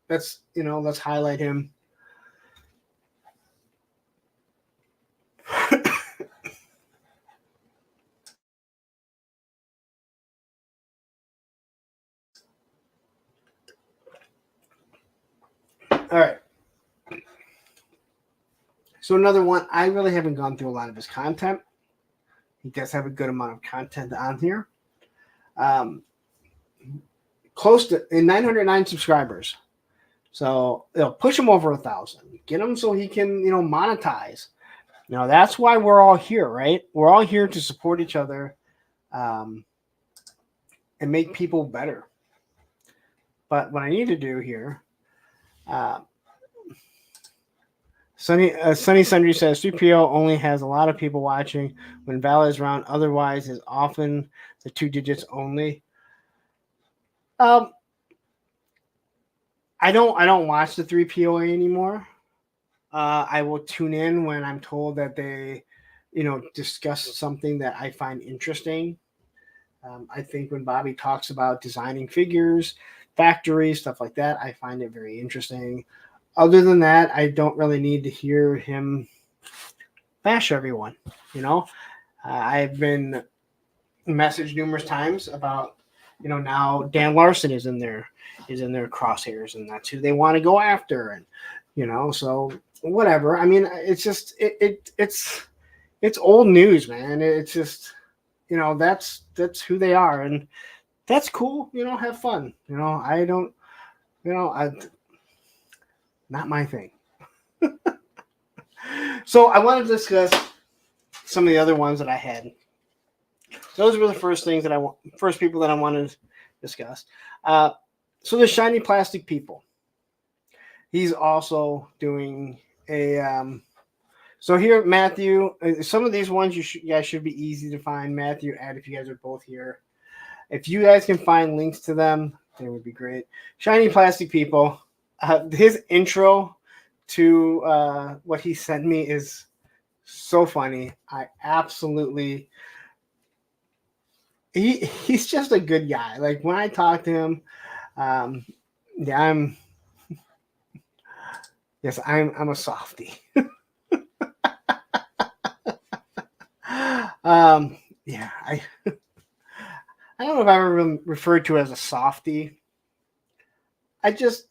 Let's highlight him. All right. So another one, I really haven't gone through a lot of his content. He does have a good amount of content on here. Close to 909 subscribers. So push him over 1,000. Get him so he can, monetize. That's why we're all here, right? We're all here to support each other and make people better. But what I need to do here, Sunny Sundry says 3PO only has a lot of people watching when Val is around. Otherwise, is often the 2 digits only. I don't watch the 3PO anymore. I will tune in when I'm told that they, discuss something that I find interesting. I think when Bobby talks about designing figures, factories, stuff like that, I find it very interesting. Other than that, I don't really need to hear him bash everyone. I've been messaged numerous times about, now Dan Larson is in their crosshairs, and that's who they want to go after, and so whatever. I mean, it's just it's old news, man. It's just that's who they are, and that's cool. Have fun. I don't. Not my thing. So I want to discuss some of the other ones that I had. Those were the first people that I wanted to discuss. So the Shiny Plastic People. He's also doing a. So here, Matthew. Some of these ones you guys should be easy to find. Matthew, Ed, if you guys are both here. If you guys can find links to them, they would be great. Shiny Plastic People. His intro to what he sent me is so funny. I absolutely. He's just a good guy. Like when I talk to him, I'm a softie. I don't know if I've ever been referred to as a softie. I just,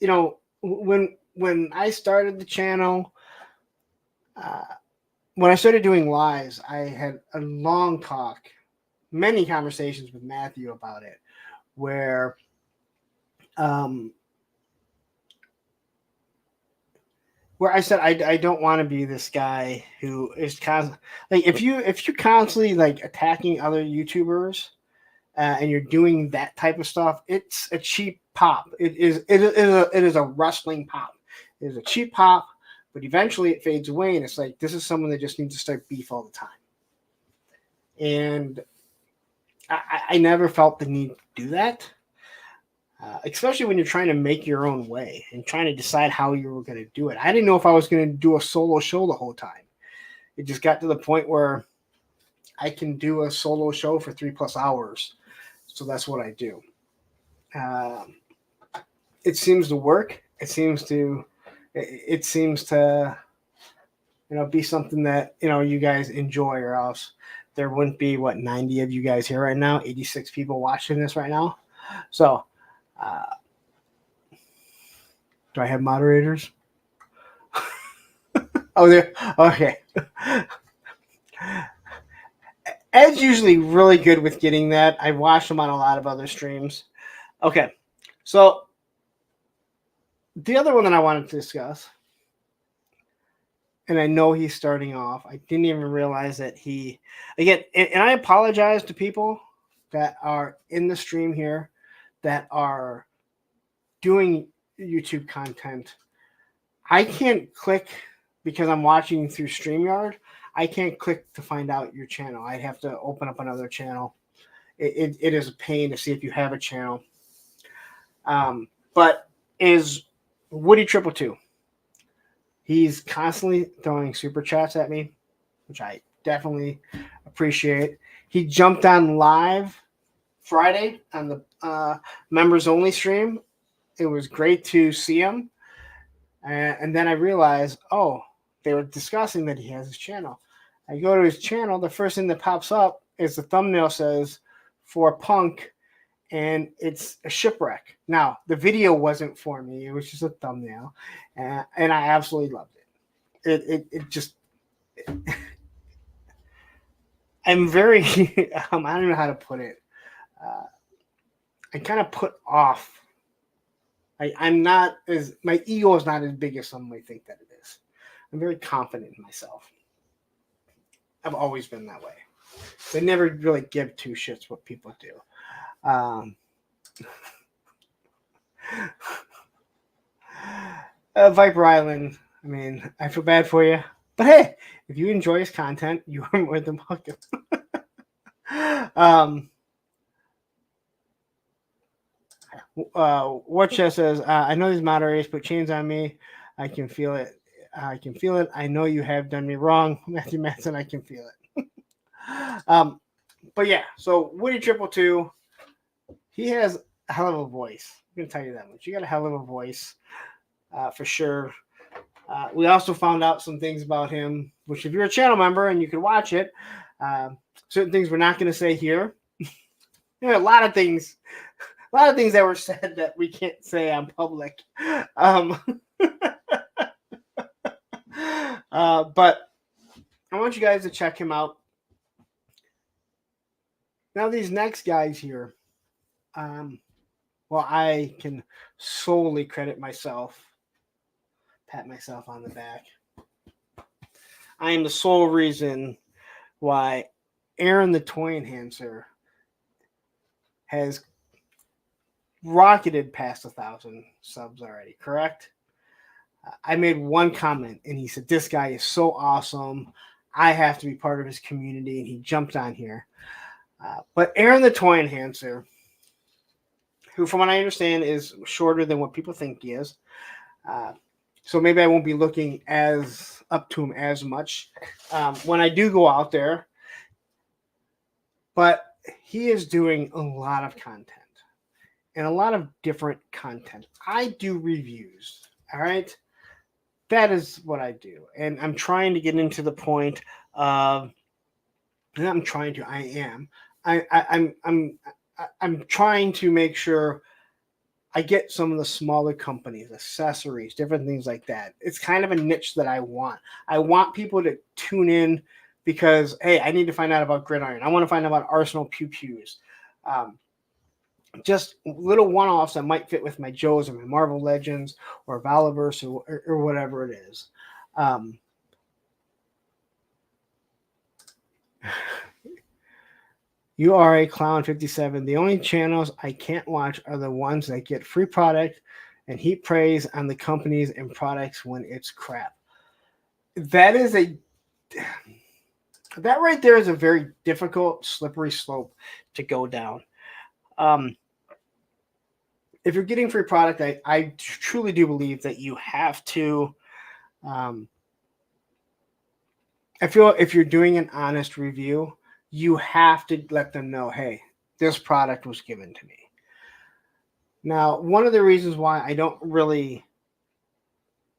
when I started the channel, when I started doing lives, I had a long talk, many conversations with Matthew about it, where I said I don't want to be this guy who is constantly like if you're constantly like attacking other YouTubers and you're doing that type of stuff, it's a cheap pop. It is a wrestling pop. It is a cheap pop, but eventually it fades away, and it's like this is someone that just needs to start beef all the time. And I never felt the need to do that. Especially when you're trying to make your own way and trying to decide how you were going to do it. I didn't know if I was going to do a solo show the whole time. It just got to the point where I can do a solo show for 3+ hours. So that's what I do. It seems to work. It seems to be something that, you guys enjoy, or else there wouldn't be 90 of you guys here right now, 86 people watching this right now. So, do I have moderators? Oh, there. Okay. Ed's usually really good with getting that. I watched him on a lot of other streams. Okay. So, the other one that I wanted to discuss, and I know he's starting off. I didn't even realize that and I apologize to people that are in the stream here that are doing YouTube content. I can't click because I'm watching through StreamYard. I can't click to find out your channel. I'd have to open up another channel. It is a pain to see if you have a channel. But is Woody222. He's constantly throwing super chats at me, which I definitely appreciate. He jumped on live Friday on the members only stream. It was great to see him. And then I realized, oh, they were discussing that he has his channel. I go to his channel. The first thing that pops up is the thumbnail says for Punk, and it's a shipwreck. Now, the video wasn't for me. It was just a thumbnail. And I absolutely loved it. It just... I'm very... I don't know how to put it. I kind of put off. I'm not as... My ego is not as big as some might think that it is. I'm very confident in myself. I've always been that way. They never really give two shits what people do. Viper Island, I mean, I feel bad for you. But hey, if you enjoy his content, you are more than welcome. Warchest says, I know these moderators put chains on me. I can feel it. I know you have done me wrong. Matthew Matson, I can feel it. But yeah, so Woody 222, he has a hell of a voice. I'm going to tell you that much. You got a hell of a voice, for sure. We also found out some things about him, which if you're a channel member and you can watch it, certain things we're not going to say here. There are a lot of things that were said that we can't say on public. But I want you guys to check him out. Now, these next guys here, well, I can solely credit myself, pat myself on the back. I am the sole reason why Aaron the Toy Enhancer has rocketed past 1,000 subs already, correct? I made one comment, and he said, this guy is so awesome. I have to be part of his community, and he jumped on here. But Aaron the Toy Enhancer, who from what I understand is shorter than what people think he is, so maybe I won't be looking as up to him as much when I do go out there. But he is doing a lot of content and a lot of different content. I do reviews, all right? That is what I do. And I'm trying to get into the point of, I'm trying to make sure I get some of the smaller companies, accessories, different things like that. It's kind of a niche that I want. I want people to tune in because, hey, I need to find out about Gridiron. I want to find out about Arsenal Pew Pews. Just little one-offs that might fit with my Joes or my Marvel Legends or Valiverse or whatever it is. You are a clown 57. The only channels I can't watch are the ones that get free product and heap praise on the companies and products when it's crap. That right there is a very difficult, slippery slope to go down. If you're getting free product, I truly do believe that you have to. I feel if you're doing an honest review, you have to let them know, hey, this product was given to me. Now, one of the reasons why I don't really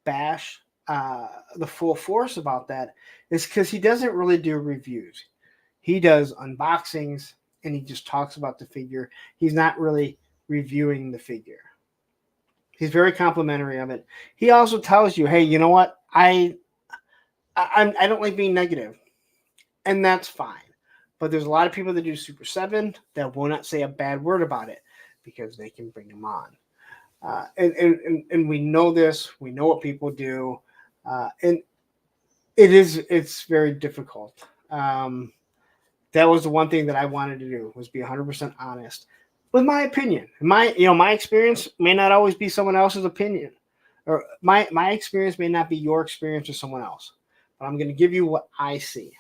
bash the full force about that is because he doesn't really do reviews. He does unboxings and he just talks about the figure. He's not really reviewing the figure. He's very complimentary of it. He also tells you, hey, you know what? I don't like being negative, and that's fine. But there's a lot of people that do Super 7 that will not say a bad word about it because they can bring them on. And we know this. We know what people do. And it's very difficult. That was the one thing that I wanted to do, was be 100% honest with my opinion. My experience may not always be someone else's opinion, or my experience may not be your experience or someone else. But I'm going to give you what I see.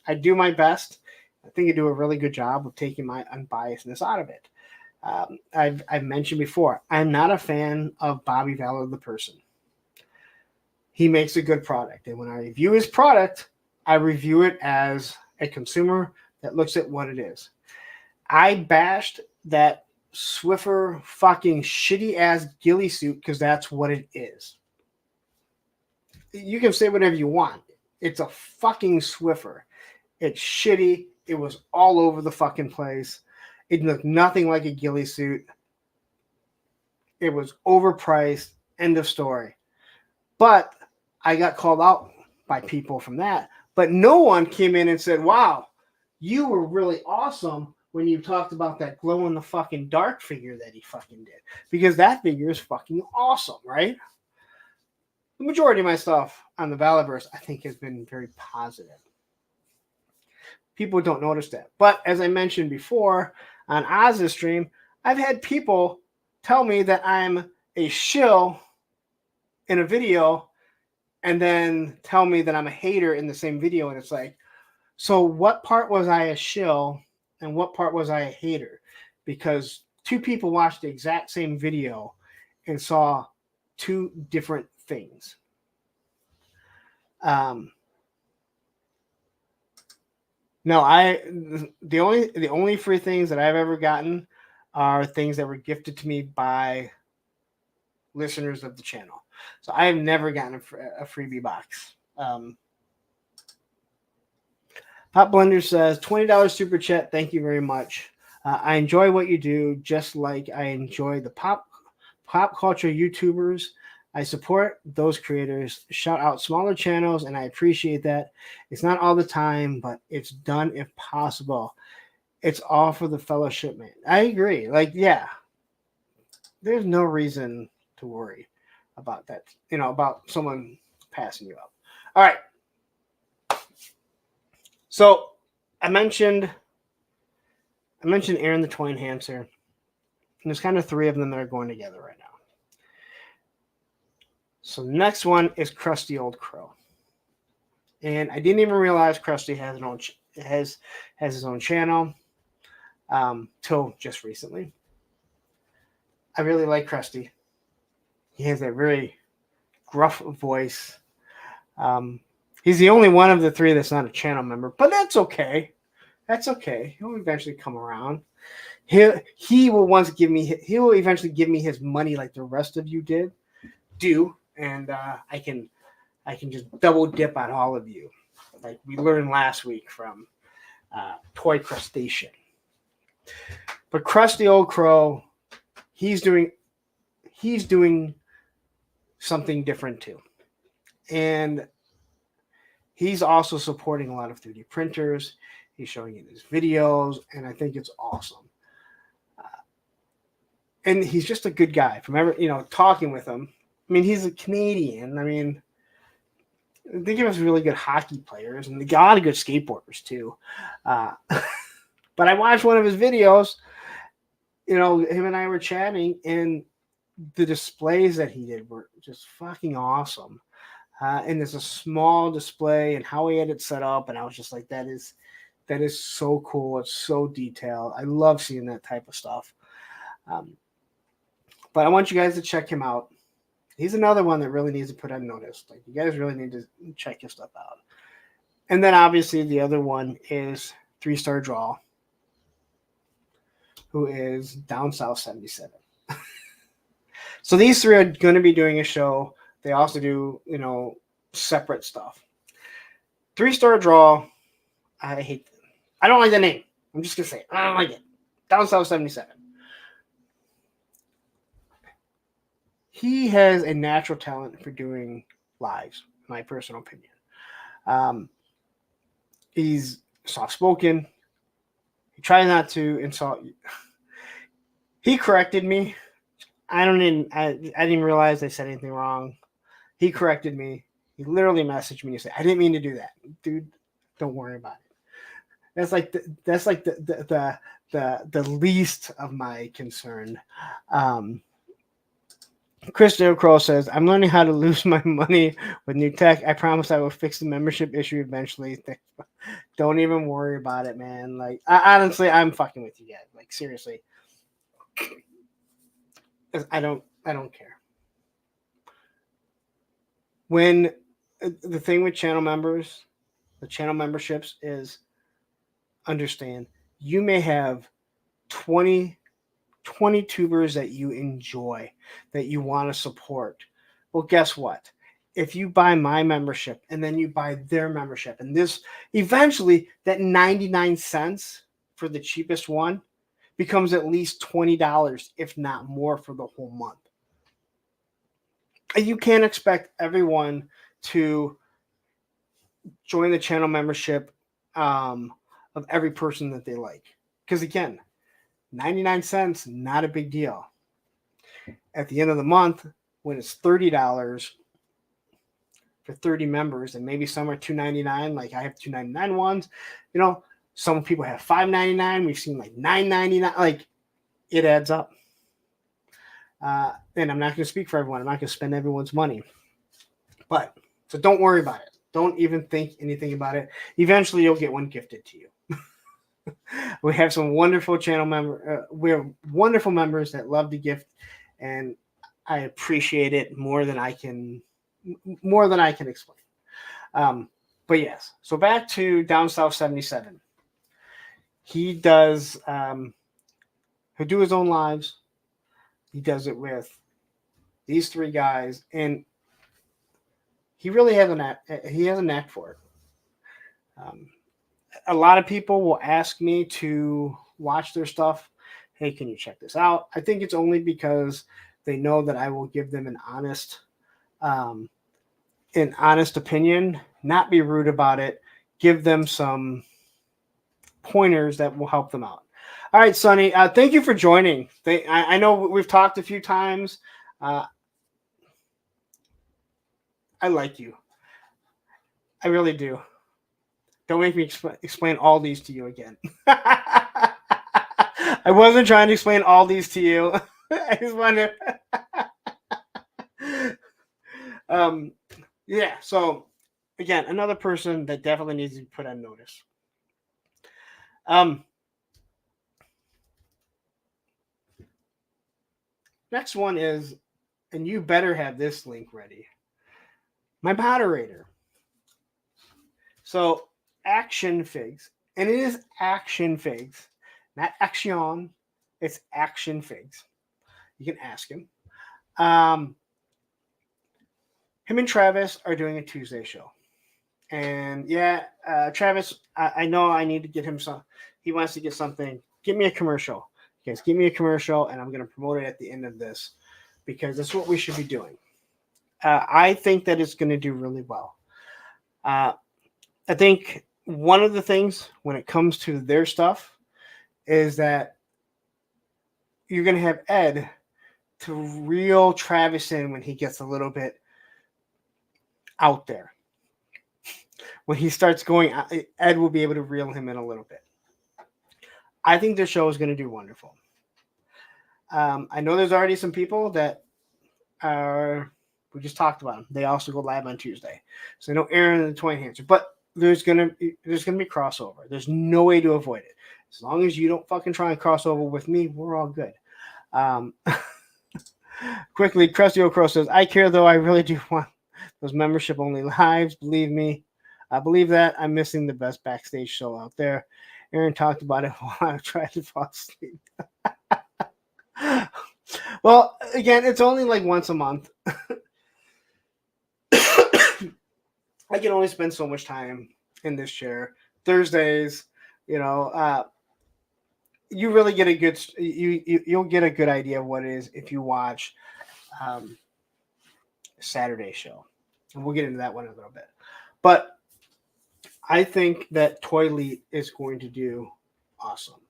I do my best. I think I do a really good job of taking my unbiasedness out of it. I've mentioned before, I'm not a fan of Bobby Valor, the person. He makes a good product. And when I review his product, I review it as a consumer that looks at what it is. I bashed that Swiffer fucking shitty ass ghillie suit because that's what it is. You can say whatever you want. It's a fucking Swiffer. It's shitty. It was all over the fucking place. It looked nothing like a ghillie suit. It was overpriced. End of story. But I got called out by people from that. But no one came in and said, wow, you were really awesome when you talked about that glow in the fucking dark figure that he fucking did. Because that figure is fucking awesome, right? The majority of my stuff on the Valiverse, I think, has been very positive. People don't notice that. But as I mentioned before on Oz's stream, I've had people tell me that I'm a shill in a video and then tell me that I'm a hater in the same video. And it's like, so what part was I a shill and what part was I a hater? Because two people watched the exact same video and saw two different things. No, the only free things that I've ever gotten are things that were gifted to me by listeners of the channel. So I have never gotten a freebie box. Pop Blender says $20 super chat. Thank you very much. I enjoy what you do, just like I enjoy the pop culture YouTubers. I support those creators. Shout out smaller channels, and I appreciate that. It's not all the time, but it's done if possible. It's all for the fellowship, man. I agree. Like, yeah, there's no reason to worry about that, about someone passing you up. All right. So I mentioned Aaron the Toy Enhancer, and there's kind of three of them that are going together right now. So the next one is Krusty Old Crow, and I didn't even realize Krusty has his own channel till just recently. I really like Krusty. He has a very gruff voice. He's the only one of the three that's not a channel member, but that's okay. That's okay. He'll eventually come around. He will eventually give me his money like the rest of you do, and I can just double dip on all of you, like we learned last week from Toy Crustacean. But Krusty Old Crow, he's doing something different too, and he's also supporting a lot of 3D printers. He's showing in his videos, and I think it's awesome. And he's just a good guy. From talking with him, I mean, he's a Canadian. I mean, they give us really good hockey players, and they got a lot of good skateboarders too. But I watched one of his videos. Him and I were chatting, and the displays that he did were just fucking awesome. And there's a small display and how he had it set up, and I was just like, that is so cool. It's so detailed. I love seeing that type of stuff. But I want you guys to check him out. He's another one that really needs to put on notice. Like, you guys really need to check his stuff out. And then obviously the other one is 3-Star Draw, who is Down South 77. So these three are going to be doing a show. They also do, separate stuff. 3-Star Draw, I don't like the name. I'm just going to say it. I don't like it. Down South 77. He has a natural talent for doing lives, in my personal opinion. He's soft-spoken. He tries not to insult you. He corrected me. I didn't realize I said anything wrong. He corrected me. He literally messaged me and said, "I didn't mean to do that, dude. Don't worry about it." That's like the least of my concern. Christopher Crow says, "I'm learning how to lose my money with new tech. I promise I will fix the membership issue eventually." Don't even worry about it, man. Like, honestly, I'm fucking with you guys. Like, seriously. I don't care. When the thing with channel members, the channel memberships is understand you may have 20 tubers that you enjoy, that you want to support. Well, guess what? If you buy my membership and then you buy their membership, and this eventually that 99 cents for the cheapest one becomes at least $20, if not more, for the whole month. And you can't expect everyone to join the channel membership of every person that they like. Because again, 99 cents, not a big deal. At the end of the month, when it's $30 for 30 members, and maybe some are $2.99, like I have $2.99 ones, some people have $5.99. We've seen like $9.99. Like, it adds up. And I'm not going to speak for everyone. I'm not going to spend everyone's money. So don't worry about it. Don't even think anything about it. Eventually, you'll get one gifted to you. We have some wonderful we have wonderful members that love to gift, and I appreciate it more than I can explain. But yes, so back to Down South 77. He does he'll do his own lives. He does it with these three guys, and he really has a knack for it. A lot of people will ask me to watch their stuff. Hey, can you check this out? I think it's only because they know that I will give them an honest opinion, not be rude about it, give them some pointers that will help them out. All right, Sonny, thank you for joining. I know we've talked a few times. I like you. I really do. Don't make me explain all these to you again. I wasn't trying to explain all these to you. I just wanted to... yeah, so again, another person that definitely needs to be put on notice. Next one is, and you better have this link ready, my moderator. So Action Figs, and it is Action Figs, not Action, it's Action Figs. You can ask him. Him and Travis are doing a Tuesday show. And yeah, Travis, I know I need to get him some. He wants to get something. Give me a commercial. Guys, give me a commercial, and I'm going to promote it at the end of this because that's what we should be doing. I think that it's going to do really well. I think one of the things when it comes to their stuff is that you're going to have Ed to reel Travis in when he gets a little bit out there. When he starts going, Ed will be able to reel him in a little bit. I think their show is going to do wonderful. I know there's already some people that we just talked about them. They also go live on Tuesday. So I know Aaron and the Toy Enhancer, but there's gonna be crossover. There's no way to avoid it. As long as you don't fucking try and cross over with me, we're all good. Quickly, Krusty O'Crow says, I care though. I really do want those membership only lives. Believe me. I believe that. I'm missing the best backstage show out there. Aaron talked about it while I tried to fall asleep. Well, again, it's only like once a month. I can only spend so much time in this chair. Thursdays, you really get a good you'll get a good idea of what it is if you watch Saturday show, and we'll get into that one in a little bit. But I think that Toy Elite is going to do awesome.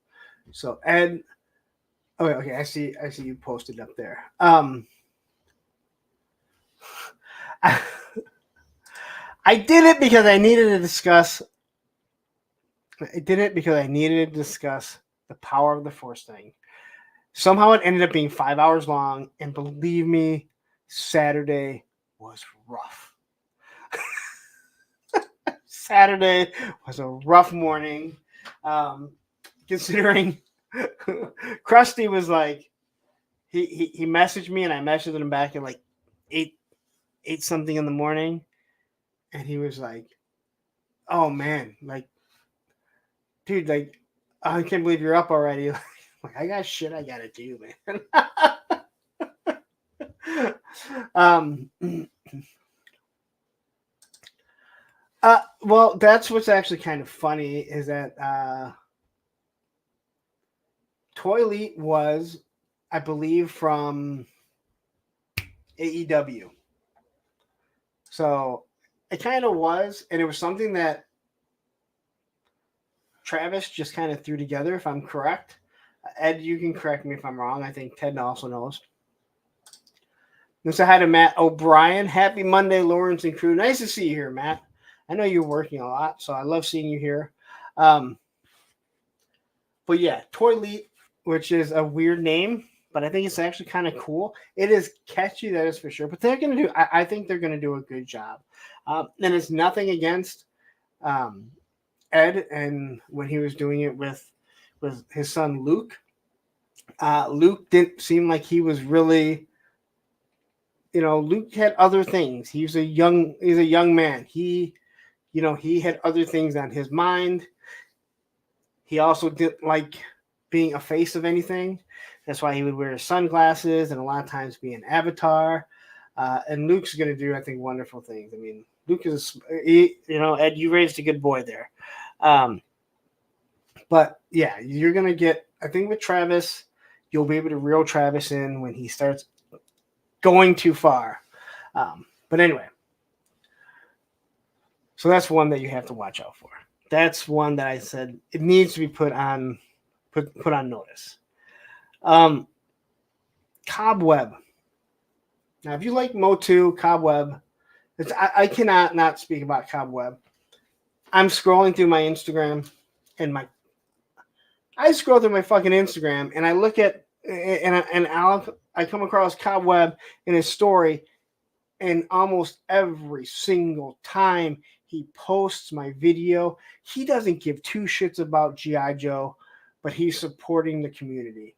So Ed, okay, I see you posted up there. I did it because I needed to discuss. I did it because I needed to discuss the power of the Force thing. Somehow it ended up being 5 hours long, and believe me, Saturday was rough. Saturday was a rough morning, considering Krusty was like, he messaged me, and I messaged him back at like 8 something in the morning. And he was like, oh man, like dude, like, I can't believe you're up already. Like, I got shit I gotta do, man. um, well, that's what's actually kind of funny is that Toy Elite was, I believe, from AEW. So it kind of was, and it was something that Travis just kind of threw together, if I'm correct. Ed, you can correct me if I'm wrong. I think Ted also knows. And so hi to Matt O'Brien. Happy Monday, Lawrence and crew. Nice to see you here, Matt. I know you're working a lot, so I love seeing you here. But yeah, Toy Elite, which is a weird name, but I think it's actually kind of cool. It is catchy, that is for sure. But they're going to do, I think they're going to do a good job. And it's nothing against Ed and when he was doing it with his son Luke. Luke didn't seem like he was really, Luke had other things. He's a young man. He had other things on his mind. He also didn't like being a face of anything. That's why he would wear sunglasses and a lot of times be an avatar. And Luke's going to do, I think, wonderful things. I mean, Luke is, Ed, you raised a good boy there. But yeah, you're going to get, I think with Travis, you'll be able to reel Travis in when he starts going too far. But anyway, so that's one that you have to watch out for. That's one that I said it needs to be put on notice. Cobweb. Now, if you like Motu, Cobweb, I cannot not speak about Cobweb. I'm scrolling through my Instagram and I scroll through my fucking Instagram and I look at and I come across Cobweb in his story, and almost every single time he posts my video, he doesn't give two shits about G.I. Joe, but he's supporting the community.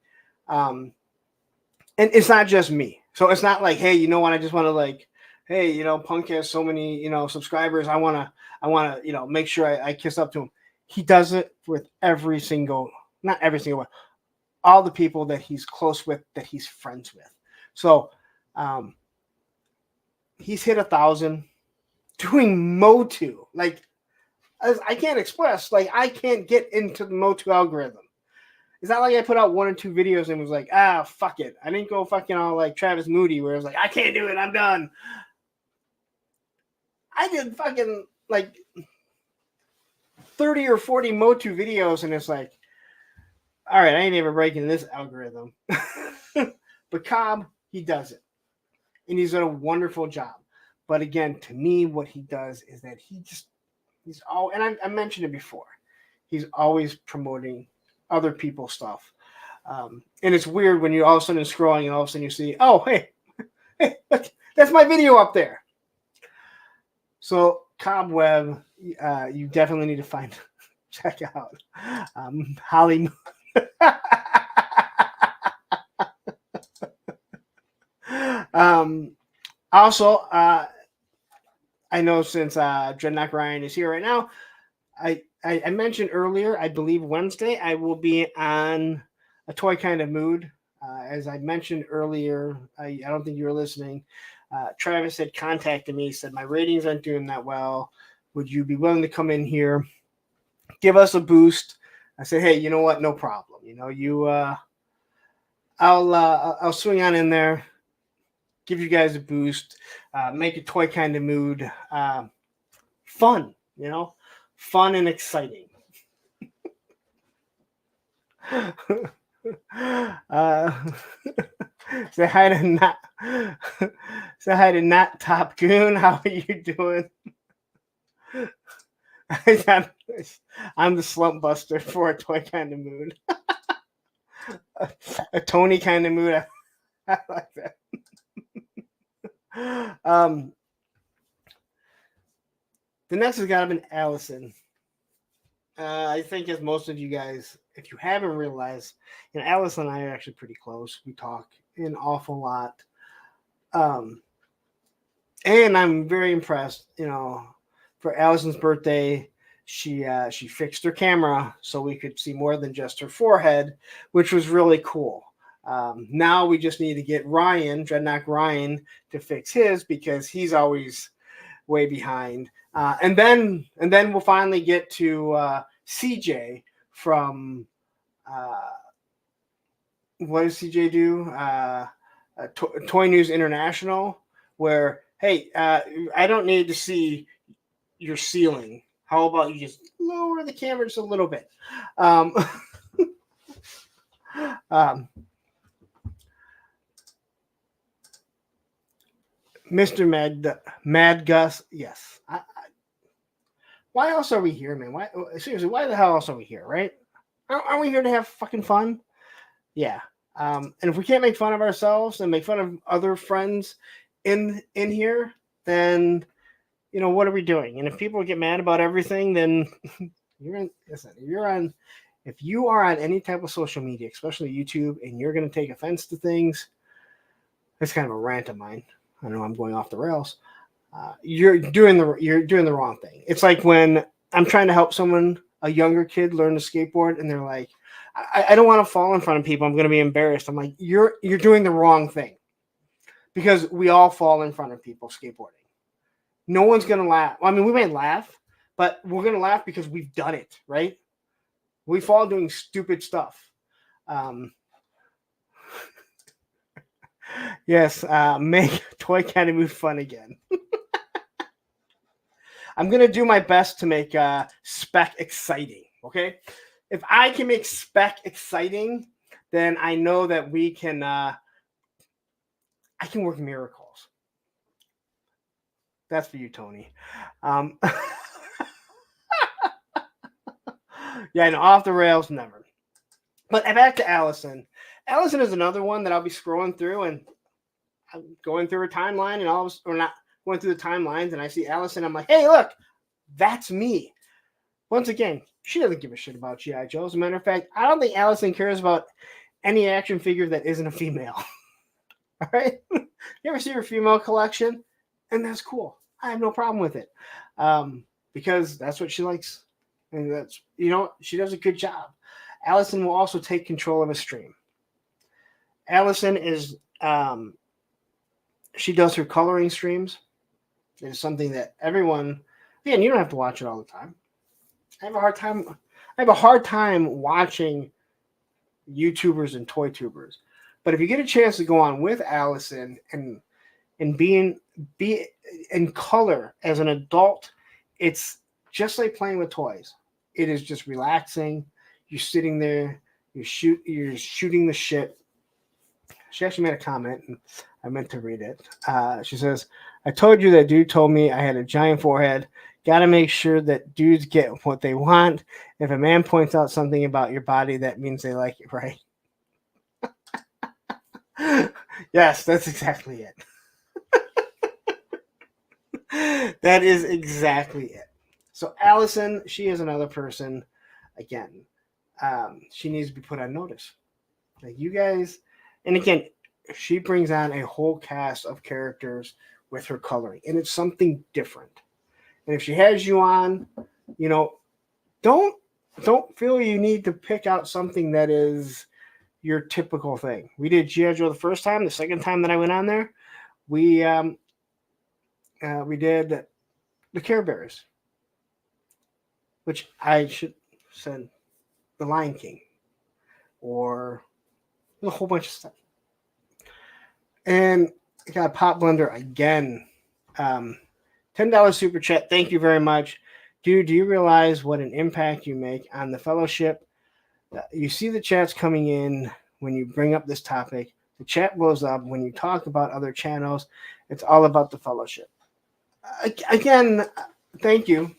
And it's not just me. So it's not like, hey, you know what? I just want to like, hey, Punk has so many, subscribers. I want to, make sure I kiss up to him. He does it with not every single one, all the people that he's close with, that he's friends with. So he's hit 1,000 doing Motu. Like, I can't express, like, I can't get into the Motu algorithm. It's not like I put out 1 or 2 videos and was like, fuck it. I didn't go fucking all like Travis Moody where it was like, I can't do it. I'm done. I did fucking like 30 or 40 Motu videos and it's like, all right, I ain't ever breaking this algorithm. But Cobb, he does it. And he's done a wonderful job. But again, to me, what he does is that he's all, and I mentioned it before, he's always promoting other people's stuff. And it's weird when you're all of a sudden scrolling and all of a sudden you see, oh, hey, look, that's my video up there. So Cobweb, you definitely need to check out Holly. Also, I know since Dreadnought Ryan is here right now, I mentioned earlier, I believe Wednesday, I will be on a Toy Kind of Mood. As I mentioned earlier, I don't think you were listening. Travis had contacted me, said, my ratings aren't doing that well. Would you be willing to come in here, give us a boost? I said, hey, you know what? No problem. I'll swing on in there, give you guys a boost, make a Toy Kind of Mood fun, fun and exciting. Say hi to Not Top Goon. How are you doing? I'm the slump buster for a Toy Kind of Mood. A Tony kind of mood. I like that. The next has got to be Allison. I think, as most of you guys, if you haven't realized, Allison and I are actually pretty close. We talk an awful lot. And I'm very impressed, for Allison's birthday, she fixed her camera so we could see more than just her forehead, which was really cool. Now we just need to get Dreadnought Ryan, to fix his because he's always way behind. And then we'll finally get to CJ from what does CJ do? Toy News International, where hey, I don't need to see your ceiling. How about you just lower the camera just a little bit? Mr. Mad Gus, yes. Why else are we here, man? Why seriously? Why the hell else are we here, right? Aren't we here to have fucking fun? Yeah. And if we can't make fun of ourselves and make fun of other friends in here, then what are we doing? And if people get mad about everything, then if you are on any type of social media, especially YouTube, and you're going to take offense to things, that's kind of a rant of mine. I know I'm going off the rails. You're doing the wrong thing. It's like when I'm trying to help someone, a younger kid, learn to skateboard, and they're like, I don't want to fall in front of people. I'm going to be embarrassed. I'm like, you're doing the wrong thing, because we all fall in front of people skateboarding. No one's going to laugh. Well, I mean, we may laugh, but we're going to laugh because we've done it, right? We fall doing stupid stuff. Yes, make Toy Academy fun again. I'm going to do my best to make spec exciting, okay? If I can make spec exciting, then I know that we can, I can work miracles. That's for you, Tony. Yeah, no, off the rails, never. But back to Allison. Allison is another one that I'll be scrolling through, and I'm going through her timeline, and or not going through the timelines, and I see Allison. I'm like, hey, look, that's me. Once again, she doesn't give a shit about G.I. Joe. As a matter of fact, I don't think Allison cares about any action figure that isn't a female. All right? You ever see her female collection? And that's cool. I have no problem with it, because that's what she likes. And that's, she does a good job. Allison will also take control of a stream. Allison is, she does her coloring streams. It is something that everyone, again, you don't have to watch it all the time. I have a hard time watching YouTubers and ToyTubers. But if you get a chance to go on with Allison and be in color as an adult, it's just like playing with toys. It is just relaxing. You're sitting there, you're shooting the shit. She actually made a comment, and I meant to read it. She says, I told you that dude told me I had a giant forehead. Got to make sure that dudes get what they want. If a man points out something about your body, that means they like it, right? Yes, that's exactly it. That is exactly it. So Allison, she is another person. Again, she needs to be put on notice. Like you guys, and again, she brings on a whole cast of characters with her coloring, and it's something different. And if she has you on, don't feel you need to pick out something that is your typical thing. We did G.I. Joe the first time. The second time that I went on there, we did the Care Bears, which I should said the Lion King, or a whole bunch of stuff. And I got a Pop Blender again. $10 super chat. Thank you very much. Dude, do you realize what an impact you make on the fellowship? You see the chats coming in when you bring up this topic. The chat blows up when you talk about other channels. It's all about the fellowship. Again, thank you.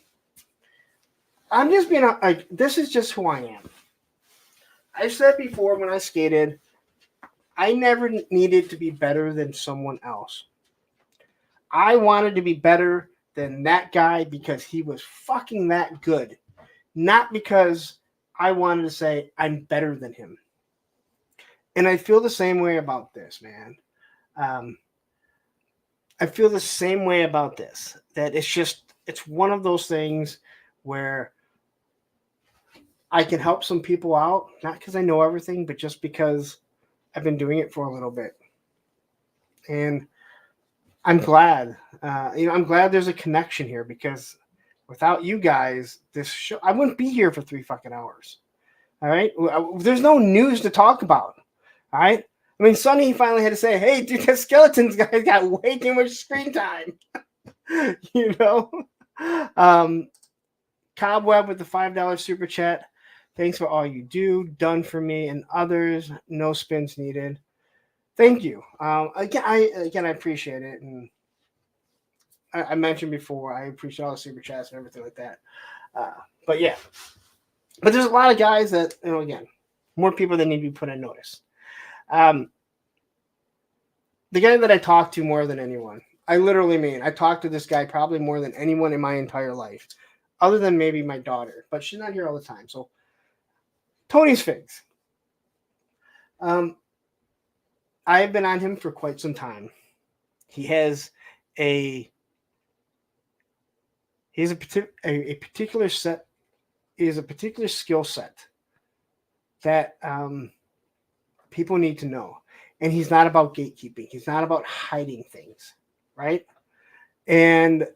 I'm just being like, this is just who I am. I said before when I skated, I never needed to be better than someone else. I wanted to be better than that guy because he was fucking that good. Not because I wanted to say I'm better than him. And I feel the same way about this, man. I feel the same way about this. That it's one of those things where I can help some people out, not because I know everything, but just because I've been doing it for a little bit. And I'm glad, I'm glad there's a connection here, because without you guys, this show, I wouldn't be here for 3 fucking hours. All right. There's no news to talk about. All right. I mean, Sonny finally had to say, hey, dude, that Skeletons guy got way too much screen time. You know? Cobweb with the $5 super chat. Thanks for all you do, done for me and others. No spins needed. Thank you. Again, I appreciate it. And I mentioned before, I appreciate all the super chats and everything like that. But yeah. But there's a lot of guys that, again, more people that need to be put on notice. The guy that I talk to more than anyone, I literally mean, I talk to this guy probably more than anyone in my entire life, other than maybe my daughter, but she's not here all the time. So, Tony's Figs. I've been on him for quite some time. He has a particular set. He has a particular skill set that people need to know. And he's not about gatekeeping. He's not about hiding things, right? And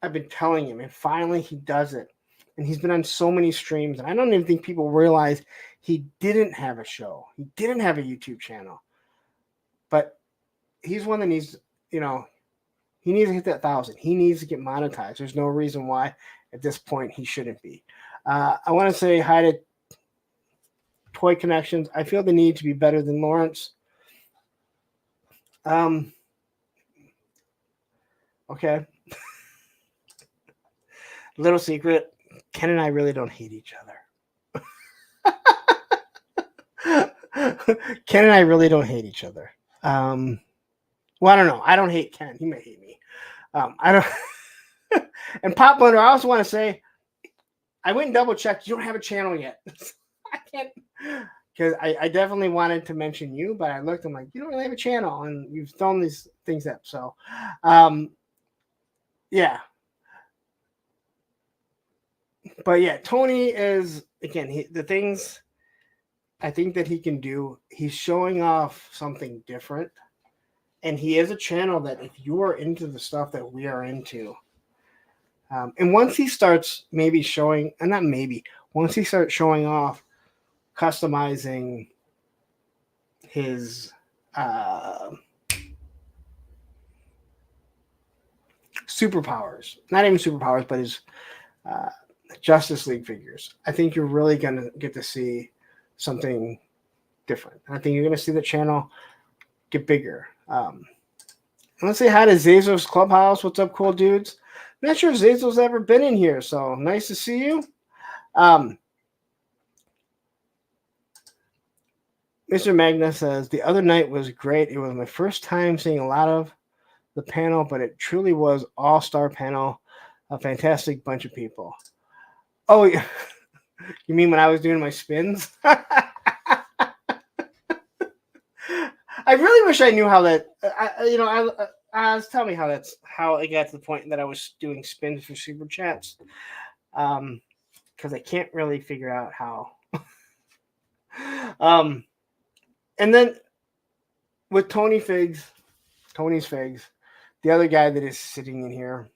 I've been telling him, and finally he does it. And he's been on so many streams, and I don't even think people realize he didn't have a show. He didn't have a YouTube channel. But he's one that needs, he needs to hit that 1,000. He needs to get monetized. There's no reason why at this point he shouldn't be. I want to say hi to Toy Connections. I feel the need to be better than Lawrence. Okay. Little secret, Ken and I really don't hate each other. Ken and I really don't hate each other. Well, I don't know. I don't hate Ken. He may hate me. I don't. And Pop Blender, I also want to say, I went and double checked. You don't have a channel yet. I can't, because I definitely wanted to mention you, but I looked. I'm like, you don't really have a channel, and you've thrown these things up. So, yeah. But yeah, Tony is, again, the things I think that he can do. He's showing off something different, and he is a channel that if you are into the stuff that we are into. And once he starts maybe showing, and not maybe, once he starts showing off customizing his superpowers, not even superpowers, but his Justice League figures, I think you're really going to get to see something different. I think you're going to see the channel get bigger. Let's say hi to Zazos Clubhouse. What's up, cool dudes? I'm not sure if Zazos ever been in here, so nice to see you. Mr. Magna says, the other night was great. It was my first time seeing a lot of the panel, but it truly was all-star panel. A fantastic bunch of people. Oh, yeah. You mean when I was doing my spins? I really wish I knew how that, tell me how it got to the point that I was doing spins for super chats. Because I can't really figure out how. And then with Tony's Figs, the other guy that is sitting in here,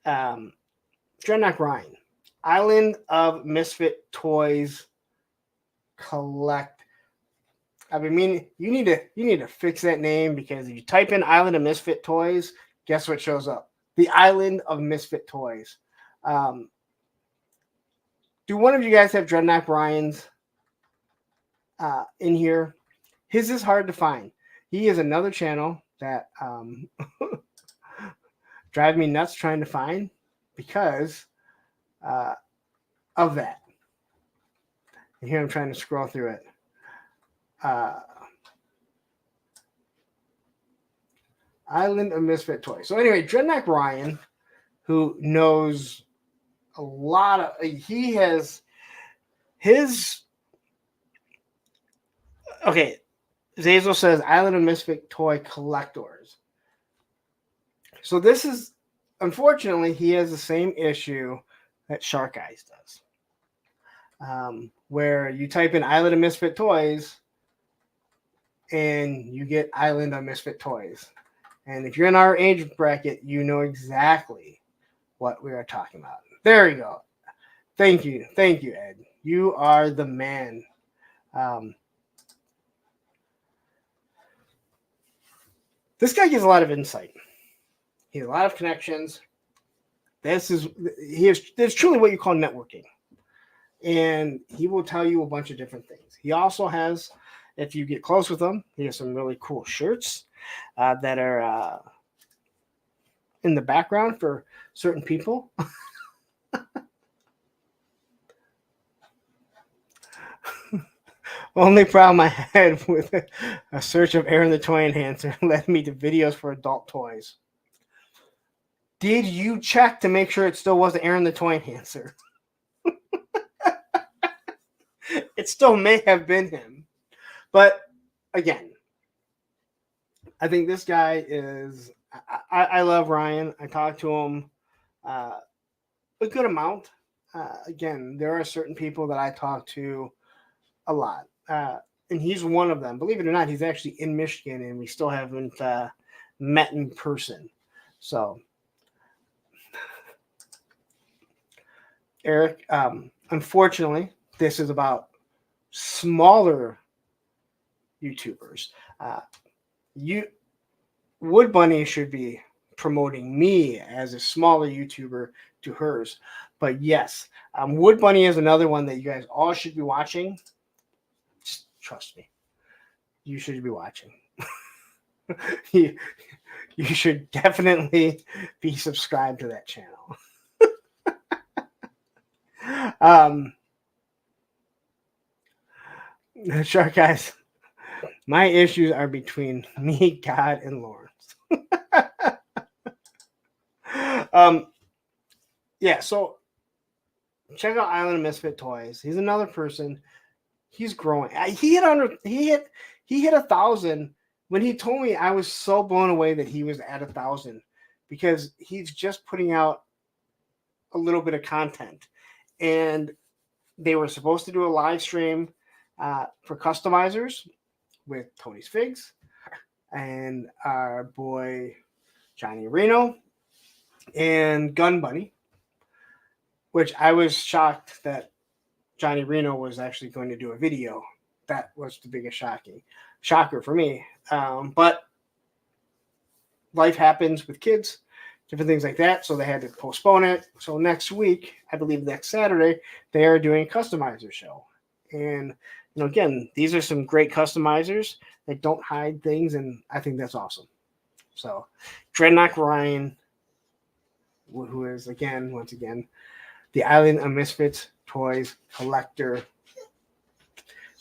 Dreadnought Ryan, Island of Misfit Toys Collect. I mean, you need to fix that name, because if you type in Island of Misfit Toys, guess what shows up? The Island of Misfit Toys. Do one of you guys have Dreadnought Ryan's in here? His is hard to find. He is another channel that drive me nuts trying to find because of that. And here I'm trying to scroll through it. Island of Misfit Toys. So anyway, Dreadnought Ryan, who knows a lot of, he has his, okay, Zazel says Island of Misfit Toy Collectors. So this is, unfortunately, he has the same issue that Shark Eyes does. Where you type in Island of Misfit Toys and you get Island of Misfit Toys. And if you're in our age bracket, you know exactly what we are talking about. There you go. Thank you, Ed. You are the man. This guy gives a lot of insight. He has a lot of connections. There's truly what you call networking. And he will tell you a bunch of different things. He also has, if you get close with him, he has some really cool shirts that are in the background for certain people. Only problem I had with a search of Aaron the Toy Enhancer led me to videos for adult toys. Did you check to make sure it still wasn't Aaron the Toy Enhancer? It still may have been him. But again, I think this guy is... I love Ryan. I talk to him a good amount. Again, there are certain people that I talk to a lot. And he's one of them. Believe it or not, he's actually in Michigan, and we still haven't met in person. So, Eric, unfortunately, this is about smaller YouTubers. Wood Bunny should be promoting me as a smaller YouTuber to hers. But yes, Wood Bunny is another one that you guys all should be watching. Just trust me. You should be watching. you should definitely be subscribed to that channel. Shark Guys, my issues are between me, God, and Lawrence. Yeah, so check out Island of Misfit Toys. He's another person. He's growing. He hit 1,000. When he told me, I was so blown away that he was at 1,000 because he's just putting out a little bit of content. And they were supposed to do a live stream for customizers with Tony's Figs and our boy Johnny Reno and Gun Bunny, which I was shocked that Johnny Reno was actually going to do a video. That was the biggest shocker for me. But life happens with kids, different things like that. So they had to postpone it. So next week, I believe next Saturday, they are doing a customizer show. And, again, these are some great customizers that don't hide things. And I think that's awesome. So Dreadnought Ryan, who is, once again, the Island of Misfits Toys collector.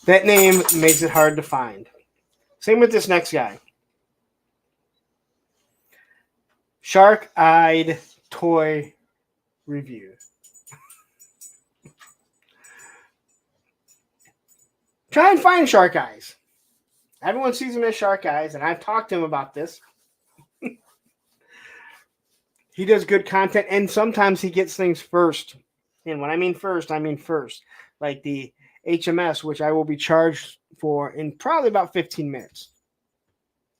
That name makes it hard to find. Same with this next guy. Shark-Eyed Toy Review. Try and find Shark Eyes. Everyone sees him as Shark Eyes, and I've talked to him about this. He does good content, and sometimes he gets things first. And when I mean first, I mean first. Like the HMS, which I will be charged for in probably about 15 minutes.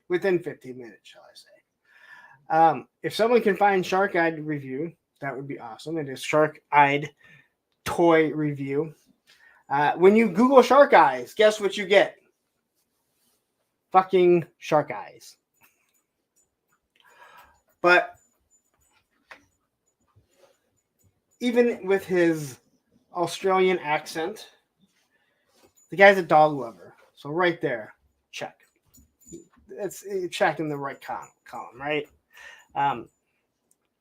Within 15 minutes, shall I say. If someone can find Shark-Eyed Review, that would be awesome. It is Shark-Eyed Toy Review. When you Google Shark Eyes, guess what you get? Fucking Shark Eyes. But even with his Australian accent, the guy's a dog lover. So right there, check. It's check in the right column, right?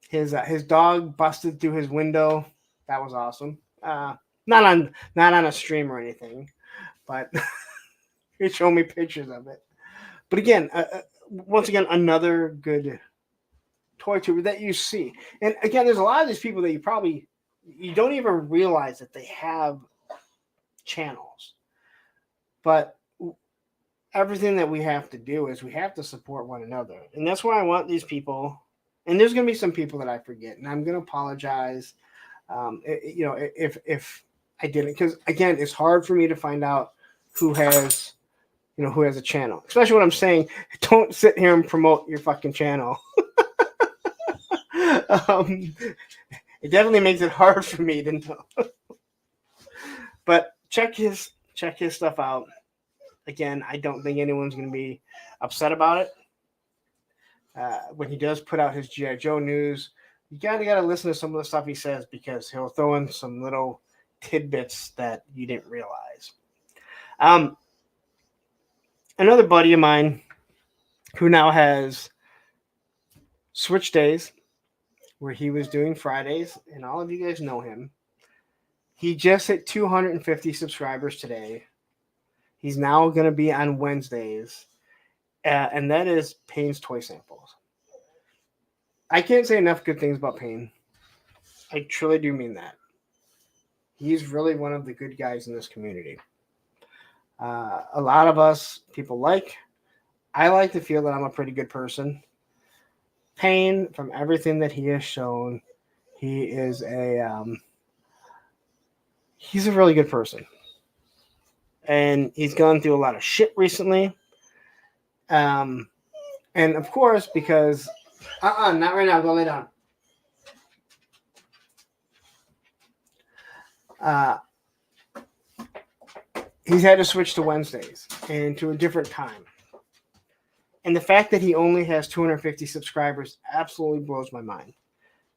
His dog busted through his window. That was awesome. Not on a stream or anything, but he showed me pictures of it. But again, once again, another good toy tuber that you see. And again, there's a lot of these people that you don't even realize that they have channels. But everything that we have to do is we have to support one another. And that's why I want these people. And there's going to be some people that I forget. And I'm going to apologize If I didn't, because again, it's hard for me to find out who has a channel, especially when I'm saying don't sit here and promote your fucking channel. It definitely makes it hard for me to know. But check his stuff out. Again, I don't think anyone's going to be upset about it. When he does put out his G.I. Joe news, you gotta listen to some of the stuff he says, because he'll throw in some little tidbits that you didn't realize. Another buddy of mine who now has switch days, where he was doing Fridays, and all of you guys know him. He just hit 250 subscribers today. He's now going to be on Wednesdays, and that is Payne's Toy Samples. I can't say enough good things about Payne. I truly do mean that. He's really one of the good guys in this community. A lot of us people I like to feel that I'm a pretty good person. Payne, from everything that he has shown, he is he's a really good person. And he's gone through a lot of shit recently. And of course, because not right now, go lay down. He's had to switch to Wednesdays and to a different time. And the fact that he only has 250 subscribers absolutely blows my mind,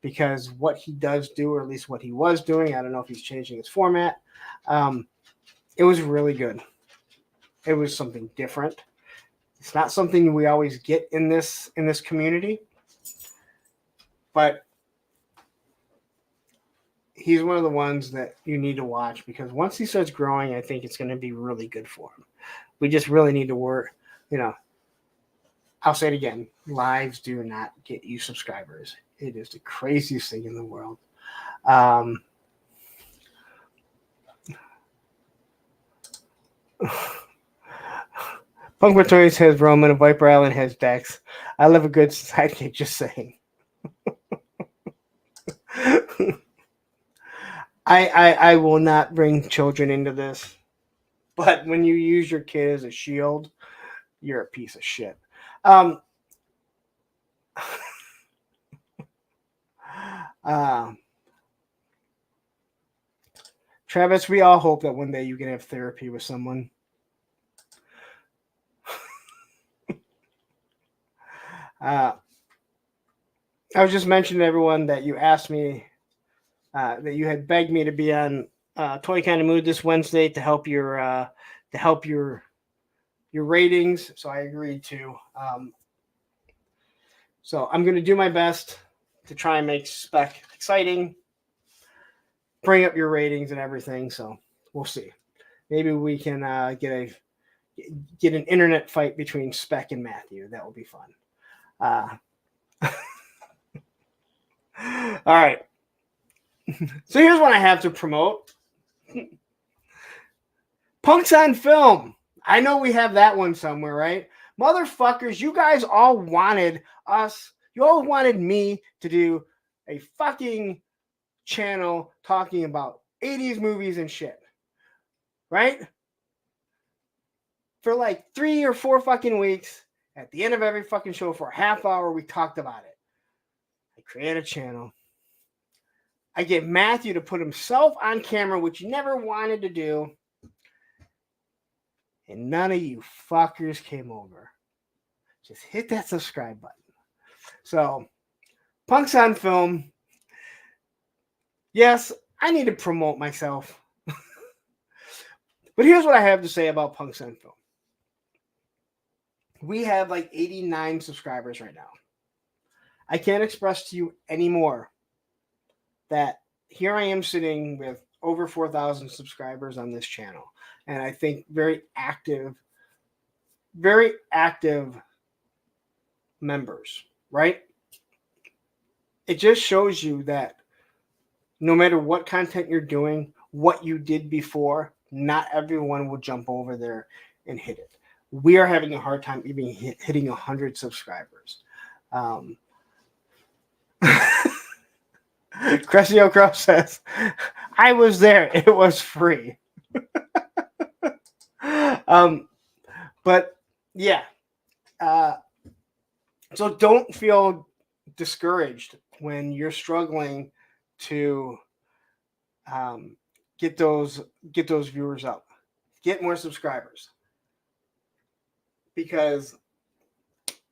because what he does do, or at least what he was doing, I don't know if he's changing his format. It was really good. It was something different. It's not something we always get in this community, but he's one of the ones that you need to watch, because once he starts growing, I think it's going to be really good for him. We just really need to work, I'll say it again. Lives do not get you subscribers. It is the craziest thing in the world. Punk Toys has Roman, and Viper Island has Dex. I love a good sidekick, just saying. I will not bring children into this, but when you use your kid as a shield, you're a piece of shit. Travis, we all hope that one day you can have therapy with someone. I was just mentioning to everyone that you asked me, that you had begged me to be on Toy Kind of Mood this Wednesday to help your ratings. So I agreed to. So I'm going to do my best to try and make Spec exciting, bring up your ratings and everything. So we'll see. Maybe we can get an internet fight between Spec and Matthew. That will be fun. All right. So here's what I have to promote. Punks on Film. I know we have that one somewhere, right? Motherfuckers, you guys all wanted us. You all wanted me to do a fucking channel talking about 80s movies and shit. Right? For like 3 or 4 fucking weeks, at the end of every fucking show for a half hour, we talked about it. I create a channel. I get Matthew to put himself on camera, which he never wanted to do. And none of you fuckers came over. Just hit that subscribe button. So, Punks on Film. Yes, I need to promote myself. But here's what I have to say about Punks on Film. We have like 89 subscribers right now. I can't express to you anymore that here I am sitting with over 4,000 subscribers on this channel. And I think very active members, right? It just shows you that no matter what content you're doing, what you did before, not everyone will jump over there and hit it. We are having a hard time even hitting 100 subscribers. Cressio Crow says, I was there. It was free. But yeah. So don't feel discouraged when you're struggling to um, get those viewers up, get more subscribers, because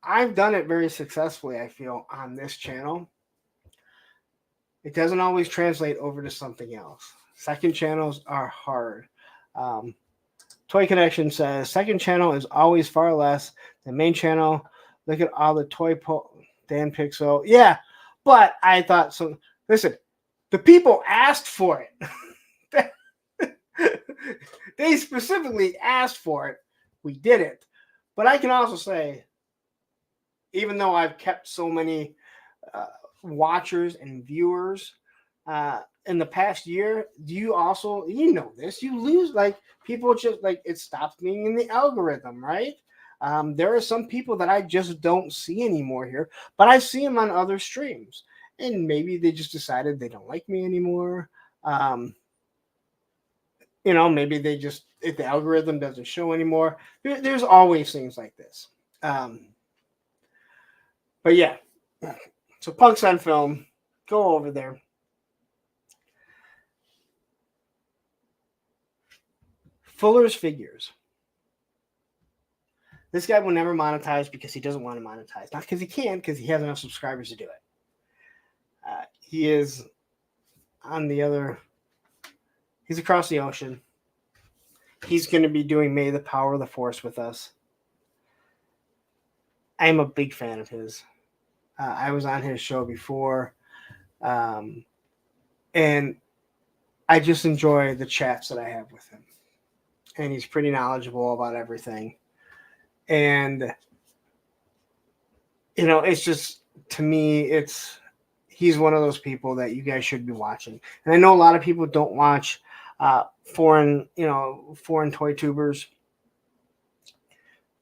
I've done it very successfully. I feel on this channel. It doesn't always translate over to something else. Second channels are hard. Toy Connection says second channel is always far less than main channel. Look at all the Dan Pixel. Yeah, but I thought so. Listen, the people asked for it. They specifically asked for it. We did it. But I can also say, even though I've kept so many watchers and viewers in the past year, you know this, you lose, like, people just, like, it stops being in the algorithm, right? There are some people that I just don't see anymore here, but I see them on other streams, and maybe they just decided they don't like me anymore. Maybe they just, if the algorithm doesn't show anymore, there's always things like this. But yeah, so Punks on Film, go over there. Fuller's Figures. This guy will never monetize because he doesn't want to monetize. Not because he can't, because he has enough subscribers to do it. He is he's across the ocean. He's going to be doing May the Power of the Force with us. I am a big fan of his. I was on his show before. And I just enjoy the chats that I have with him. And he's pretty knowledgeable about everything. And, it's just, to me, he's one of those people that you guys should be watching. And I know a lot of people don't watch foreign ToyTubers.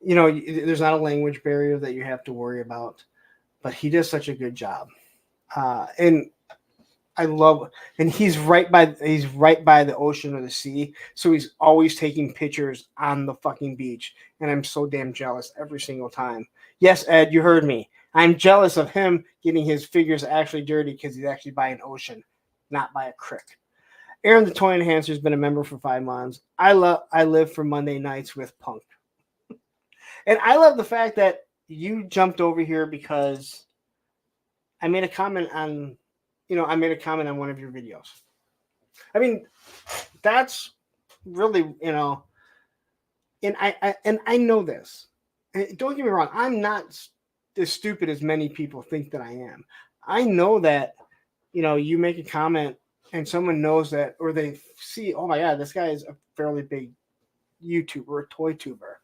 There's not a language barrier that you have to worry about, but he does such a good job. And I love, and he's right by the ocean or the sea, so he's always taking pictures on the fucking beach, and I'm so damn jealous every single time. Yes, Ed, you heard me. I'm jealous of him getting his figures actually dirty because he's actually by an ocean, not by a creek. Aaron the Toy Enhancer has been a member for 5 months. I live for Monday nights with Punk, and I love the fact that you jumped over here because I made a comment on. I made a comment on one of your videos. I mean, that's really, and I know this. And don't get me wrong, I'm not as stupid as many people think that I am. I know that, you make a comment and someone knows that, or they see, oh my God, this guy is a fairly big YouTuber, a ToyTuber.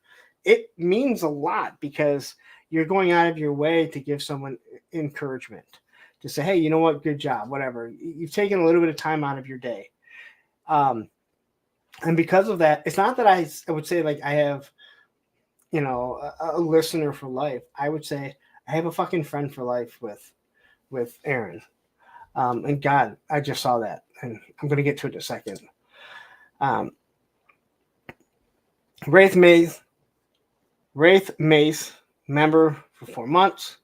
It means a lot because you're going out of your way to give someone encouragement. To say, hey, you know what? Good job. Whatever. You've taken a little bit of time out of your day. And because of that, it's not that I would say like I have, a listener for life. I would say I have a fucking friend for life with Aaron. And God, I just saw that. And I'm going to get to it in a second. Wraith Mace, member for 4 months.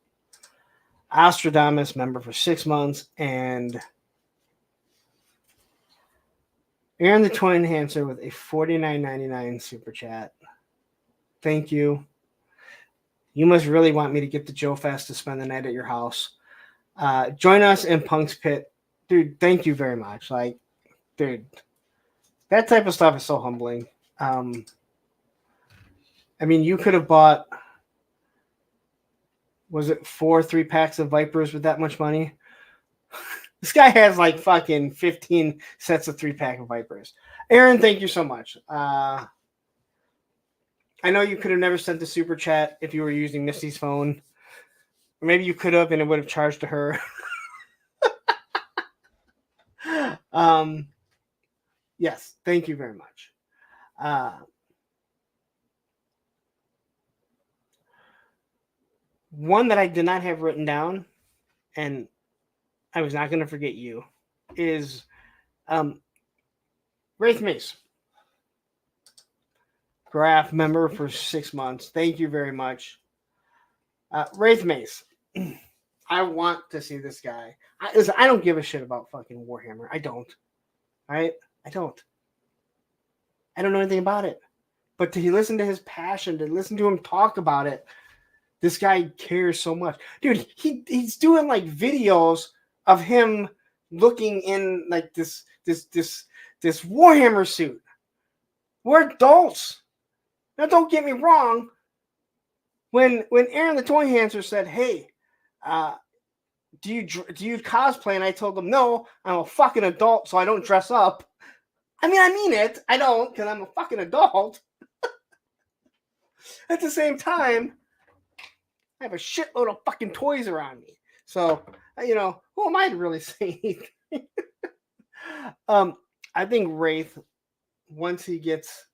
Ostradamus, member for 6 months, and Aaron the Toy Enhancer with a $49.99 super chat. Thank you. You must really want me to get to Joe Fest to spend the night at your house. Join us in Punk's Pit. Dude, thank you very much. Like, dude, that type of stuff is so humbling. I mean, you could have bought, was it 4 3-packs of Vipers with that much money? This guy has like fucking 15 sets of 3-pack of Vipers. Aaron, thank you so much. I know you could have never sent the super chat if you were using Misty's phone. Or maybe you could have and it would have charged to her. Yes, thank you very much. One that I did not have written down, and I was not going to forget you, is Wraith Mace. Graph member for 6 months. Thank you very much. Wraith Mace. I want to see this guy. I don't give a shit about fucking Warhammer. I don't. Right? I don't. I don't know anything about it. But to listen to his passion, to listen to him talk about it, this guy cares so much. Dude, he's doing like videos of him looking in like this Warhammer suit. We're adults. Now don't get me wrong. When Aaron the Toy Hancer said, "Hey, do you cosplay?" and I told him, "No, I'm a fucking adult, so I don't dress up." I mean it. I don't, because I'm a fucking adult. At the same time, I have a shitload of fucking toys around me. So, who am I to really say anything? I think Wraith, once he gets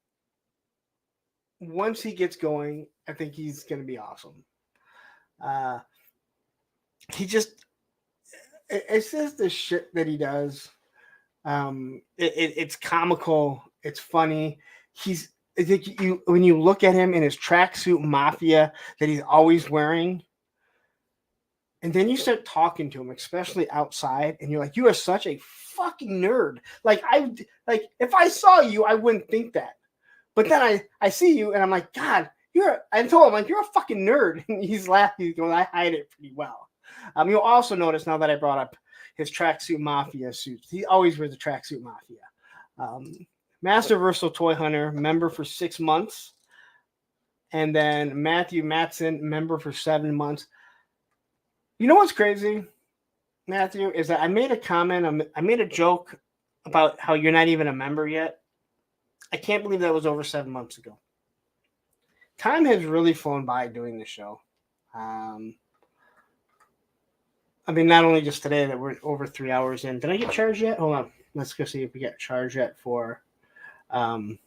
going, I think he's going to be awesome. It's just the shit that he does. It's comical. It's funny. I think when you look at him in his tracksuit mafia that he's always wearing, and then you start talking to him, especially outside, and you're like, you are such a fucking nerd. Like if I saw you, I wouldn't think that. But then I see you and I'm like, God, I told him, like, you're a fucking nerd. And he's laughing. He goes, I hide it pretty well. You'll also notice now that I brought up his tracksuit mafia suits. He always wears a tracksuit mafia. Master Versal Toy Hunter, member for 6 months. And then Matthew Matson, member for 7 months. You know what's crazy, Matthew, is that I made a comment, I made a joke about how you're not even a member yet. I can't believe that was over 7 months ago. Time has really flown by doing this show. Not only just today that we're over 3 hours in. Did I get charged yet? Hold on. Let's go see if we get charged yet for the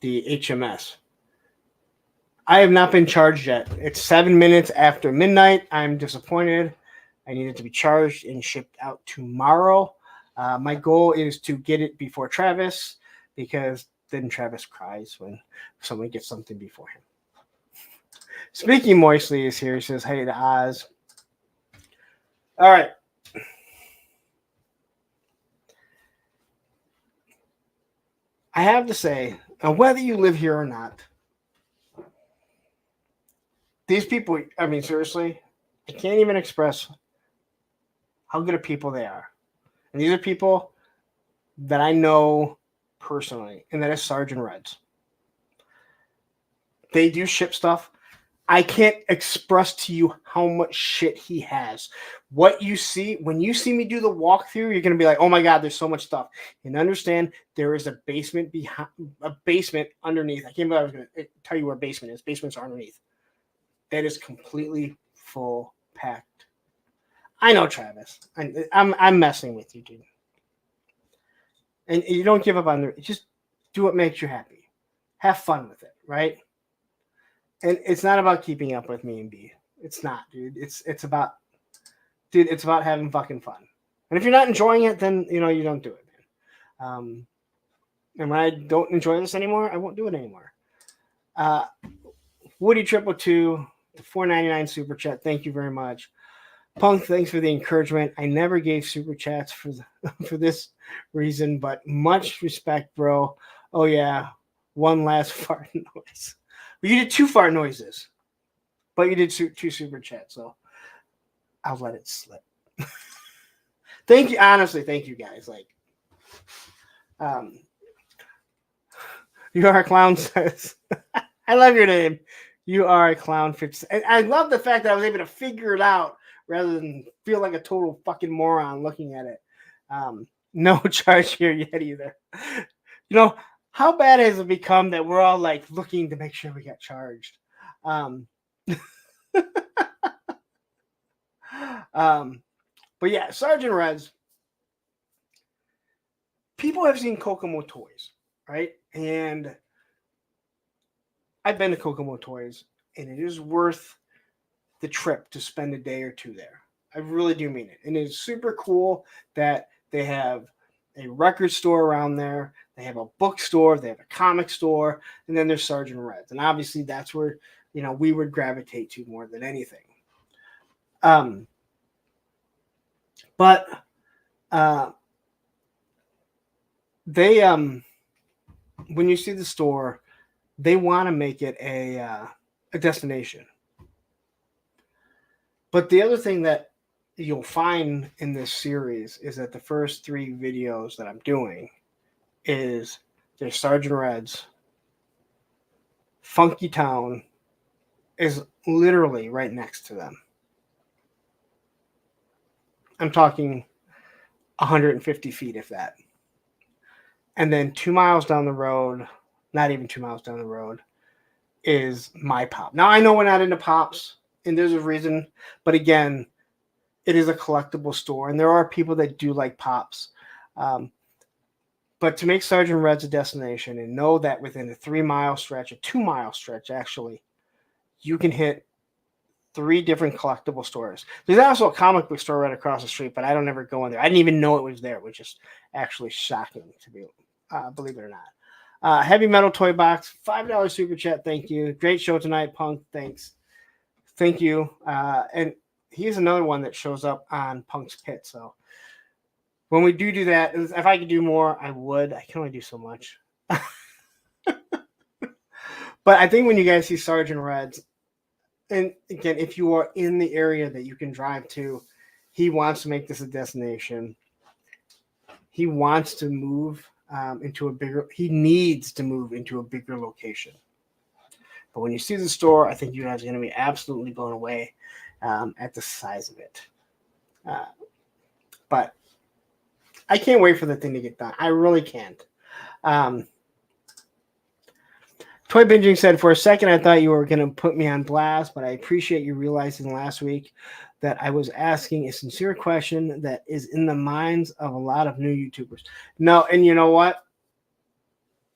HMS. I have not been charged yet. It's 7 minutes after midnight. I'm disappointed. I need it to be charged and shipped out tomorrow. My goal is to get it before Travis, because then Travis cries when someone gets something before him. Speaking Moistly is here. He says, hey to Oz. All right. I have to say, whether you live here or not, these people, seriously, I can't even express how good of people they are. And these are people that I know personally, and that is Sergeant Reds. They do ship stuff. I can't express to you how much shit he has. What you see, when you see me do the walkthrough, you're going to be like, oh my God, there's so much stuff. And understand there is a basement underneath. I can't believe I was going to tell you where a basement is. Basements are underneath. That is completely full packed. I know, Travis. I'm messing with you, dude. And you don't give up on it. Just do what makes you happy. Have fun with it, right? And it's not about keeping up with me and B. It's not, dude. It's about having fucking fun. And if you're not enjoying it, then you don't do it, man. And when I don't enjoy this anymore, I won't do it anymore. Woody 222, the $4.99 super chat. Thank you very much. Punk, thanks for the encouragement. I never gave super chats for this reason, but much respect, bro. Oh yeah, one last fart noise. Well, you did 2 fart noises, but you did 2 super chats, so I'll let it slip. Thank you, honestly. Thank you guys. You are a clown, says. I love your name. You are a clown. 50. And I love the fact that I was able to figure it out rather than feel like a total fucking moron looking at it. No charge here yet either. How bad has it become that we're all looking to make sure we get charged? But yeah, Sergeant Reds. People have seen Kokomo Toys, right? And I've been to Kokomo Toys, and it is worth the trip to spend a day or two there. I really do mean it. And it's super cool that they have a record store around there. They have a bookstore. They have a comic store. And then there's Sergeant Red's. And obviously that's where, we would gravitate to more than anything. But they, when you see the store, they want to make it a destination. But the other thing that you'll find in this series is that the first 3 videos that I'm doing is there's Sergeant Red's. Funky Town is literally right next to them. I'm talking 150 feet, if that. And then 2 miles down the road, not even 2 miles down the road, is My Pop. Now, I know we're not into pops, and there's a reason. But again, it is a collectible store, and there are people that do like pops. But to make Sergeant Red's a destination and know that within a 3-mile stretch, a 2-mile stretch, actually, you can hit 3 different collectible stores. There's also a comic book store right across the street, but I don't ever go in there. I didn't even know it was there, which is actually shocking to be, believe it or not. Heavy Metal Toy Box, $5 super chat. Thank you. Great show tonight, Punk. Thanks. Thank you. And he's another one that shows up on Punk's Pit. So when we do that, if I could do more, I would. I can only do so much. But I think when you guys see Sergeant Red's, and again, if you are in the area that you can drive to, he wants to make this a destination. He wants to move he needs to move into a bigger location. But when you see the store, I think you guys are going to be absolutely blown away at the size of it. But I can't wait for the thing to get done. I really can't. Toy Binging said, for a second, I thought you were going to put me on blast, but I appreciate you realizing last week that I was asking a sincere question that is in the minds of a lot of new YouTubers. No, and you know what?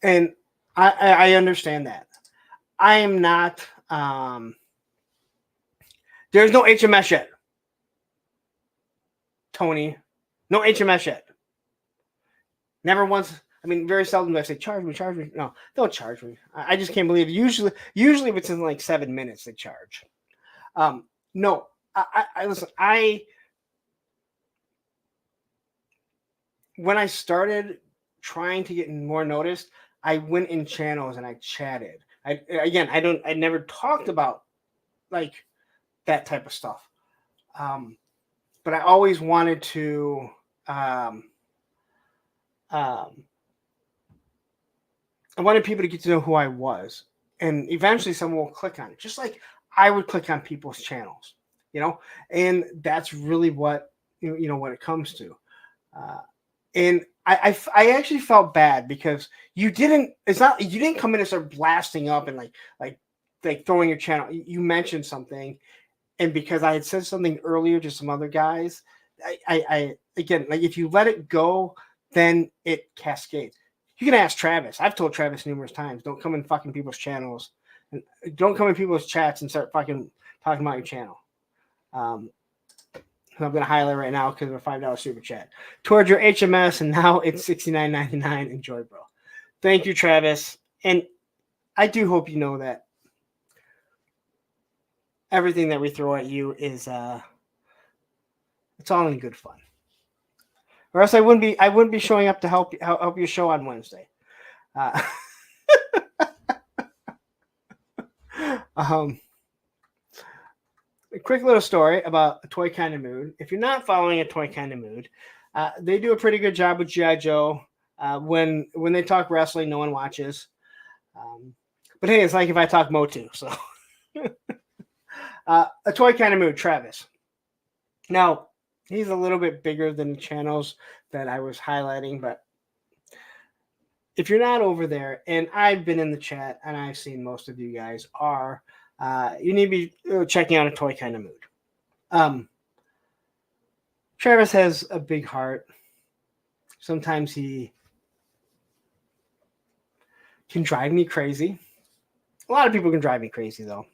And I understand that. I am not, there's no HMS yet. Tony, no HMS yet. Never once. I mean, very seldom do I say, charge me. No, don't charge me. I just can't believe it. Usually if it's in like 7 minutes, they charge. No, I listen, when I started trying to get more noticed, I went in channels and I chatted. I never talked about like that type of stuff. But I always wanted to, I wanted people to get to know who I was, and eventually someone will click on it, just like I would click on people's channels, and that's really what, what it comes to. And I actually felt bad because you didn't come in and start blasting up and like throwing your channel. You mentioned something, and because I had said something earlier to some other guys, I again, like if you let it go, then it cascades. You can ask Travis. I've told Travis numerous times, don't come in fucking people's channels. And don't come in people's chats and start fucking talking about your channel. I'm going to highlight right now because of a $5 super chat. Towards your HMS, and now it's $69.99. Enjoy, bro. Thank you, Travis. And I do hope you know that everything that we throw at you is it's all in good fun. Or else I wouldn't be showing up to help your show on Wednesday. A quick little story about A Toy Kind of Mood. If you're not following A Toy Kind of Mood, they do a pretty good job with G.I. Joe. When they talk wrestling, no one watches. But hey, it's like if I talk Motu. So A Toy Kind of Mood, Travis. Now, he's a little bit bigger than the channels that I was highlighting, but if you're not over there, and I've been in the chat and I've seen most of you guys are, you need to be checking out A Toy Kind of Mood. Travis has a big heart. Sometimes he can drive me crazy. A lot of people can drive me crazy, though.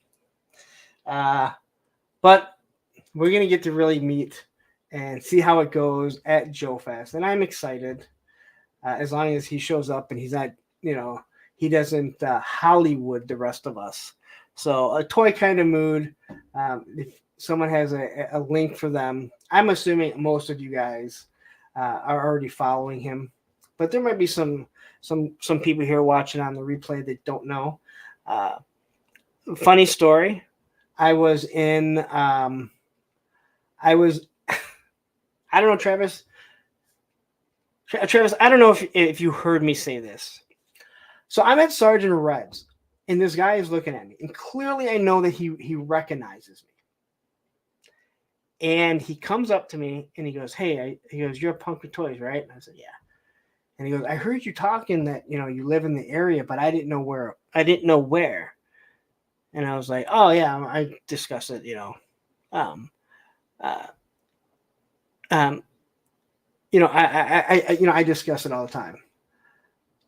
But we're going to get to really meet and see how it goes at Joe Fest. And I'm excited as long as he shows up and he's not, he doesn't Hollywood the rest of us. So a toy kind of mood. If someone has a link for them, I'm assuming most of you guys are already following him, but there might be some people here watching on the replay that don't know. Funny story. I was in, I don't know, Travis. Travis, I don't know if you heard me say this. So I'm at Sergeant Red's, and this guy is looking at me, and clearly I know that he recognizes me. And he comes up to me, and he goes, "Hey," he goes, "You're a Punk with Toys, right?" And I said, "Yeah." And he goes, "I heard you talking that you live in the area, but I didn't know where. And I was like, "Oh yeah, I discuss it, um, uh, um, I discuss it all the time."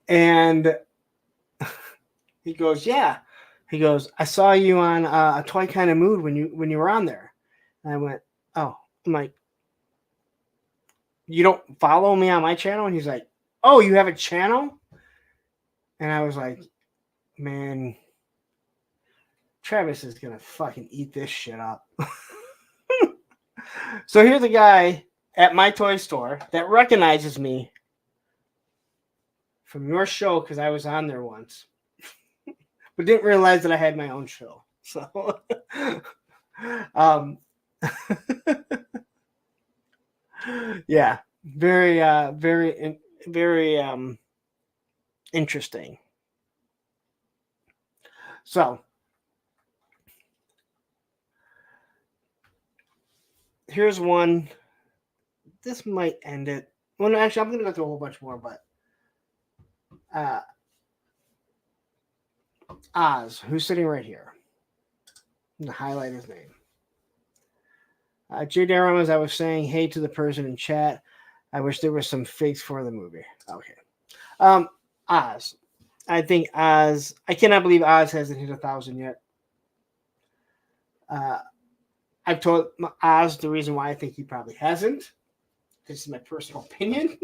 And he goes, "Yeah." He goes, "I saw you on a Toy Kind of Mood when you were on there." And I went, "Oh." I'm like, "You don't follow me on my channel?" And he's like, "Oh, you have a channel?" And I was like, "Man, Travis is gonna fucking eat this shit up." So here's a guy at my toy store that recognizes me from your show because I was on there once, but didn't realize that I had my own show. So, yeah, very, very interesting. So, here's one. This might end it. Well, no, actually, I'm going to go through a whole bunch more, but Oz, who's sitting right here. I'm going to highlight his name. J. Darren, as I was saying, hey to the person in chat. I wish there was some figs for the movie. Okay. Oz. I think Oz. I cannot believe Oz hasn't hit 1,000 yet. I've told Oz the reason why I think he probably hasn't. This is my personal opinion.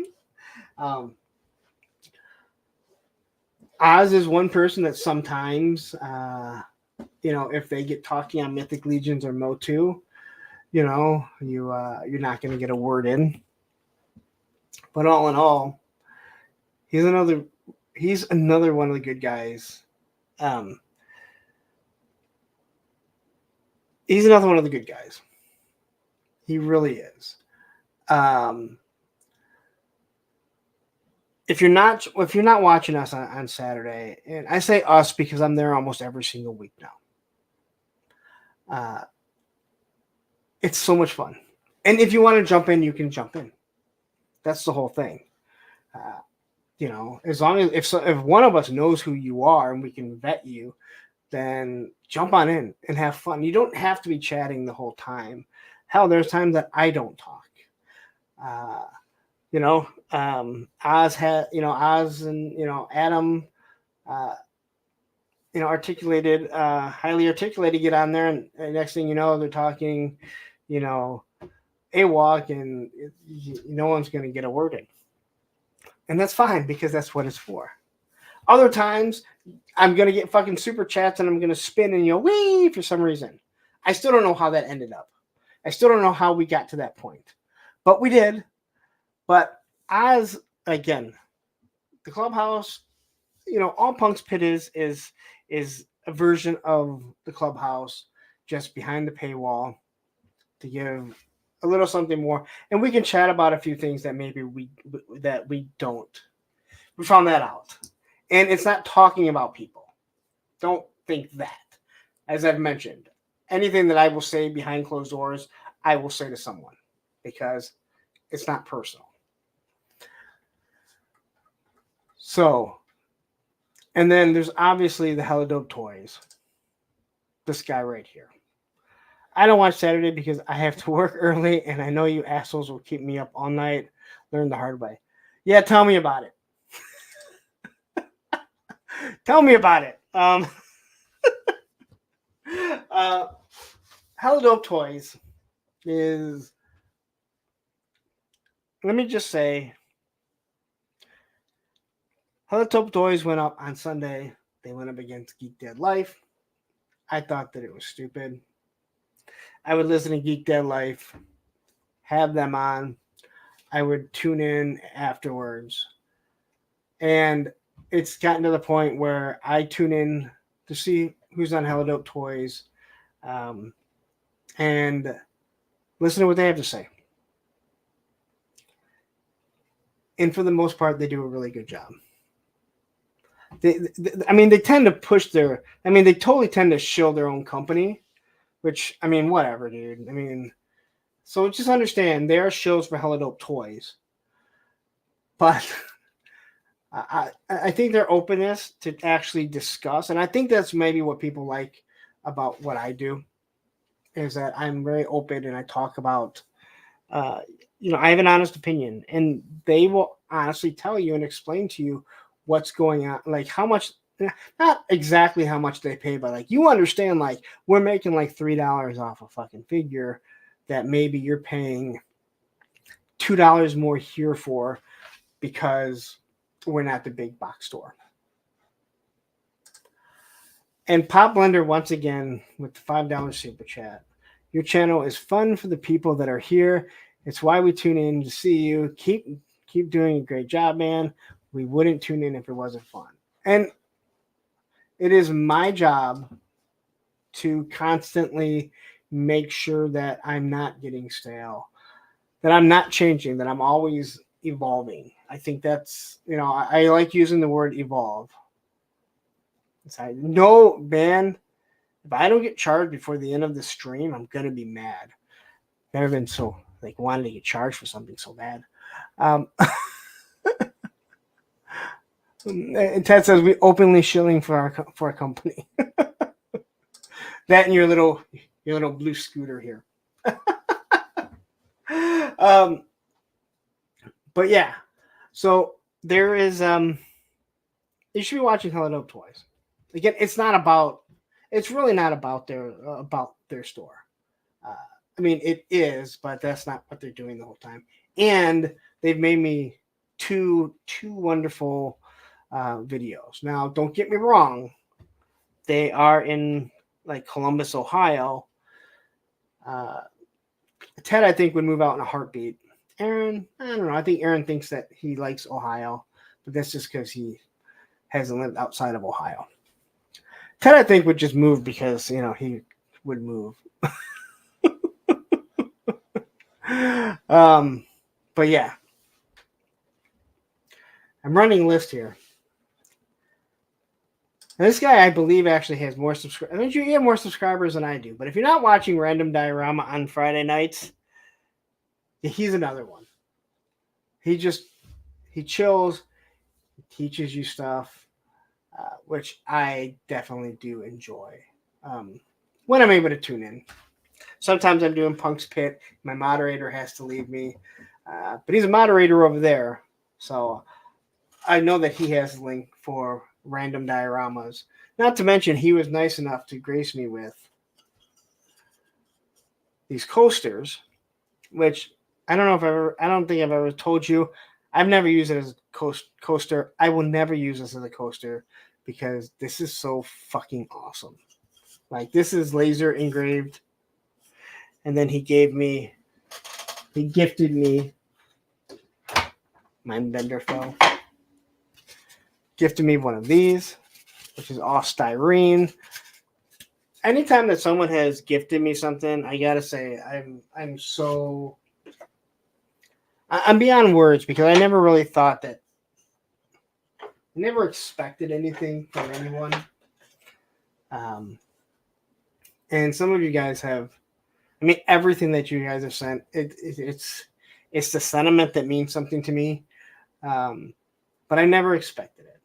Oz is one person that sometimes, if they get talking on Mythic Legions or Mo2, you're not going to get a word in. But all in all, he's another one of the good guys. He's another one of the good guys. He really is. If you're not watching us on Saturday, and I say us because I'm there almost every single week now. It's so much fun. And if you want to jump in, you can jump in. That's the whole thing. As long as if one of us knows who you are and we can vet you, then jump on in and have fun. You don't have to be chatting the whole time. Hell, there's times that I don't talk. Oz had, Oz and, Adam, articulated, highly articulated, get on there. And next thing you know, they're talking, AWOC, and no one's going to get a word in. And that's fine because that's what it's for. Other times, I'm going to get fucking super chats and I'm going to spin and wee for some reason. I still don't know how that ended up. I still don't know how we got to that point. But we did. But as, again, the clubhouse, All Punks Pit is a version of the clubhouse just behind the paywall to give a little something more. And we can chat about a few things that maybe we don't. We found that out. And it's not talking about people. Don't think that. As I've mentioned, anything that I will say behind closed doors, I will say to someone because it's not personal. So, and then there's obviously the Hella Dope Toys. This guy right here. I don't watch Saturday because I have to work early, and I know you assholes will keep me up all night. Learn the hard way. Yeah, tell me about it. Tell me about it. Hello Dope Toys is, let me just say, Hello Dope Toys went up on Sunday. They went up against Geek Dead Life. I thought that it was stupid. I would listen to Geek Dead Life, have them on. I would tune in afterwards. And it's gotten to the point where I tune in to see who's on Hello Dope Toys, and listen to what they have to say. And for the most part, they do a really good job. They tend to push their. They totally tend to shill their own company, which, whatever, dude. So just understand there are shows for Hello Dope Toys, but I think their openness to actually discuss, and I think that's maybe what people like about what I do, is that I'm very open and I talk about, I have an honest opinion, and they will honestly tell you and explain to you what's going on, like how much, not exactly how much they pay, but like you understand, like we're making like $3 off a fucking figure that maybe you're paying $2 more here for because we're not the big box store. And Pop Blender, once again, with the $5 super chat. Your channel is fun for the people that are here. It's why we tune in to see you. Keep doing a great job, man. We wouldn't tune in if it wasn't fun. And it is my job to constantly make sure that I'm not getting stale, that I'm not changing, that I'm always evolving. I think that's, I like using the word evolve. No, man, if I don't get charged before the end of the stream, I'm going to be mad. Never been so, wanted to get charged for something so bad. And Ted says we openly shilling for our company. That and your little blue scooter here. But yeah, so there is you should be watching Hello Dope Toys. Again, it's really not about their store. It is, but that's not what they're doing the whole time. And they've made me two wonderful videos. Now, don't get me wrong; they are in Columbus, Ohio. Ted, I think, would move out in a heartbeat. Aaron, I don't know. I think Aaron thinks that he likes Ohio, but that's just because he hasn't lived outside of Ohio. Ted, I think, would just move because he would move. But yeah, I'm running a list here. And this guy, I believe, actually has more subscribers. You have more subscribers than I do. But if you're not watching Random Diorama on Friday nights, he's another one. He chills, he teaches you stuff, which I definitely do enjoy when I'm able to tune in. Sometimes I'm doing Punk's Pit. My moderator has to leave me. But he's a moderator over there. So I know that he has a link for Random Dioramas. Not to mention, he was nice enough to grace me with these coasters, which I don't think I've ever told you. I've never used it as a coaster. I will never use this as a coaster because this is so fucking awesome. This is laser engraved. And then he gifted me, my bender fell. Gifted me one of these, which is all styrene. Anytime that someone has gifted me something, I gotta say I'm beyond words, because I never really thought that. I never expected anything from anyone. And some of you guys have. Everything that you guys have sent, it's the sentiment that means something to me. But I never expected it.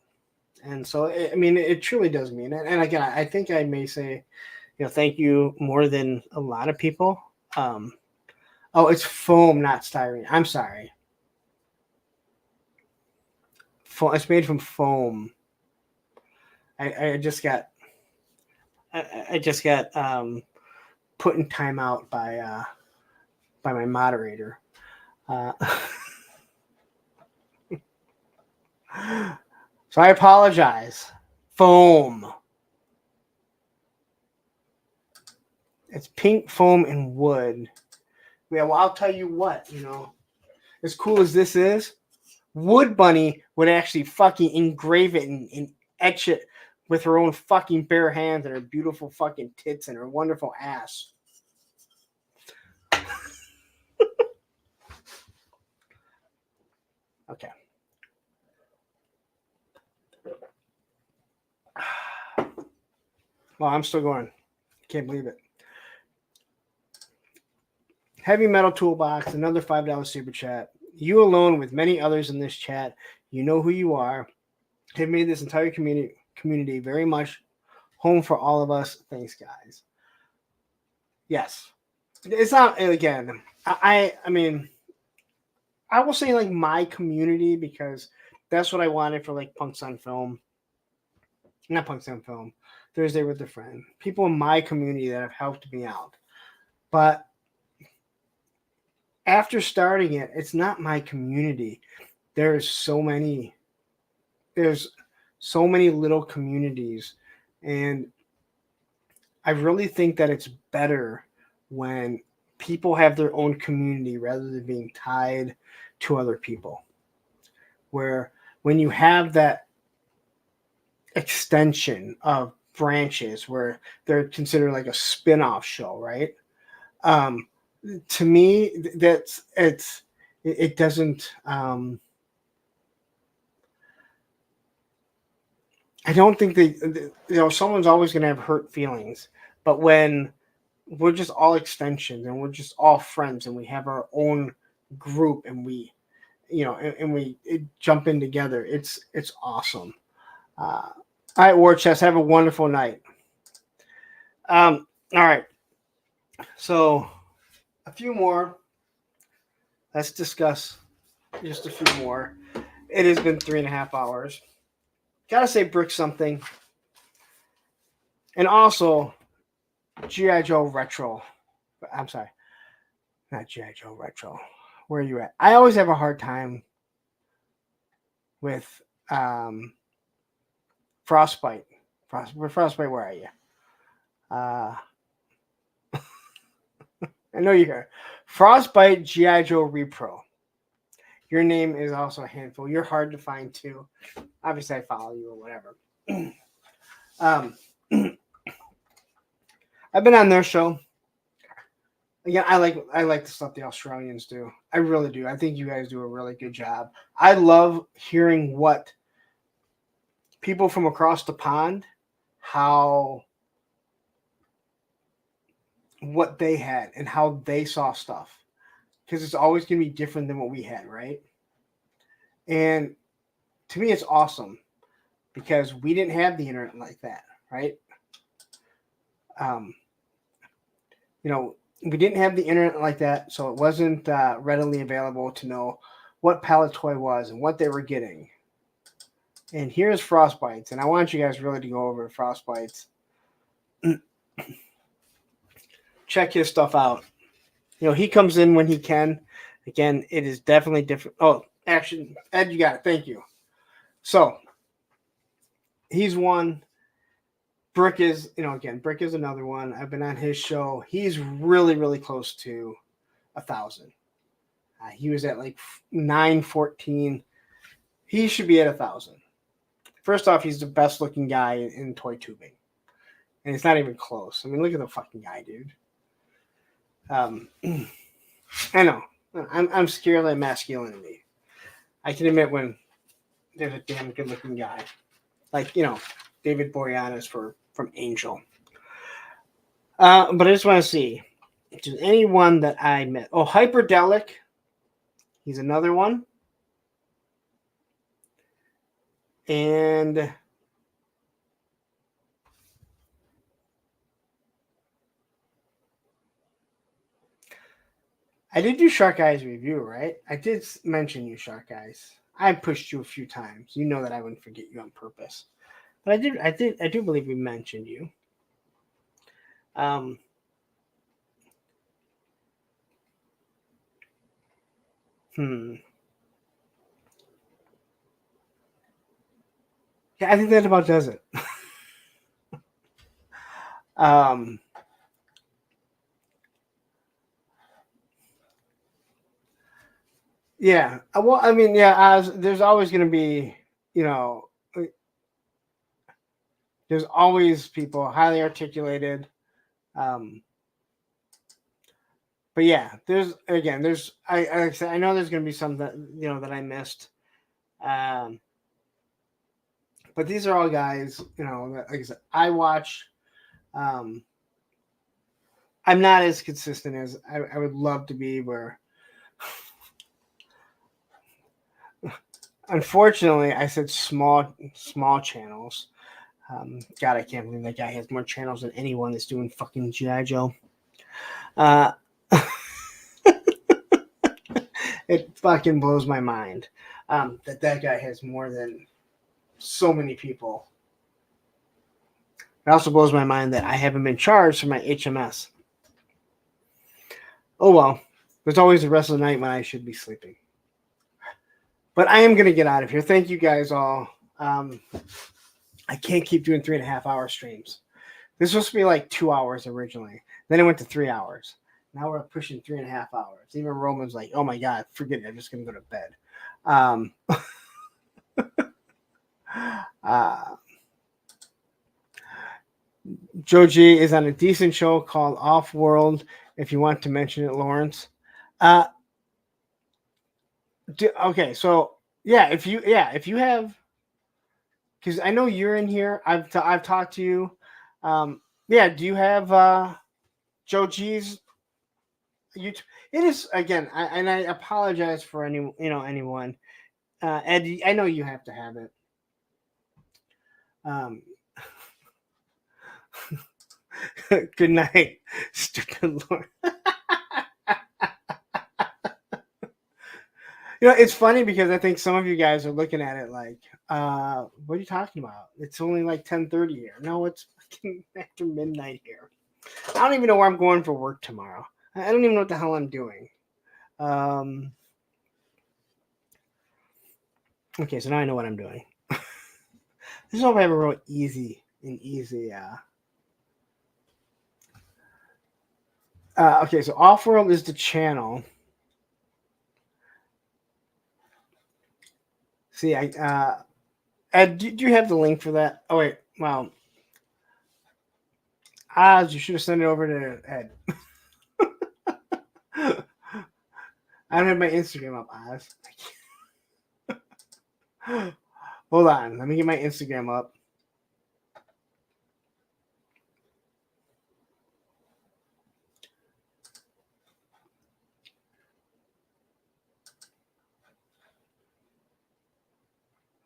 And so, it truly does mean it. And again, I think I may say, thank you more than a lot of people. It's foam, not styrene. I'm sorry. It's made from foam. I just got put in timeout by my moderator. So I apologize. Foam. It's pink foam and wood. Yeah, well, I'll tell you what, as cool as this is, Wood Bunny would actually fucking engrave it and etch it with her own fucking bare hands and her beautiful fucking tits and her wonderful ass. Okay. Well, I'm still going. Can't believe it. Heavy Metal Toolbox, another $5 super chat. You alone with many others in this chat, you know who you are, have made this entire community very much home for all of us. Thanks, guys. Yes. It's not, again, I mean, I will say like my community because that's what I wanted for like Punks on Film. Not Punks on Film. Thursday with a Friend. People in my community that have helped me out. But after starting it, it's not my community. There's so many little communities, and I really think that it's better when people have their own community rather than being tied to other people. Where when you have that extension of branches where they're considered like a spin-off show, right? To me, it doesn't. I don't think someone's always going to have hurt feelings, but when we're just all extensions and we're just all friends and we have our own group and we, and we jump in together, it's awesome. All right, War Chest, have a wonderful night. All right, so a few more. Let's discuss just a few more. It has been 3.5 hours. Gotta say, Brick something. And also, G.I. Joe Retro. I'm sorry. Not G.I. Joe Retro. Where are you at? I always have a hard time with Frostbite. Frostbite, where are you? I know you're here. Frostbite G.I. Joe Repro. Your name is also a handful. You're hard to find too. Obviously, I follow you or whatever. I've been on their show. Again, I like the stuff the Australians do. I really do. I think you guys do a really good job. I love hearing what people from across the pond, what they had and how they saw stuff. Because it's always going to be different than what we had, right? And to me, it's awesome because we didn't have the internet like that, right? We didn't have the internet like that, so it wasn't readily available to know what Pallet Toy was and what they were getting. And here's Frostbites, and I want you guys really to go over Frostbites. Check his stuff out. He comes in when he can. Again, it is definitely different. Oh, actually, Ed, you got it. Thank you. So, he's one. Brick is, Brick is another one. I've been on his show. He's really, really close to 1,000. He was at like 914. He should be at 1,000. First off, he's the best looking guy in toy tubing. And it's not even close. I mean, look at the fucking guy, dude. I know. I'm scared of that masculinity. I can admit when there's a damn good looking guy. Like, David Boreanaz from Angel. But I just want to see if there's anyone that I met. Oh, Hyperdelic. He's another one. And I did do Shark Eyes review, right? I did mention you, Shark Eyes. I pushed you a few times. You know that I wouldn't forget you on purpose. But I do believe we mentioned you. Yeah, I think that about does it. um, yeah. Well, I mean, yeah. There's always going to be, you know, there's always people highly articulated. Um, but yeah, there's like I said, I know there's going to be some that that I missed. Um, but these are all guys, that, like I said, I watch. Um, I'm not as consistent as I would love to be. Where, unfortunately, I said small channels. God, I can't believe that guy has more channels than anyone that's doing fucking GI Joe. Uh, it fucking blows my mind that guy has more than so many people. It also blows my mind that I haven't been charged for my HMS. Oh well, there's always the rest of the night when I should be sleeping. But I am going to get out of here. Thank you guys all. I can't keep doing 3.5-hour streams. This was supposed to be like 2 hours originally. Then it went to 3 hours. Now we're pushing 3.5 hours. Even Roman's like, oh my God, forget it. I'm just going to go to bed. Joe G is on a decent show called Off World. If you want to mention it, Lawrence. Okay, so if you have, because I know you're in here. I've talked to you. Do you have Joe G's YouTube? It is, again, and I apologize for anyone. Ed, I know you have to have it. Good night, stupid Lord. It's funny because I think some of you guys are looking at it like, what are you talking about? It's only like 10:30 here. No, it's fucking after midnight here. I don't even know where I'm going for work tomorrow. I don't even know what the hell I'm doing. Okay, so now I know what I'm doing. This is all I have a real easy. Okay, so Offworld is the channel. See, Ed, do you have the link for that? Oh wait, well, Oz, you should have sent it over to Ed. I don't have my Instagram up, Oz. Hold on, let me get my Instagram up.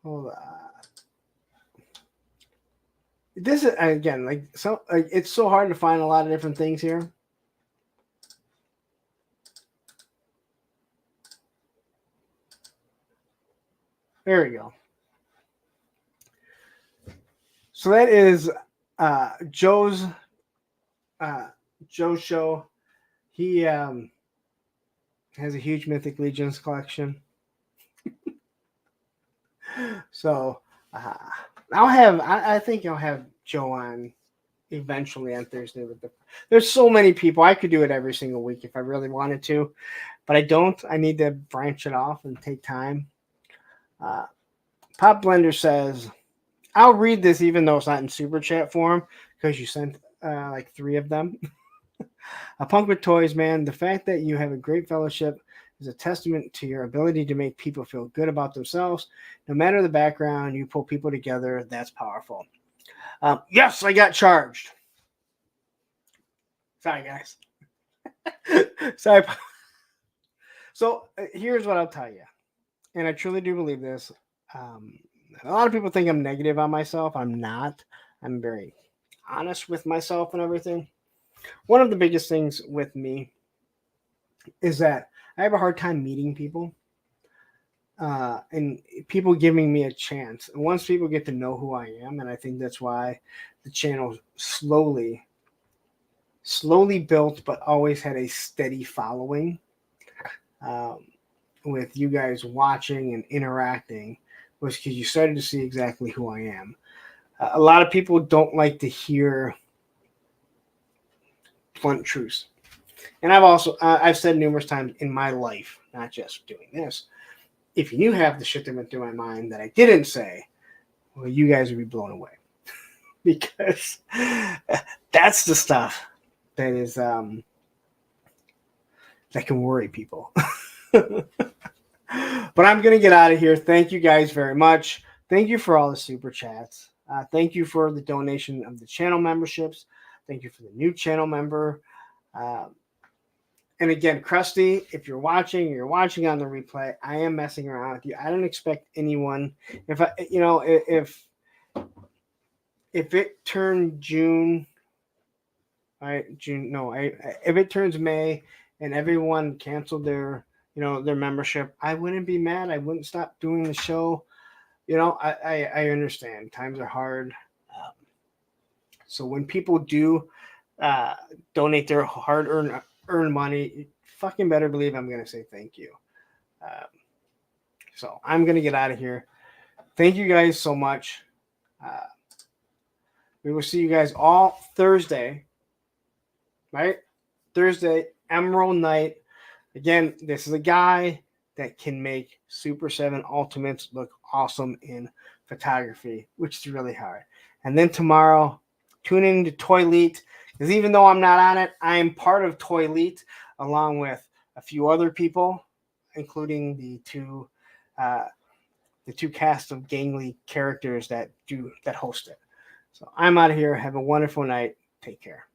Hold on. This is, again, it's so hard to find a lot of different things here. There we go. So that is Joe's show. He has a huge Mythic Legions collection. So I think I'll have Joe on eventually on Thursday. There's so many people. I could do it every single week if I really wanted to, but I don't. I need to branch it off and take time. Pop Blender says, I'll read this even though it's not in super chat form because you sent like 3 of them. A Punk with Toys, man. The fact that you have a great fellowship is a testament to your ability to make people feel good about themselves. No matter the background, you pull people together. That's powerful. Yes, I got charged. Sorry, guys. Sorry. So here's what I'll tell you. And I truly do believe this. A lot of people think I'm negative on myself. I'm not. I'm very honest with myself and everything. One of the biggest things with me is that I have a hard time meeting people and people giving me a chance. And once people get to know who I am, and I think that's why the channel slowly built, but always had a steady following. with you guys watching and interacting was because you started to see exactly who I am. A lot of people don't like to hear blunt truths. And I've said numerous times in my life, not just doing this, if you knew half the shit that went through my mind that I didn't say, well, you guys would be blown away. Because that's the stuff that is that can worry people. But I'm going to get out of here. Thank you guys very much. Thank you for all the super chats. Thank you for the donation of the channel memberships. Thank you for the new channel member. And again, Krusty, if you're watching on the replay, I am messing around with you. I don't expect anyone. If it turned June, if it turns May and everyone canceled their membership, I wouldn't be mad. I wouldn't stop doing the show. I understand times are hard. So when people do donate their hard-earned money, you fucking better believe I'm going to say thank you. So I'm going to get out of here. Thank you guys so much. We will see you guys all Thursday, right? Thursday, Emerald Night. Again, this is a guy that can make Super 7 Ultimates look awesome in photography, which is really hard. And then tomorrow, tune in to ToyLeet, because even though I'm not on it, I am part of ToyLeet along with a few other people, including the two cast of gangly characters that host it. So I'm out of here. Have a wonderful night. Take care.